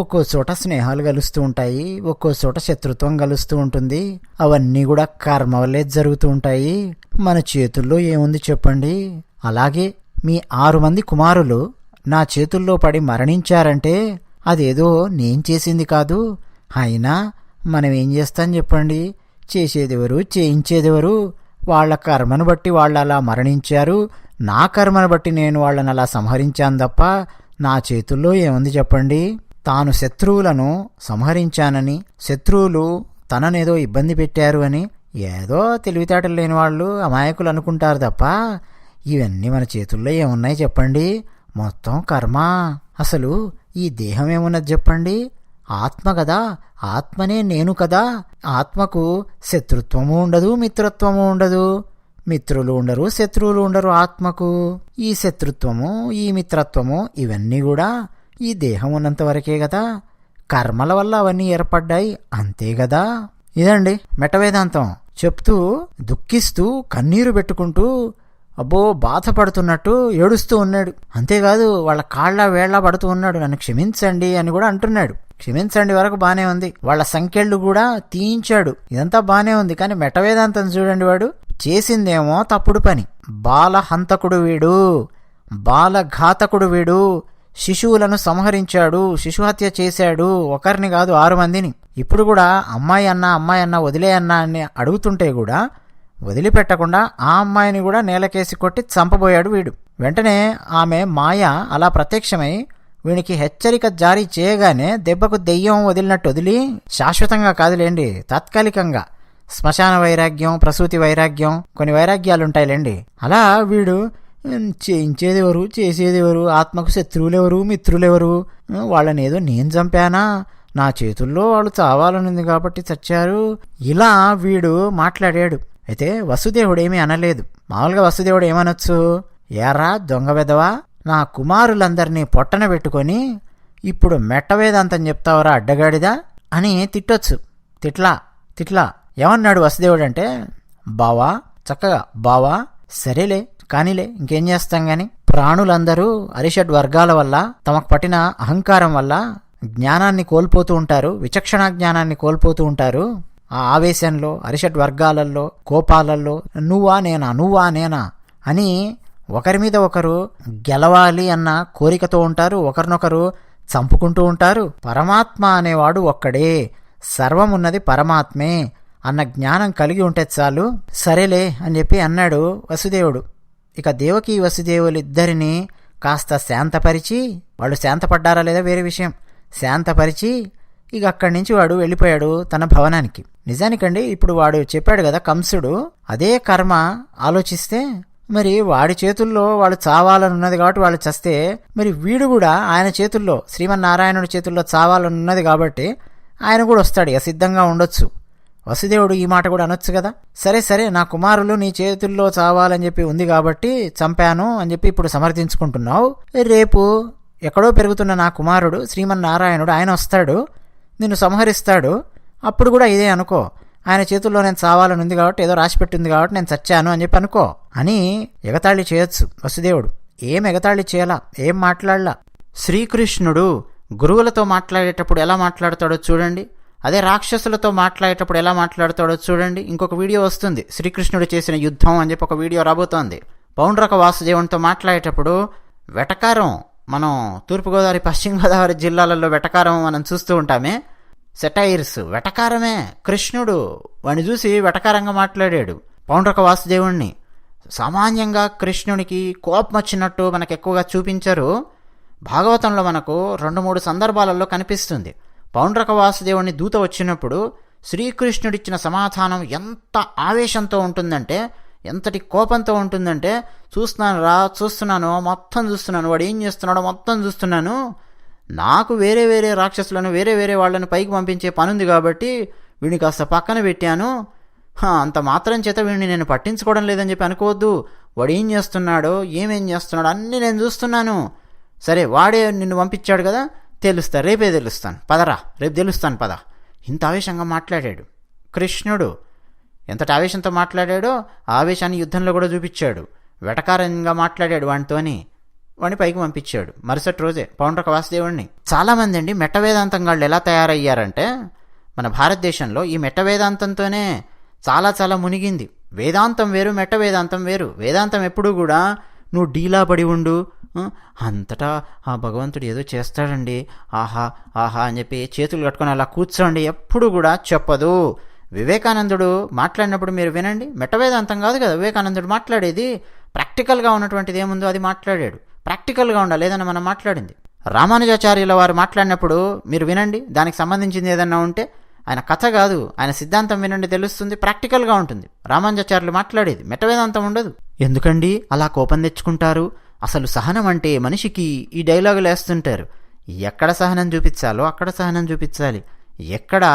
ఒక్కో చోట స్నేహాలు కలుస్తూ ఉంటాయి, ఒక్కో చోట శత్రుత్వం కలుస్తూ ఉంటుంది. అవన్నీ కూడా కర్మ వల్లే జరుగుతూ ఉంటాయి. మన చేతుల్లో ఏముంది చెప్పండి? అలాగే మీ 6 మంది కుమారులు నా చేతుల్లో పడి మరణించారంటే అదేదో నేను చేసింది కాదు. అయినా మనం ఏం చేస్తాం చెప్పండి? చేసేదెవరు, చేయించేదెవరు? వాళ్ల కర్మను బట్టి వాళ్ళు అలా మరణించారు, నా కర్మను బట్టి నేను వాళ్ళని అలా సంహరించాను తప్ప నా చేతుల్లో ఏముంది చెప్పండి? తాను శత్రువులను సంహరించానని, శత్రువులు తననేదో ఇబ్బంది పెట్టారు అని ఏదో తెలివితేటలు లేని వాళ్ళు, అమాయకులు అనుకుంటారు తప్ప ఇవన్నీ మన చేతుల్లో ఏమున్నాయి చెప్పండి? మొత్తం కర్మ. అసలు ఈ దేహం ఏమున్నది చెప్పండి? ఆత్మ కదా, ఆత్మనే నేను కదా. ఆత్మకు శత్రుత్వము ఉండదు, మిత్రత్వము ఉండదు. మిత్రులు ఉండరు, శత్రువులు ఉండరు ఆత్మకు. ఈ శత్రుత్వము, ఈ మిత్రత్వము ఇవన్నీ కూడా ఈ దేహం ఉన్నంత వరకే కదా. కర్మల వల్ల అవన్నీ ఏర్పడ్డాయి, అంతే కదా. ఇదండి మెట్టవేదాంతం. చెప్తూ దుఃఖిస్తూ కన్నీరు పెట్టుకుంటూ అబ్బో బాధపడుతున్నట్టు ఏడుస్తూ ఉన్నాడు. అంతేకాదు వాళ్ళ కాళ్ళ వేళ్ల పడుతూ ఉన్నాడు, నన్ను క్షమించండి అని కూడా అంటున్నాడు. క్షమించండి వరకు బానే ఉంది, వాళ్ళ సంఖ్యలు కూడా తీయించాడు, ఇదంతా బానే ఉంది. కానీ మెట్టవేదాంతం చూడండి, వాడు చేసిందేమో తప్పుడు పని. బాలహంతకుడు వీడు, బాలఘాతకుడు వీడు. శిశువులను సంహరించాడు, శిశుహత్య చేశాడు. ఒకరిని కాదు 6 మందిని. ఇప్పుడు కూడా అమ్మాయి అన్న వదిలే అన్న అని అడుగుతుంటే కూడా వదిలిపెట్టకుండా ఆ అమ్మాయిని కూడా నేలకేసి కొట్టి చంపబోయాడు వీడు. వెంటనే ఆమె మాయ అలా ప్రత్యక్షమై వీనికి హెచ్చరిక జారీ చేయగానే దెబ్బకు దెయ్యం వదిలినట్టు వదిలి, శాశ్వతంగా కాదులేండి, తాత్కాలికంగా శ్మశాన వైరాగ్యం, ప్రసూతి వైరాగ్యం, కొన్ని వైరాగ్యాలుంటాయిలేండి. అలా వీడు చేయించేదెవరు, చేసేదెవరు, ఆత్మకు శత్రువులెవరు, మిత్రులెవరు, వాళ్ళని ఏదో నేను చంపానా, నా చేతుల్లో వాళ్ళు చావాలనుంది కాబట్టి చచ్చారు, ఇలా వీడు మాట్లాడాడు. అయితే వసుదేవుడేమీ అనలేదు. మామూలుగా వసుదేవుడు ఏమనొచ్చు? ఏరా దొంగ వెదవా, నా కుమారులందరినీ పొట్టన పెట్టుకొని ఇప్పుడు మెట్టవేదాంతం చెప్తావరా అడ్డగాడిదా అని తిట్టొచ్చు. తిట్లా ఏమన్నాడు వసుదేవుడంటే, బావా, చక్కగా బావా, సరేలే కానీలే, ఇంకేం చేస్తాం గాని. ప్రాణులందరూ అరిషడ్ వర్గాల వల్ల, తమకు పట్టిన అహంకారం వల్ల జ్ఞానాన్ని కోల్పోతూ ఉంటారు, విచక్షణ జ్ఞానాన్ని కోల్పోతూ ఉంటారు. ఆ ఆవేశంలో, అరిషడ్ వర్గాలలో, కోపాలలో నువ్వా నేనా అని ఒకరి మీద ఒకరు గెలవాలి అన్న కోరికతో ఉంటారు, ఒకరినొకరు చంపుకుంటూ ఉంటారు. పరమాత్మ అనేవాడు ఒక్కడే, సర్వమున్నది పరమాత్మే అన్న జ్ఞానం కలిగి ఉంటే చాలు. సరేలే అని చెప్పి అన్నాడు వసుదేవుడు. ఇక దేవకీ వసుదేవులిద్దరినీ కాస్త శాంతపరిచి, వాళ్ళు శాంతపడ్డారా లేదా వేరే విషయం, శాంతపరిచి ఇక అక్కడి నుంచి వాడు వెళ్ళిపోయాడు తన భవనానికి. నిజానికండి ఇప్పుడు వాడు చెప్పాడు కదా కంసుడు, అదే కర్మ ఆలోచిస్తే మరి వాడి చేతుల్లో వాళ్ళు చావాలని ఉన్నది కాబట్టి వాళ్ళు చస్తే, మరి వీడు కూడా ఆయన చేతుల్లో, శ్రీమన్నారాయణుడి చేతుల్లో చావాలని ఉన్నది కాబట్టి ఆయన కూడా వస్తాడు, ఇక సిద్ధంగా ఉండొచ్చు. వసుదేవుడు ఈ మాట కూడా అనొచ్చు కదా, సరే సరే నా కుమారులు నీ చేతుల్లో చావాలని చెప్పి ఉంది కాబట్టి చంపాను అని చెప్పి ఇప్పుడు సమర్థించుకుంటున్నావు, రేపు ఎక్కడో పెరుగుతున్న నా కుమారుడు శ్రీమన్నారాయణుడు ఆయన వస్తాడు, నిన్ను సంహరిస్తాడు, అప్పుడు కూడా ఇదే అనుకో, ఆయన చేతుల్లో నేను చావాలని ఉంది కాబట్టి, ఏదో రాసిపెట్టింది కాబట్టి నేను చచ్చాను అని చెప్పి అనుకో అని ఎగతాళి చేయొచ్చు వసుదేవుడు. ఏం ఎగతాళి చేయాలా, ఏం మాట్లాడలా. శ్రీకృష్ణుడు గురువులతో మాట్లాడేటప్పుడు ఎలా మాట్లాడతాడో చూడండి, అదే రాక్షసులతో మాట్లాడేటప్పుడు ఎలా మాట్లాడతాడో చూడండి. ఇంకొక వీడియో వస్తుంది, శ్రీకృష్ణుడు చేసిన యుద్ధం అని చెప్పి ఒక వీడియో రాబోతోంది. పౌండ్రక వాసుదేవునితో మాట్లాడేటప్పుడు వెటకారం, మనం తూర్పుగోదావరి పశ్చిమ గోదావరి జిల్లాలలో వెటకారం మనం చూస్తూ ఉంటామే, సెటైర్స్, వెటకారమే. కృష్ణుడు వాడిని చూసి వెటకారంగా మాట్లాడాడు పౌండ్రక వాసుదేవుణ్ణి. సామాన్యంగా కృష్ణునికి కోపం వచ్చినట్టు మనకు ఎక్కువగా చూపించరు, భాగవతంలో మనకు 2-3 సందర్భాలలో కనిపిస్తుంది. పౌండ్రక వాసుదేవుని దూత వచ్చినప్పుడు శ్రీకృష్ణుడిచ్చిన సమాధానం ఎంత ఆవేశంతో ఉంటుందంటే, ఎంతటి కోపంతో ఉంటుందంటే, చూస్తున్నాను మొత్తం చూస్తున్నాను, వాడు ఏం చేస్తున్నాడో మొత్తం చూస్తున్నాను, నాకు వేరే వేరే రాక్షసులను వేరే వేరే వాళ్ళని పైకి పంపించే పనుంది కాబట్టి వీడిని కాస్త పక్కన పెట్టాను, అంత మాత్రం చేత వీడిని నేను పట్టించుకోవడం లేదని చెప్పి అనుకోవద్దు, వాడు ఏం చేస్తున్నాడో ఏమేం చేస్తున్నాడో అన్నీ నేను చూస్తున్నాను, సరే వాడే నిన్ను పంపించాడు కదా, తెలుస్తా, రేపే తెలుస్తాను, పదరా రేపు తెలుస్తాను పద. ఇంత ఆవేశంగా మాట్లాడాడు కృష్ణుడు. ఎంతటి ఆవేశంతో మాట్లాడాడో ఆ ఆవేశాన్ని యుద్ధంలో కూడా చూపించాడు. వెటకారంగా మాట్లాడాడు వాడితోని, వాడిని పైకి పంపించాడు మరుసటి రోజే పౌండ్రక వాసుదేవుడిని. చాలామంది అండి మెట్ట వేదాంతం వాళ్ళు ఎలా తయారయ్యారంటే, మన భారతదేశంలో ఈ మెట్ట వేదాంతంతోనే చాలా చాలా మునిగింది. వేదాంతం వేరు, మెట్ట వేదాంతం వేరు. వేదాంతం ఎప్పుడూ కూడా నువ్వు డీలా పడి ఉండు, అంతటా ఆ భగవంతుడు ఏదో చేస్తాడండి, ఆహా ఆహా అని చెప్పి చేతులు కట్టుకొని అలా కూర్చోండి ఎప్పుడు కూడా చెప్పదు. వివేకానందుడు మాట్లాడినప్పుడు మీరు వినండి, మెట్ట వేదాంతం కాదు కదా వివేకానందుడు మాట్లాడేది, ప్రాక్టికల్గా ఉన్నటువంటిది ఏముందో అది మాట్లాడాడు. ప్రాక్టికల్గా ఉండాలి ఏదన్నా మనం మాట్లాడింది. రామానుజాచార్యుల వారు మాట్లాడినప్పుడు మీరు వినండి, దానికి సంబంధించింది ఏదన్నా ఉంటే ఆయన కథ కాదు, ఆయన సిద్ధాంతం వినండి, తెలుస్తుంది, ప్రాక్టికల్గా ఉంటుంది. రామానుజాచార్యులు మాట్లాడేది మెట్ట వేదాంతం ఉండదు. ఎందుకండి అలా కోపం తెచ్చుకుంటారు, అసలు సహనం అంటే మనిషికి ఈ డైలాగులు వేస్తుంటారు. ఎక్కడ సహనం చూపించాలో అక్కడ సహనం చూపించాలి, ఎక్కడ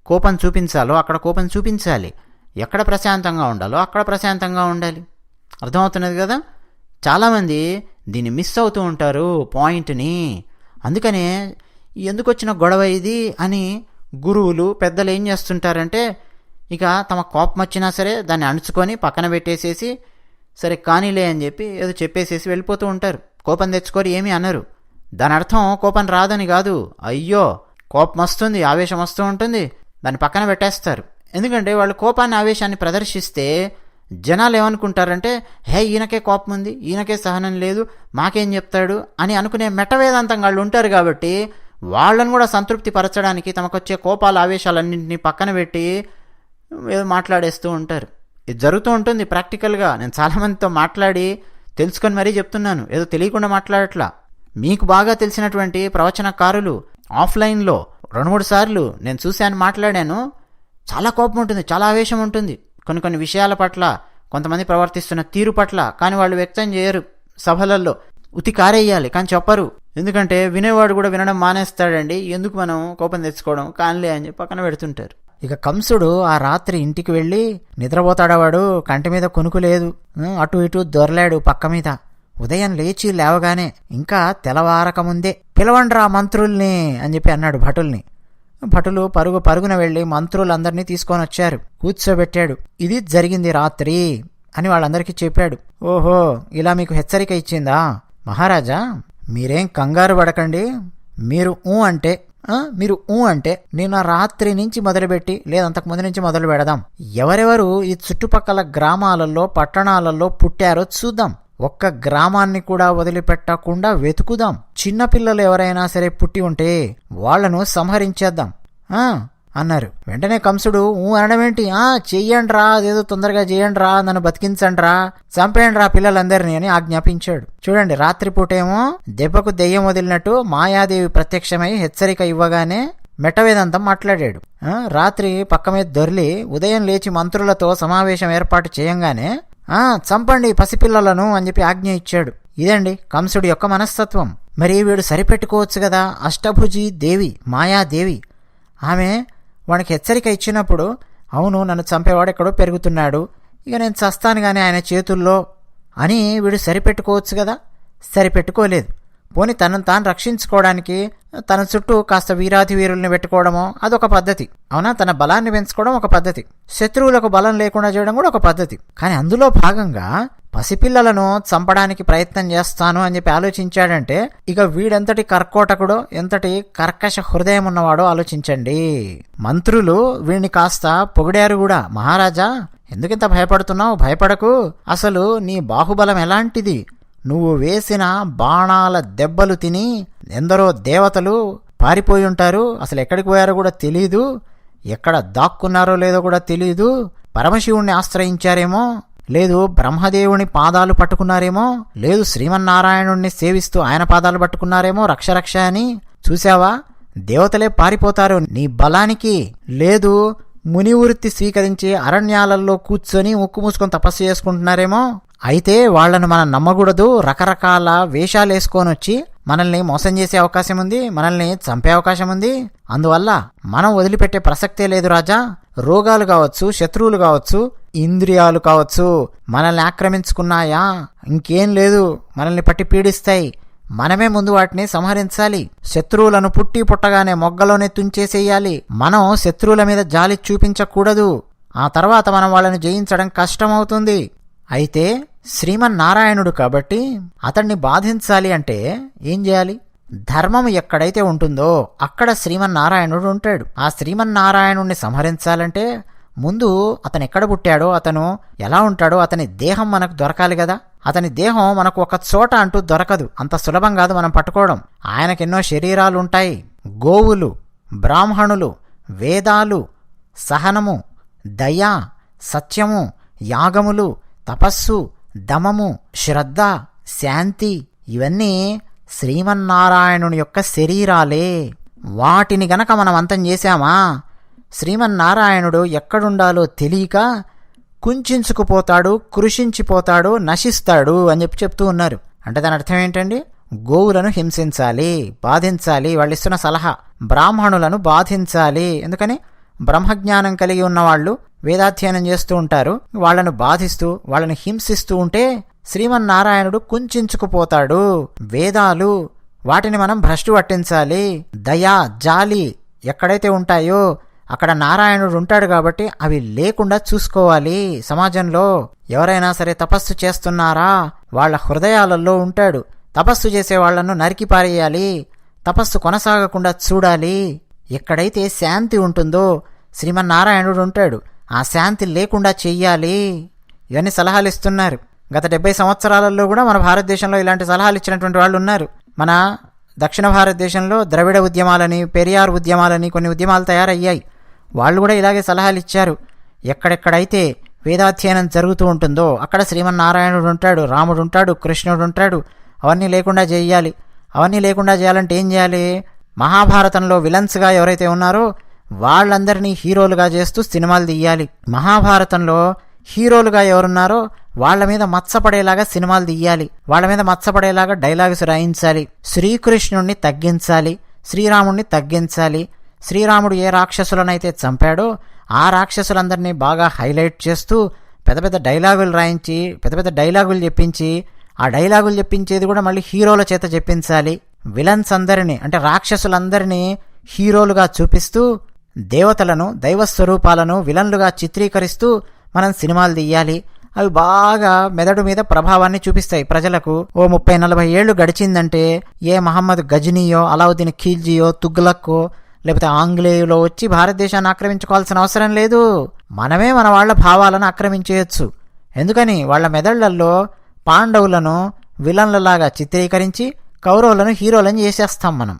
కోపం చూపించాలో అక్కడ కోపం చూపించాలి, ఎక్కడ ప్రశాంతంగా ఉండాలో అక్కడ ప్రశాంతంగా ఉండాలి. అర్థమవుతున్నది కదా. చాలామంది దీన్ని మిస్ అవుతూ ఉంటారు పాయింట్ని. అందుకనే ఎందుకు వచ్చిన గొడవ ఇది అని గురువులు పెద్దలు ఏం చేస్తుంటారంటే, ఇక తమ కోపం వచ్చినా సరే దాన్ని అణుచుకొని పక్కన పెట్టేసేసి సరే కానీలే అని చెప్పి ఏదో చెప్పేసేసి వెళ్ళిపోతూ ఉంటారు. కోపం తెచ్చుకొని ఏమీ అనరు. దాని అర్థం కోపం రాదని కాదు, అయ్యో కోపం వస్తుంది, ఆవేశం వస్తూ ఉంటుంది, దాన్ని పక్కన పెట్టేస్తారు. ఎందుకంటే వాళ్ళు కోపాన్ని ఆవేశాన్ని ప్రదర్శిస్తే జనాలు ఏమనుకుంటారంటే, హే ఈయనకే కోపం ఉంది, ఈయనకే సహనం లేదు, మాకేం చెప్తాడు అని అనుకునే మెట్టవేదాంతం వాళ్ళు ఉంటారు. కాబట్టి వాళ్ళను కూడా సంతృప్తి పరచడానికి తమకొచ్చే కోపాల ఆవేశాలన్నింటినీ పక్కన పెట్టి ఏదో మాట్లాడేస్తూ ఉంటారు. ఇది జరుగుతూ ఉంటుంది ప్రాక్టికల్గా. నేను చాలామందితో మాట్లాడి తెలుసుకొని మరీ చెప్తున్నాను, ఏదో తెలియకుండా మాట్లాడట్లా. మీకు బాగా తెలిసినటువంటి ప్రవచనకారులు ఆఫ్లైన్లో 2-3 సార్లు నేను చూశాను, మాట్లాడాను. చాలా కోపం ఉంటుంది, చాలా ఆవేశం ఉంటుంది కొన్ని విషయాల పట్ల, కొంతమంది ప్రవర్తిస్తున్న తీరు పట్ల. కానీ వాళ్ళు వ్యక్తం చేయరు సభలలో, ఉతి కారేయాలి కానీ చెప్పరు. ఎందుకంటే వినేవాడు కూడా వినడం మానేస్తాడండి, ఎందుకు మనం కోపం తెచ్చుకోవడం, కానిలే అని చెప్పి పక్కన పెడుతుంటారు. ఇక కంసుడు ఆ రాత్రి ఇంటికి వెళ్ళి నిద్రపోతాడవాడు, కంటి మీద కొనుకు లేదు, అటు ఇటు దొరలాడు పక్క మీద. ఉదయం లేచి లేవగానే ఇంకా తెల్లవారకముందే పిలవండ్రా మంత్రుల్ని అని చెప్పి అన్నాడు భటుల్ని. భటులు పరుగున వెళ్ళి మంత్రులందరినీ తీసుకొని వచ్చారు, కూర్చోబెట్టాడు. ఇది జరిగింది రాత్రి అని వాళ్ళందరికీ చెప్పాడు. ఓహో ఇలా మీకు హెచ్చరిక ఇచ్చిందా మహారాజా, మీరేం కంగారు పడకండి, మీరు అంటే నిన్న రాత్రి నుంచి మొదలుపెట్టి లేదంతకు ముందు నుంచి మొదలు పెడదాం, ఎవరెవరు ఈ చుట్టుపక్కల గ్రామాలలో పట్టణాలలో పుట్టారో చూద్దాం, ఒక్క గ్రామాన్ని కూడా వదిలిపెట్టకుండా వెతుకుదాం, చిన్నపిల్లలు ఎవరైనా సరే పుట్టి ఉంటే వాళ్లను సంహరించేద్దాం అన్నారు. వెంటనే కంసుడు అనడం ఏంటి, చెయ్యండ్రా, అదేదో తొందరగా చేయండ్రా, నన్ను బతికించండ్రా, చంపేయండ్రా పిల్లలందరినీ అని ఆజ్ఞాపించాడు. చూడండి, రాత్రిపూటేమో దెబ్బకు దెయ్యం వదిలినట్టు మాయాదేవి ప్రత్యక్షమై హెచ్చరిక ఇవ్వగానే మెట్టవేదంతం మాట్లాడాడు. రాత్రి పక్క మీద దొర్లి ఉదయం లేచి మంత్రులతో సమావేశం ఏర్పాటు చేయంగానే చంపండి పసిపిల్లలను అని చెప్పి ఆజ్ఞ ఇచ్చాడు. ఇదండి కంసుడి యొక్క మనస్తత్వం. మరి వీడు సరిపెట్టుకోవచ్చు కదా, అష్టభుజి దేవి మాయాదేవి, ఆమె వానికి హెచ్చరిక ఇచ్చినప్పుడు అవును నన్ను చంపేవాడు ఎక్కడో పెరుగుతున్నాడు, ఇక నేను చస్తాను కానీ ఆయన చేతుల్లో అని వీడు సరిపెట్టుకోవచ్చు కదా. సరిపెట్టుకోలేదు. పోని తనను తాను రక్షించుకోవడానికి తన చుట్టూ కాస్త వీరాధి వీరుల్ని పెట్టుకోవడమో అదొక పద్ధతి, అవునా, తన బలాన్ని పెంచుకోవడం ఒక పద్ధతి, శత్రువులకు బలం లేకుండా చేయడం కూడా ఒక పద్ధతి. కానీ అందులో భాగంగా పసిపిల్లలను చంపడానికి ప్రయత్నం చేస్తాను అని చెప్పి ఆలోచించాడంటే ఇక వీడెంతటి కర్కోటకుడో, ఎంతటి కర్కశ హృదయం ఉన్నవాడో ఆలోచించండి. మంత్రులు వీడిని కాస్త పొగిడారు కూడా. మహారాజా, ఎందుకింత భయపడుతున్నావు? భయపడకు, అసలు నీ బాహుబలం ఎలాంటిది, నువ్వు వేసిన బాణాల దెబ్బలు తిని ఎందరో దేవతలు పారిపోయి ఉంటారు, అసలు ఎక్కడికి పోయారో కూడా తెలీదు, ఎక్కడ దాక్కున్నారో లేదో కూడా తెలీదు, పరమశివుణ్ణి ఆశ్రయించారేమో, లేదు బ్రహ్మదేవుని పాదాలు పట్టుకున్నారేమో, లేదు శ్రీమన్నారాయణుణ్ణి సేవిస్తూ ఆయన పాదాలు పట్టుకున్నారేమో, రక్ష అని చూశావా, దేవతలే పారిపోతారు నీ బలానికి, లేదు ముని వృత్తి స్వీకరించి అరణ్యాలలో కూర్చొని ముక్కు మూసుకొని తపస్సు చేసుకుంటున్నారేమో, అయితే వాళ్లను మనం నమ్మకూడదు, రకరకాల వేషాలు వేసుకొని వచ్చి మనల్ని మోసం చేసే అవకాశం ఉంది, మనల్ని చంపే అవకాశం ఉంది, అందువల్ల మనం వదిలిపెట్టే ప్రసక్తే లేదు రాజా. రోగాలు కావచ్చు, శత్రువులు కావచ్చు, ఇంద్రియాలు కావచ్చు, మనల్ని ఆక్రమించుకున్నాయా, ఇంకేం లేదు, మనల్ని పట్టి పీడిస్తాయి, మనమే ముందు వాటిని సంహరించాలి. శత్రువులను పుట్టి పుట్టగానే మొగ్గలోనే తుంచేసేయాలి. మనం శత్రువుల మీద జాలి చూపించకూడదు, ఆ తర్వాత మనం వాళ్ళని జయించడం కష్టమవుతుంది. అయితే శ్రీమన్నారాయణుడు కాబట్టి అతన్ని బాధించాలి అంటే ఏం చేయాలి? ధర్మం ఎక్కడైతే ఉంటుందో అక్కడ శ్రీమన్నారాయణుడు ఉంటాడు. ఆ శ్రీమన్నారాయణుడిని సంహరించాలంటే ముందు అతను ఎక్కడ పుట్టాడో, అతను ఎలా ఉంటాడో, అతని దేహం మనకు దొరకాలి కదా. అతని దేహం మనకు ఒక చోట అంటూ దొరకదు, అంత సులభం కాదు మనం పట్టుకోవడం. ఆయనకెన్నో శరీరాలు ఉంటాయి. గోవులు, బ్రాహ్మణులు, వేదాలు, సహనము, దయ, సత్యము, యాగములు, తపస్సు, దమము, శ్రద్ధ, శాంతి, ఇవన్నీ శ్రీమన్నారాయణుని యొక్క శరీరాలే. వాటిని గనక మనం అంతం చేశామా, శ్రీమన్నారాయణుడు ఎక్కడుండాలో తెలియక కుంచుకుపోతాడు, కృషించిపోతాడు, నశిస్తాడు అని చెప్తూ ఉన్నారు. అంటే దాని అర్థం ఏంటండి? గోవులను హింసించాలి, బాధించాలి, వాళ్ళు ఇస్తున్న సలహా. బ్రాహ్మణులను బాధించాలి, ఎందుకని బ్రహ్మజ్ఞానం కలిగి ఉన్నవాళ్ళు వేదాధ్యయనం చేస్తూ ఉంటారు, వాళ్లను బాధిస్తూ వాళ్ళని హింసిస్తూ ఉంటే శ్రీమన్నారాయణుడు కుంచుకుపోతాడు. వేదాలు, వాటిని మనం భ్రష్టు పట్టించాలి. దయా, జాలి ఎక్కడైతే ఉంటాయో అక్కడ నారాయణుడు ఉంటాడు కాబట్టి అవి లేకుండా చూసుకోవాలి. సమాజంలో ఎవరైనా సరే తపస్సు చేస్తున్నారా, వాళ్ళ హృదయాలలో ఉంటాడు. తపస్సు చేసే వాళ్లను నరికి పారేయాలి, తపస్సు కొనసాగకుండా చూడాలి. ఎక్కడైతే శాంతి ఉంటుందో శ్రీమన్నారాయణుడు ఉంటాడు, ఆ శాంతి లేకుండా చెయ్యాలి. ఇవన్నీ సలహాలు ఇస్తున్నారు. గత 70 సంవత్సరాలలో కూడా మన భారతదేశంలో ఇలాంటి సలహాలు ఇచ్చినటువంటి వాళ్ళు ఉన్నారు. మన దక్షిణ భారతదేశంలో ద్రవిడ ఉద్యమాలని, పెరియార్ ఉద్యమాలని కొన్ని ఉద్యమాలు తయారయ్యాయి. వాళ్ళు కూడా ఇలాగే సలహాలు ఇచ్చారు. ఎక్కడెక్కడైతే వేదాధ్యయనం జరుగుతూ ఉంటుందో అక్కడ శ్రీమన్నారాయణుడు ఉంటాడు, రాముడు ఉంటాడు, కృష్ణుడు ఉంటాడు. అవన్నీ లేకుండా చేయాలి. అవన్నీ లేకుండా చేయాలంటే ఏం చేయాలి? మహాభారతంలో విలన్స్గా ఎవరైతే ఉన్నారో వాళ్ళందరినీ హీరోలుగా చేస్తూ సినిమాలు తీయాలి. మహాభారతంలో హీరోలుగా ఎవరున్నారో వాళ్ల మీద మచ్చపడేలాగా సినిమాలు తీయాలి, వాళ్ళ మీద మచ్చపడేలాగా డైలాగ్స్ రాయించాలి. శ్రీకృష్ణుణ్ణి తగ్గించాలి, శ్రీరాముణ్ణి తగ్గించాలి. శ్రీరాముడు ఏ రాక్షసులనైతే చంపాడో ఆ రాక్షసులందరినీ బాగా హైలైట్ చేస్తూ పెద్ద పెద్ద డైలాగులు రాయించి, పెద్ద పెద్ద డైలాగులు చెప్పించి, ఆ డైలాగులు చెప్పించేది కూడా మళ్ళీ హీరోల చేత చెప్పించాలి. విలన్స్ అందరినీ, అంటే రాక్షసులందరినీ హీరోలుగా చూపిస్తూ దేవతలను, దైవస్వరూపాలను విలన్లుగా చిత్రీకరిస్తూ మనం సినిమాలు తీయాలి. అవి బాగా మెదడు మీద ప్రభావాన్ని చూపిస్తాయి ప్రజలకు. ఓ 30-40 ఏళ్లు గడిచిందంటే ఏ మహమ్మద్ గజనీయో, అలావుద్దీన్ ఖిల్జీయో, తుగ్లక్కో లేకపోతే ఆంగ్లేయులో వచ్చి భారతదేశాన్ని ఆక్రమించుకోవాల్సిన అవసరం లేదు. మనమే మన వాళ్ళ భావాలను ఆక్రమించేయచ్చు. ఎందుకని? వాళ్ళ మెదళ్లలో పాండవులను విలన్లలాగా చిత్రీకరించి కౌరవులను హీరోలను చేసేస్తాం. మనం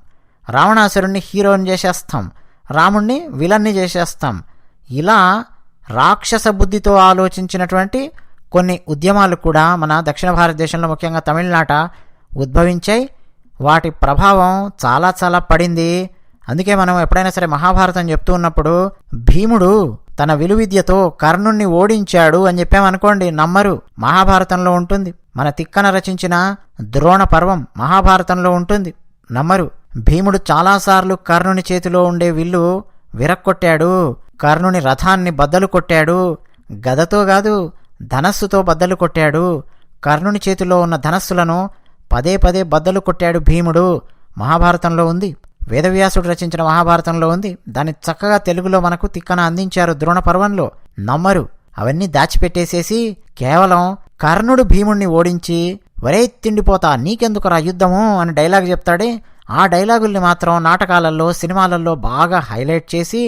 రావణాసురుణ్ణి హీరోని చేసేస్తాం, రాముణ్ణి విలన్ని చేసేస్తాం. ఇలా రాక్షస బుద్ధితో ఆలోచించినటువంటి కొన్ని ఉద్యమాలు కూడా మన దక్షిణ భారతదేశంలో ముఖ్యంగా తమిళనాట ఉద్భవించాయి. వాటి ప్రభావం చాలా చాలా పడింది. అందుకే మనం ఎప్పుడైనా సరే మహాభారతం చెప్తూ ఉన్నప్పుడు భీముడు తన విలువిద్యతో కర్ణుణ్ణి ఓడించాడు అని చెప్పామనుకోండి, నమ్మరు. మహాభారతంలో ఉంటుంది. మన తిక్కన రచించిన ద్రోణ పర్వం మహాభారతంలో ఉంటుంది, నమ్మరు. భీముడు చాలాసార్లు కర్ణుని చేతిలో ఉండే విల్లు విరక్కొట్టాడు, కర్ణుని రథాన్ని బద్దలు కొట్టాడు. గదతో కాదు, ధనస్సుతో బద్దలు కొట్టాడు. కర్ణుని చేతిలో ఉన్న ధనస్సులను పదే పదే బద్దలు కొట్టాడు భీముడు. మహాభారతంలో ఉంది. వేదవ్యాసుడు రచించిన మహాభారతంలో ఉంది. దాన్ని చక్కగా తెలుగులో మనకు తిక్కన అందించారు ద్రోణ పర్వంలో, నమ్మరు. అవన్నీ దాచిపెట్టేసేసి కేవలం కర్ణుడు భీముణ్ణి ఓడించి వరే తిండిపోతా నీకెందుకురా యుద్ధము అని డైలాగ్ చెప్తాడే, ఆ డైలాగుల్ని మాత్రం నాటకాలలో సినిమాలలో బాగా హైలైట్ చేసి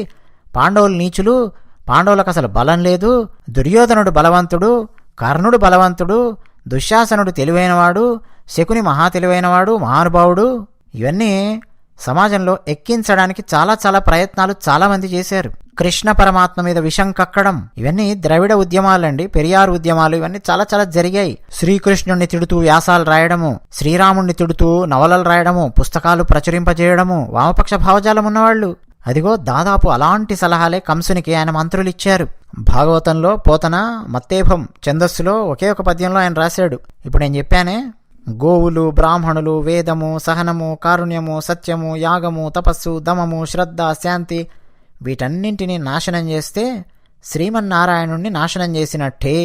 పాండవులు నీచులు, పాండవులకు అసలు బలం లేదు, దుర్యోధనుడు బలవంతుడు, కర్ణుడు బలవంతుడు, దుశ్శాసనుడు తెలివైనవాడు, శకుని మహా తెలివైనవాడు, మహానుభావుడు, ఇవన్నీ సమాజంలో ఎక్కించడానికి చాలా చాలా ప్రయత్నాలు చాలామంది చేశారు. కృష్ణ పరమాత్మ మీద విషం కక్కడం, ఇవన్నీ ద్రవిడ ఉద్యమాలండి, పెరియార్ ఉద్యమాలు, ఇవన్నీ చాలా చాలా జరిగాయి. శ్రీకృష్ణుణ్ణి తిడుతూ వ్యాసాలు రాయడము, శ్రీరాముణ్ణి తిడుతూ నవలలు రాయడము, పుస్తకాలు ప్రచురింపజేయడము వామపక్ష భావజాలం ఉన్నవాళ్లు. అదిగో దాదాపు అలాంటి సలహాలే కంసునికి ఆయన మంత్రులిచ్చారు. భాగవతంలో పోతన మత్తేభం ఛందస్సులో ఒకే ఒక పద్యంలో ఆయన రాశాడు. ఇప్పుడు నేను చెప్పానే, గోవులు, బ్రాహ్మణులు, వేదము, సహనము, కారుణ్యము, సత్యము, యాగము, తపస్సు, దమము, శ్రద్ధ, శాంతి, వీటన్నింటినీ నాశనం చేస్తే శ్రీమన్నారాయణుణ్ణి నాశనం చేసినట్టే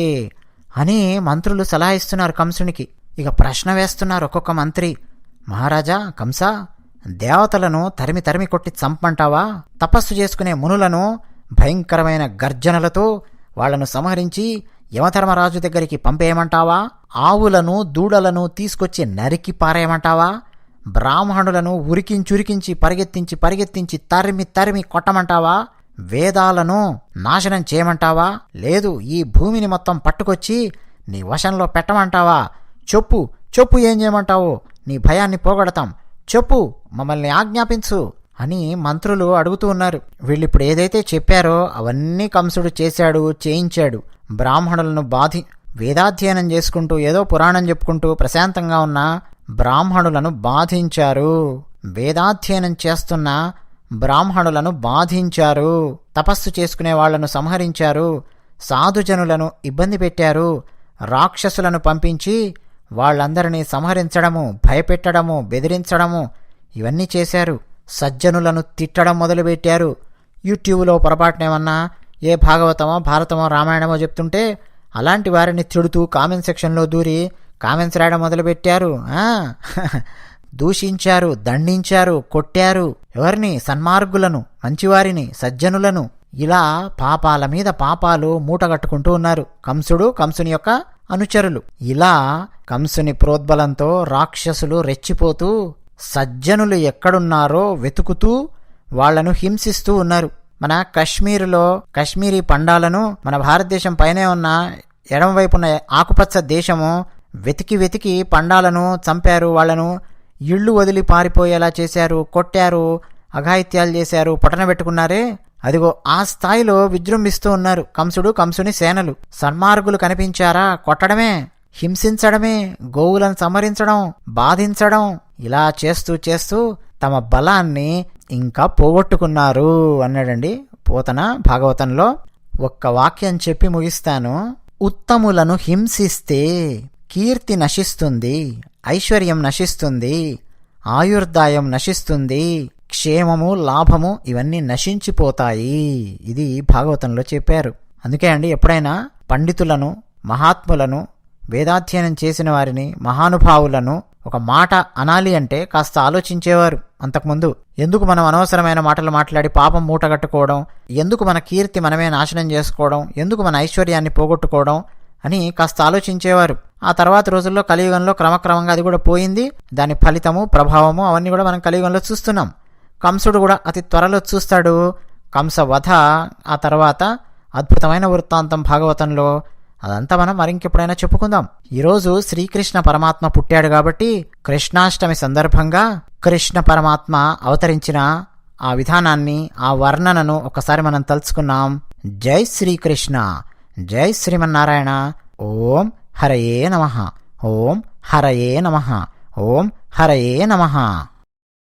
అని మంత్రులు సలహా ఇస్తున్నారు కంసునికి. ఇక ప్రశ్న వేస్తున్నారు ఒక్కొక్క మంత్రి, మహారాజా కంస, దేవతలను తరిమి తరిమి కొట్టి చంపంటావా? తపస్సు చేసుకునే మునులను భయంకరమైన గర్జనలతో వాళ్లను సంహరించి యమధర్మరాజు దగ్గరికి పంపేయమంటావా? ఆవులను దూడలను తీసుకొచ్చి నరికి పారేయమంటావా? బ్రాహ్మణులను ఉరికించురికించి పరిగెత్తించి పరిగెత్తించి తరిమి తరిమి కొట్టమంటావా? వేదాలను నాశనం చేయమంటావా? లేదు, ఈ భూమిని మొత్తం పట్టుకొచ్చి నీ వశంలో పెట్టమంటావా? చెప్పు చెప్పు, ఏం చేయమంటావో? నీ భయాన్ని పోగొడతాం, చెప్పు, మమ్మల్ని ఆజ్ఞాపించు అని మంత్రులు అడుగుతూ ఉన్నారు. వీళ్ళిప్పుడు ఏదైతే చెప్పారో అవన్నీ కంసుడు చేశాడు, చేయించాడు. బ్రాహ్మణులను వేదాధ్యయనం చేసుకుంటూ ఏదో పురాణం చెప్పుకుంటూ ప్రశాంతంగా ఉన్న బ్రాహ్మణులను బాధించారు. వేదాధ్యయనం చేస్తున్న బ్రాహ్మణులను బాధించారు. తపస్సు చేసుకునే వాళ్లను సంహరించారు. సాధుజనులను ఇబ్బంది పెట్టారు. రాక్షసులను పంపించి వాళ్ళందరినీ సంహరించడము, భయపెట్టడము, బెదిరించడము, ఇవన్నీ చేశారు. సజ్జనులను తిట్టడం మొదలుపెట్టారు. యూట్యూబ్లో పొరపాటునేమన్నా ఏ భాగవతమో భారతమో రామాయణమో చెప్తుంటే అలాంటి వారిని తిడుతూ కామెంట్ సెక్షన్లో దూరి కామెంట్స్ రాయడం మొదలుపెట్టారు. దూషించారు, దండించారు, కొట్టారు. ఎవరిని? సన్మార్గులను, మంచివారిని, సజ్జనులను. ఇలా పాపాల మీద పాపాలు మూటగట్టుకుంటూ ఉన్నారు కంసుడు, కంసుని యొక్క అనుచరులు. ఇలా కంసుని ప్రోద్బలంతో రాక్షసులు రెచ్చిపోతూ సజ్జనులు ఎక్కడున్నారో వెతుకుతూ వాళ్లను హింసిస్తూ ఉన్నారు. మన కశ్మీరులో కశ్మీరీ పండాలను మన భారతదేశం పైనే ఉన్న ఎడమవైపున్న ఆకుపచ్చ దేశము వెతికి వెతికి పండాలను చంపారు. వాళ్లను ఇళ్లు వదిలి పారిపోయేలా చేశారు, కొట్టారు, అఘాయిత్యాలు చేశారు, పొటనబెట్టుకున్నారే. అదిగో ఆ స్థాయిలో విజృంభిస్తూ ఉన్నారు కంసుడు, కంసుని సేనలు. సన్మార్గులు కనిపించారా కొట్టడమే, హింసించడమే, గోవులను సంహరించడం, బాధించడం, ఇలా చేస్తూ చేస్తూ తమ బలాన్ని ఇంకా పోగొట్టుకున్నారు అన్నాడండి పోతన భాగవతంలో. ఒక్క వాక్యం చెప్పి ముగిస్తాను. ఉత్తములను హింసిస్తే కీర్తి నశిస్తుంది, ఐశ్వర్యం నశిస్తుంది, ఆయుర్దాయం నశిస్తుంది, క్షేమము, లాభము ఇవన్నీ నశించిపోతాయి. ఇది భాగవతంలో చెప్పారు. అందుకే అండి ఎప్పుడైనా పండితులను, మహాత్ములను, వేదాధ్యయనం చేసిన వారిని, మహానుభావులను ఒక మాట అనాలి అంటే కాస్త ఆలోచించేవారు అంతకుముందు. ఎందుకు మనం అనవసరమైన మాటలు మాట్లాడి పాపం మూటగట్టుకోవడం, ఎందుకు మన కీర్తి మనమే నాశనం చేసుకోవడం, ఎందుకు మన ఐశ్వర్యాన్ని పోగొట్టుకోవడం అని కాస్త ఆలోచించేవారు. ఆ తర్వాత రోజుల్లో కలియుగంలో క్రమక్రమంగా అది కూడా పోయింది. దాని ఫలితము, ప్రభావము అవన్నీ కూడా మనం కలియుగంలో చూస్తున్నాం. కంసుడు కూడా అతి త్వరలో చూస్తాడు. కంస వధ ఆ తర్వాత అద్భుతమైన వృత్తాంతం భాగవతంలో. అదంతా మనం మరింకెప్పుడైనా చెప్పుకుందాం. ఈరోజు శ్రీకృష్ణ పరమాత్మ పుట్టాడు కాబట్టి కృష్ణాష్టమి సందర్భంగా కృష్ణ పరమాత్మ అవతరించిన ఆ విధానాన్ని, ఆ వర్ణనను ఒకసారి మనం తలుచుకున్నాం. జై శ్రీకృష్ణ, జై శ్రీమన్నారాయణ. ఓం హరయే నమః, ఓం హరయే నమః, ఓం హరయే నమః.